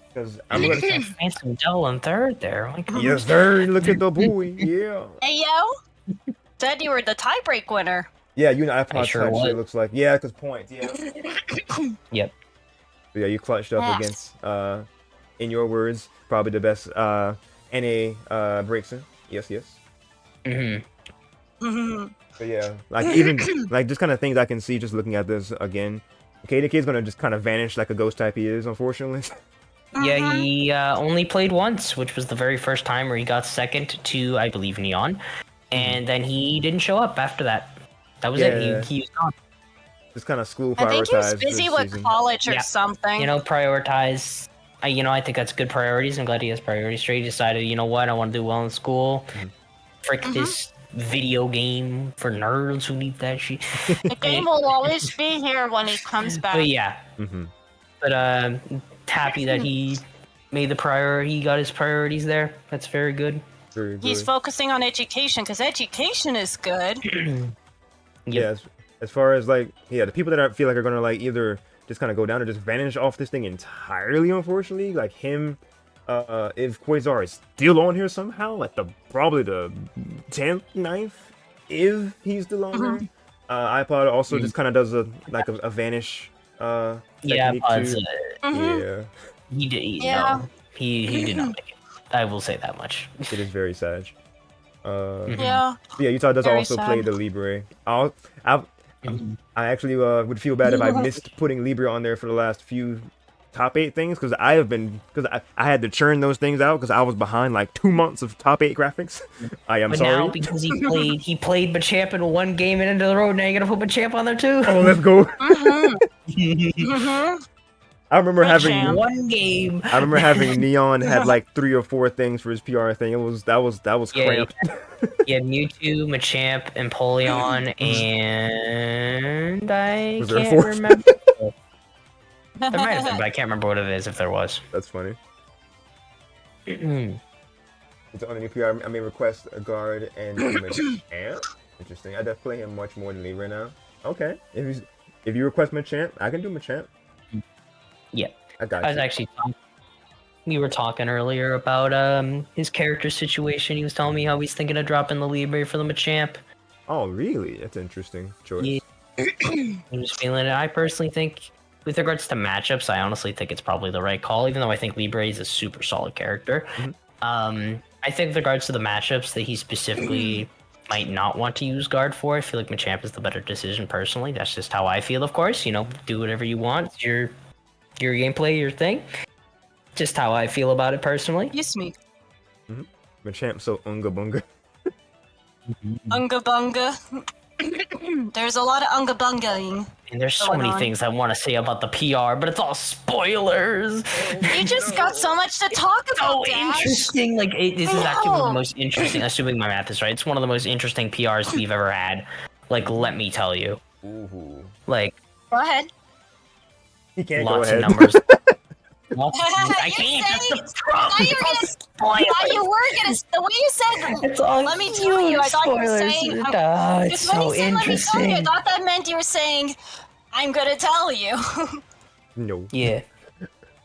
because I'm gonna
Handsome Dell in third there. Oh my God.
yes, sir. Look at the boy. Yeah.
Hey yo. Said you were the tiebreak winner.
Yeah, you know iPod
sure
Touch.
was.
It looks like because points. Yeah.
Yep.
So yeah, you clutched up
Yes.
against in your words, probably the best NA breakson. Yes. So yeah, like even like just kind of things I can see just looking at this again. KDK's gonna just kind of vanish like a ghost type he is, unfortunately.
Yeah, he only played once, which was the very first time where he got second to, I believe, Neon. And then he didn't show up after that. That was
Yeah.
it. He was gone.
Just kind of school
I think he was
prioritized
busy
this
with
season.
college or
Yeah.
something.
You know, prioritize. I think that's good priorities. I'm glad he has priorities straight. He decided, you know what, I want to do well in school. Frick this video game for nerds who need that shit.
The game will always be here when he comes back.
But yeah,
Mm-hmm.
but happy that he made the priority. He got his priorities there. That's very good.
Very
He's
good.
focusing on education because education is good.
Yeah, as far as like, yeah, the people that I feel like are gonna like either just kind of go down or just vanish off this thing entirely, unfortunately, like him. If Quasar is still on here somehow, like probably the 10th, 9th, if he's still on there. iPod also just kind of does a vanish
Yeah,
technique
Pod's,
too.
Mhm.
Yeah,
he did.
Yeah.
No, he did not make it. I will say that much.
it is very sad.
Yeah.
Yeah, Utah does
Very
also
sad.
play the Libre. I actually would feel bad if I missed putting Libre on there for the last few top 8 things because I had to churn those things out because I was behind like 2 months of top 8 graphics. I am
But
sorry.
now because he played Machamp in one game and into the road, now you gotta put Machamp on there too.
Oh, let's go.
Mm-hmm.
I remember
Good
having
jam.
One game.
I remember having Neon had like 3 or 4 things for his PR thing. That was
Yeah,
cramped.
You had Mewtwo, Machamp, Empoleon, and I
Was there a
can't
fourth?
remember. There might have been, but I can't remember what it is if there was.
That's funny. It's on a new PR. I may request a guard and a Machamp. Interesting. I definitely play him much more than Libre now. Okay. If you request Machamp, I can do Machamp.
Yeah.
I got
I was
you.
actually we were talking earlier about his character situation. He was telling me how he's thinking of dropping the Libre for the Machamp.
Oh, really? That's an interesting choice.
Yeah. He was feeling it. I personally think, with regards to matchups, I honestly think it's probably the right call, even though I think Libre is a super solid character. I think with regards to the matchups that he specifically might not want to use guard for, I feel like Machamp is the better decision personally. That's just how I feel, of course. You know, do whatever you want. It's your gameplay, your thing. Just how I feel about it personally.
Yes, me.
Machamp so unga bunga.
Unga bunga. There's a lot of unga bungaing.
And there's so
Going
many
on.
things I want to say about the PR, but it's all spoilers.
You just got so much to talk
So
about, Dash.
interesting. Like this is actually one of the most interesting. Assuming my math is right, it's one of the most interesting PRs we've ever had. Like, let me tell you.
Ooh.
Like,
Go ahead.
He can't go
lots of
ahead.
numbers. Lots of numbers. I
You
can't.
said-
That's the problem.
I thought you were
It's
gonna-
all
I thought you
spoilers.
were gonna. The way you said,
It's all
let me tell you, I thought you were
spoilers.
saying.
It's
Because when
so
you said, let me tell you, I
interesting.
thought that meant you were saying, I'm gonna tell you.
No.
Yeah.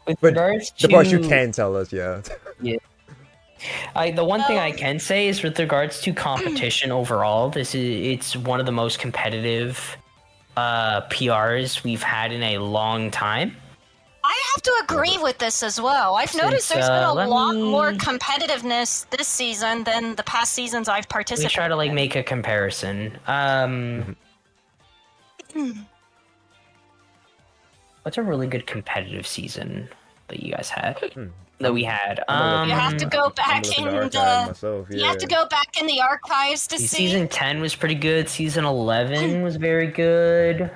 With
But
regards
The parts you
to-
can tell us, yeah.
The one thing I can say is with regards to competition overall, it's one of the most competitive PRs we've had in a long time.
I have to agree with this as well. I've noticed
Since,
there's been a
let
lot
me-
more competitiveness this season than the past seasons I've
Let me
participated
try to like
in.
make a comparison. What's a really good competitive season that you guys had? That we had.
You have to go
I'm
back
looking
in
at archive
the.
myself, yeah.
You have to go back in the archives to see.
Season 10 was pretty good. Season 11 was very good.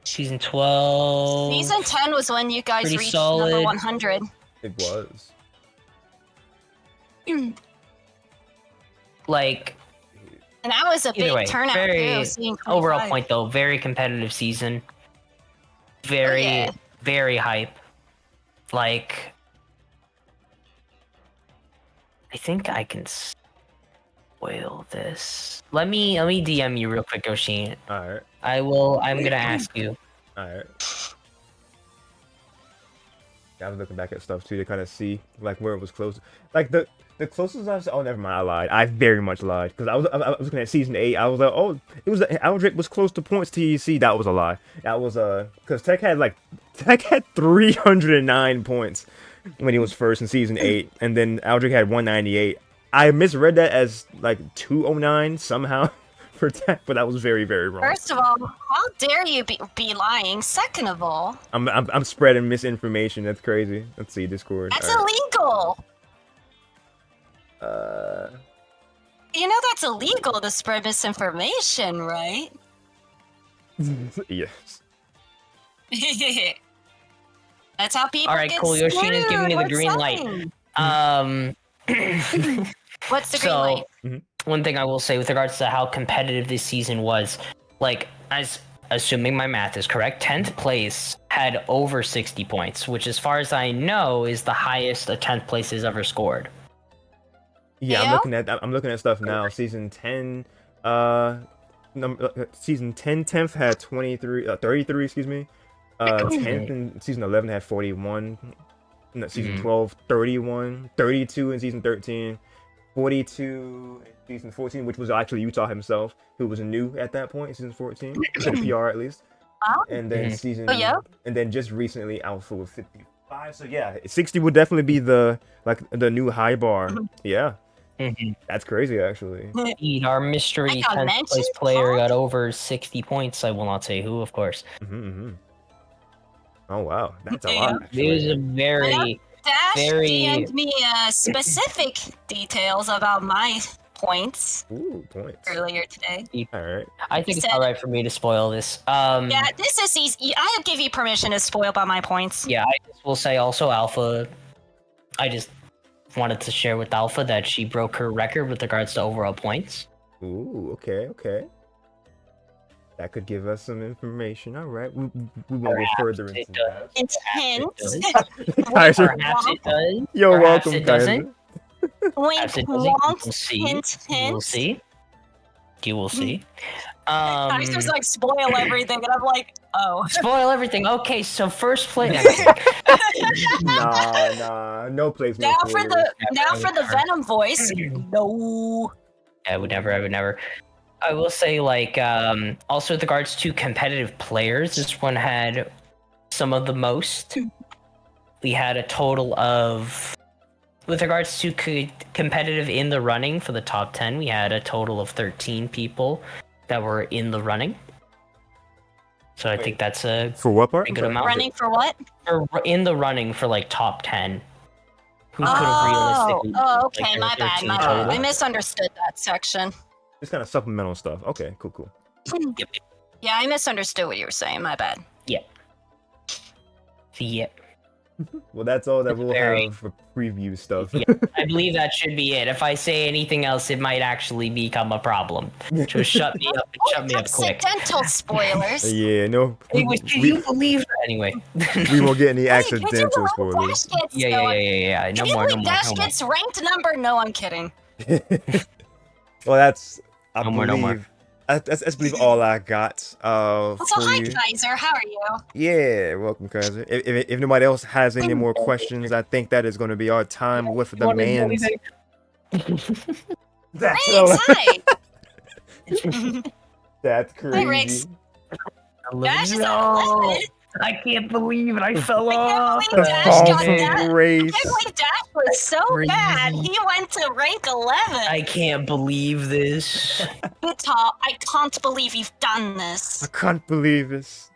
Season 12.
Season 10 was when you guys
Pretty
reached
solid.
number 100.
It was.
Like,
And that was a
either
big
way,
turnout
very
too. Seeing
overall
25.
point though, very competitive season. Very,
yeah.
very hype. Like, I think I can spoil this. Let me DM you real quick, Oshin.
Alright.
I'm gonna ask you.
Alright. Yeah, I was looking back at stuff too to kind of see like where it was close. Like the closest I was. Oh, never mind. I lied. I very much lied because I was looking at season 8. I was like, oh, it was Aldrich was close to points TEC. That was a lie. That was because Tech had 309 points when he was first in season 8, and then Aldrich had 198. I misread that as like 209 somehow for Tech, but that was very, very wrong.
First of all, how dare you be lying? Second of all,
I'm spreading misinformation. That's crazy. Let's see Discord.
that's
All right.
illegal. You know that's illegal to spread misinformation, right?
Yes.
That's how people
All right,
get
cool. Yoshine is giving me the
screwed.
green
What's
light.
saying?
Um,
What's the green light?
one thing I will say with regards to how competitive this season was, like, as assuming my math is correct, 10th place had over 60 points, which, as far as I know, is the highest a 10th place has ever scored.
Yeah,
Ayo?
I'm looking at stuff now. Season 10, season 10, 10th had 33, excuse me. 10th and season 11 had 41. No, season 12, 31, 32 in season 13, 42 in season 14, which was actually Utah himself, who was new at that point in season 14, to the PR at least. And then
Oh, yeah?
and then just recently Alpha with 55. So yeah, 60 would definitely be the new high bar. Yeah, that's crazy actually.
Indeed, our mystery
I got
10th
mentioned,
place player
huh?
got over 60 points. I will not say who, of course.
Oh wow, that's a
Yeah.
lot.
It
Actually.
was a very,
Dash
very...
DM'd me specific details about my points
Ooh, points.
earlier today.
All right.
I think it's
said-
alright for me to spoil this.
Yeah, this is easy. I give you permission to spoil by my points.
Yeah, I just will say also Alpha. I just wanted to share with Alpha that she broke her record with regards to overall points.
Ooh, okay. That could give us some information. All right, we won't go further
Perhaps
into
it
that.
Intense.
Kaiser,
Perhaps it does.
you're
Perhaps
welcome,
it doesn't.
Kaiser.
Wink,
Perhaps it doesn't. You
wonk,
will see.
hint,
You will
hint.
see. You will see.
Kaiser's like, spoil everything, and I'm like, oh.
Spoil everything. Okay, so first place.
Nah, no place.
Now for the Venom voice. No.
I would never. I will say, like, also with regards to competitive players, this one had some of the most. We had a total of, with regards to competitive in the running for the top 10, we had a total of 13 people that were in the running. So I think that's a
For what part?
pretty good amount.
Running for what?
In the running for like top 10. Who could have realistically?
Oh, okay,
like,
my bad,
13
my
total.
bad. I misunderstood that section.
Just kind of supplemental stuff. Okay, cool.
Yep.
Yeah, I misunderstood what you were saying. My bad.
Yep.
Well, that's all that we'll
Very-
have for preview stuff.
Yeah, I believe that should be it. If I say anything else, it might actually become a problem. Just shut me up and shut me up quick.
Accidental spoilers.
Yeah, no.
Anyways, can you believe that? Anyway.
We won't get any
Hey, could you
accidental
believe
spoilers.
Dash gets
Yeah.
going?
No
Can you
more.
believe Dash gets ranked number? No, I'm kidding.
Well, that's I
No
believe.
more.
That's believe all I got.
So
For
hi,
you.
Kaiser. How are you?
Yeah, welcome, Kaiser. If nobody else has any more questions, I think that is going to be our time with the man's. That's
Thanks. Hi.
That's
Hi, Riggs.
crazy.
Dash is at 11.
I can't believe it. I fell
I can't
off.
believe
The
Dash
fall
got
from
that.
grace.
I believe Dash was so bad. He went to rank 11.
I can't believe this.
Utah, I can't believe you've done
I
this.
can't believe this.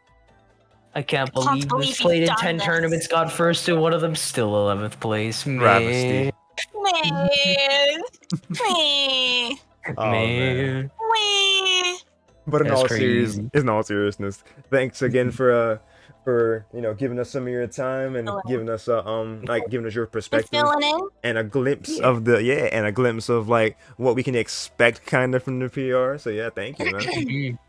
I can't believe
believe
this.
you've
Played in
done
10
this.
tournaments, got first in one of them, still 11th place.
Travesty.
Man.
Man. Me.
Oh, man.
Man.
Me.
But in
That's
all seriousness, thanks again for giving us some of your time and giving us giving us your
You
perspective
filling in?
and a glimpse of like what we can expect kind of from the PR. So yeah, thank you, man.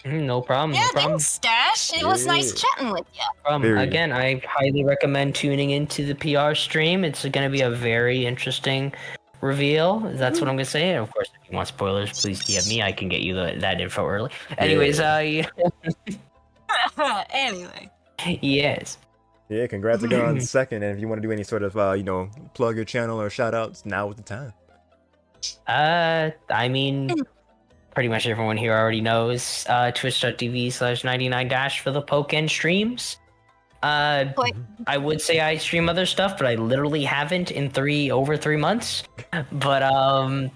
No problem.
Yeah,
no problem.
thanks, Dash. It was nice
Yeah.
chatting with you.
Period.
Again, I highly recommend tuning into the PR stream. It's going to be a very interesting reveal. That's what I'm going to say. And of course, if you want spoilers, please DM me. I can get you that info early. Anyways,
Anyway.
yes.
Yeah, congrats again on second. And if you want to do any sort of plug your channel or shout outs, now is the time.
I mean, pretty much everyone here already knows twitch.tv/99dash for the Pokken streams. I would say I stream other stuff, but I literally haven't in over 3 months. But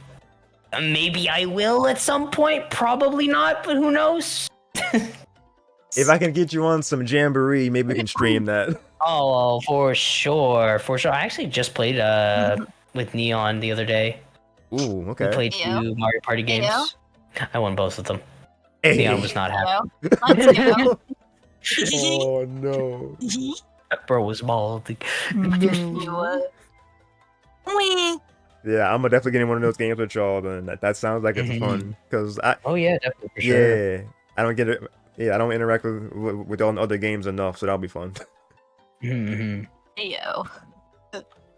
maybe I will at some point. Probably not, but who knows?
If I can get you on some Jamboree, maybe we can stream that.
Oh, for sure. I actually just played with Neon the other day.
Ooh,
We
okay.
played
Heyo.
2 Mario Party games.
Heyo.
I won both of them.
Hey.
Neon was not happy.
Let's go.
Oh no.
Bro was bald.
You Wee.
Yeah, I'm gonna definitely get in one of those games with y'all. Then that sounds like it's
Mhm.
fun because I
Oh yeah, definitely for sure.
yeah I don't get it. Yeah, I don't interact with all the other games enough, so that'll be fun.
Mhm.
Heyo.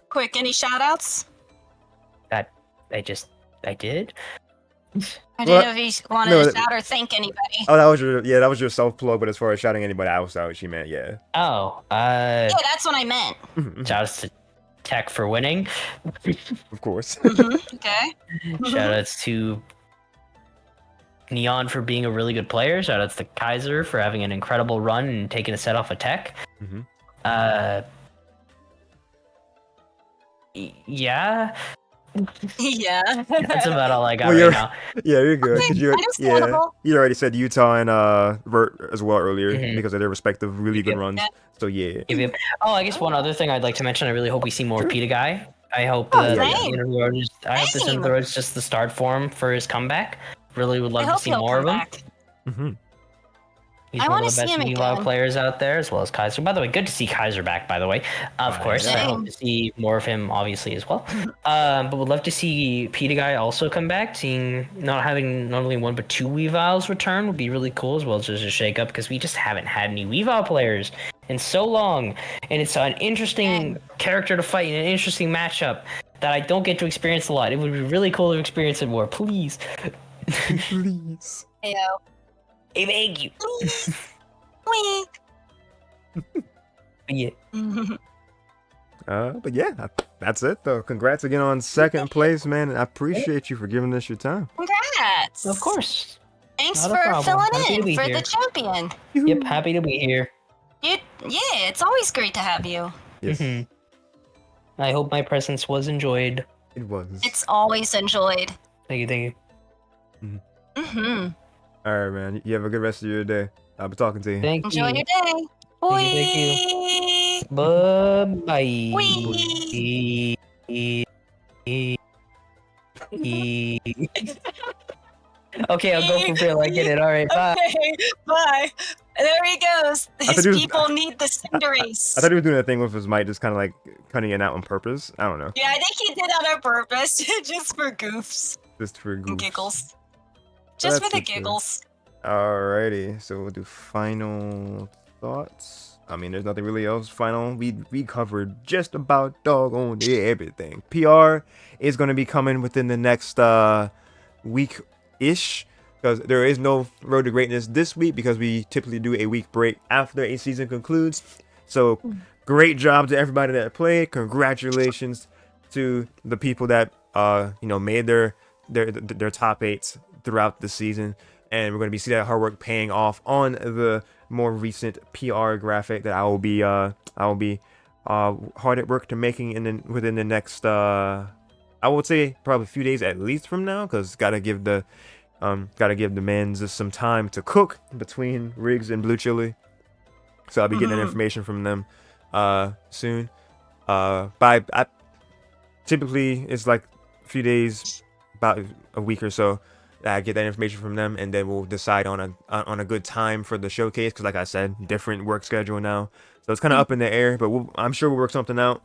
Quick, any shout-outs?
I did.
I
Well,
didn't know if you wanted
no,
to shout or thank anybody.
Oh, that was your self plug. But as far as shouting anybody else out, she meant yeah.
Oh,
Yeah, that's what I meant.
shout outs to TEC for winning.
Of course.
Okay.
Shout outs to Neon for being a really good player. Shout outs to Kaiser for having an incredible run and taking a set off of TEC.
Mhm.
Yeah,
Yeah.
that's about all I got
Well,
right
you're
now.
yeah, you're good. 'Cause you
Understandable.
you already said Utah and Vert as well earlier
Mhm.
because of their respective really good
Yep.
runs.
Yeah.
So yeah.
Oh, I guess one other thing I'd like to mention. I really hope we see more of Peta Guy. I hope
Oh,
that
yeah,
yeah.
the end of the road is. I hope this end of the
Same.
road is just the start for him for his comeback. Really would
I
love to
hope
see
he'll
more of
come
him.
back.
Mhm.
He's
I
one
wanna
of the
see
best
him
Meanwhile
again.
players out there, as well as Kaiser. By the way, good to see Kaiser back, by the way. Of course, I
yeah.
hope to see more of him, obviously, as well. But would love to see Peta Guy also come back. Seeing not having not only 1 but 2 Weaviles return would be really cool, as well as just a shake up because we just haven't had any Weavile players in so long, and it's an interesting character to fight in an interesting matchup that I don't get to experience a lot. It would be really cool to experience it more, please.
Please.
Heyo.
I beg you.
Wee.
Yeah.
But yeah, that's it though. Congrats again on second place, man. And I appreciate you for giving us your time.
Congrats.
Of course.
Thanks
Not a
for
problem. Happy to
filling
be
in for
here.
the champion.
Yep, happy to be here.
Yeah, it's always great to have you.
Yes,
Mhm. I hope my presence was enjoyed.
it was.
It's always enjoyed.
Thank you, thank you.
Mm-hmm.
All right, man. You have a good rest of your day. I'll be talking to you.
Thank
Enjoy
you.
your day.
Thank
Wee.
Bye-bye.
Wee.
Okay, I'll go for real. I get it. All right, bye.
Okay, bye. There he goes.
thought
His
he was-
people need the cinderace.
I thought he was doing that thing with his mic, just kind of like cutting it out on purpose. I don't know,
Yeah, I think he did that on purpose, just for goofs
just for
and
goofs.
giggles.
Well,
Just for
that's
the
it, too.
giggles.
Alrighty, so we'll do final thoughts. I mean, there's nothing really else final. We covered just about doggone everything. PR is going to be coming within the next week-ish, because there is no Road to Greatness this week because we typically do a week break after a season concludes. So great job to everybody that played. Congratulations to the people that made their top 8s throughout the season. And we're going to see that hard work paying off on the more recent PR graphic that I will be hard at work to making within the next I would say probably a few days at least from now, because gotta give the men's some time to cook between Riggs and Blue Chili. So I'll be getting that information from them soon. Typically it's like a few days, about a week or so. I get that information from them, and then we'll decide on a good time for the showcase. Because, like I said, different work schedule now, so it's kind of up in the air. But I'm sure we'll work something out.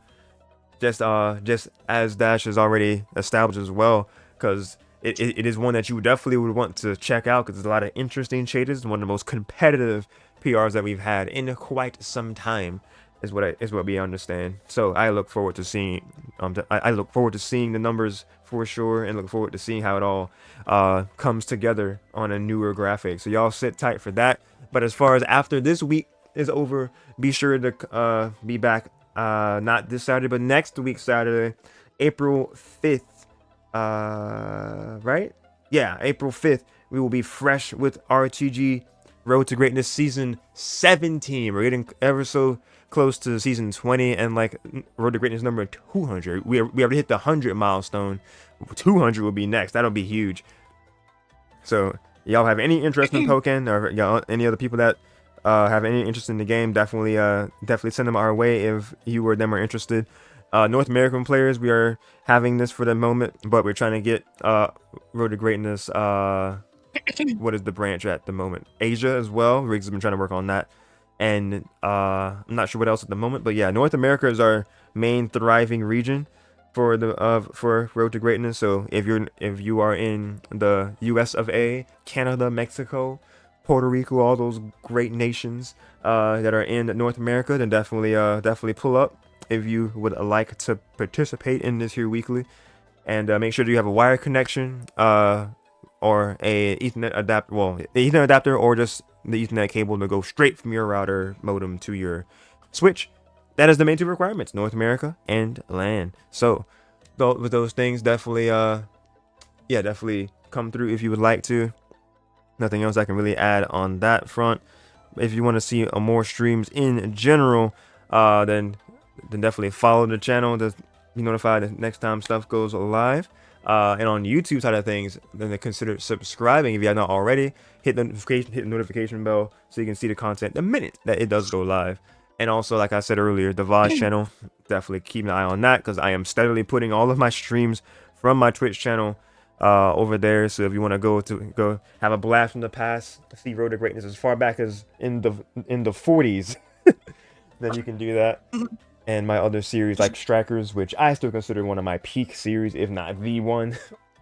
Just as Dash is already established as well, because it is one that you definitely would want to check out, because there's a lot of interesting shaders. One of the most competitive PRs that we've had in quite some time, is what we understand. So I look forward to seeing the numbers for sure, and look forward to seeing how it all comes together on a newer graphic. So y'all sit tight for that. But as far as after this week is over, be sure to be back not this Saturday, but next week Saturday, April 5th. Right? Yeah, April 5th. We will be fresh with RTG Road to Greatness Season 17. We're getting ever so close to Season 20, and like Road to Greatness number 200. We already hit the 100 milestone. 200 will be next. That'll be huge. So y'all have any interest in Pokken, or y'all any other people that have any interest in the game, definitely send them our way if you or them are interested. North American players, we are having this for the moment, but we're trying to get Road to Greatness. What is the branch at the moment? Asia as well. Riggs has been trying to work on that, and I'm not sure what else at the moment, but yeah, North America is our main thriving region for the for Road to Greatness. So if you are in the U.S. of A, Canada, Mexico, Puerto Rico, all those great nations that are in North America, then definitely pull up if you would like to participate in this here weekly, and make sure that you have a wire connection or a Ethernet adapter, well, the Ethernet adapter, or just the Ethernet cable to go straight from your router modem to your switch. That is the main two requirements: North America and LAN. So with those things, definitely definitely come through if you would like to. Nothing else I can really add on that front. If you want to see more streams in general, then definitely follow the channel to be notified the next time stuff goes live. And on YouTube side of things, then consider subscribing if you have not already. Hit the notification bell so you can see the content the minute that it does go live. And also, like I said earlier, the VOD channel, definitely keep an eye on that, because I am steadily putting all of my streams from my Twitch channel over there. So if you want to go have a blast from the past, see Road to Greatness as far back as in the 40s, then you can do that. And my other series like Strikers, which I still consider one of my peak series, if not the one,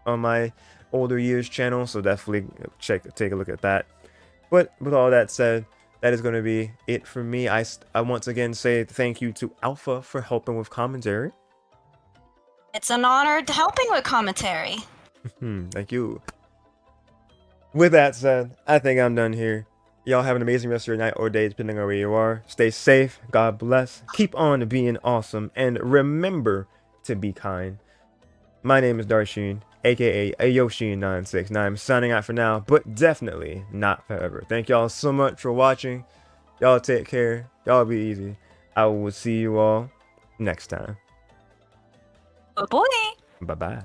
on my older years channel. So definitely take a look at that. But with all that said, that is going to be it for me. I once again say thank you to Alpha for helping with commentary.
It's an honor helping with commentary.
Thank you. With that said, I think I'm done here. Y'all have an amazing rest of your night or day, depending on where you are. Stay safe. God bless. Keep on being awesome. And remember to be kind. My name is Darshin, aka Ayoshin969. And I'm signing out for now, but definitely not forever. Thank y'all so much for watching. Y'all take care. Y'all be easy. I will see you all next time.
Oh boy.
Bye-bye.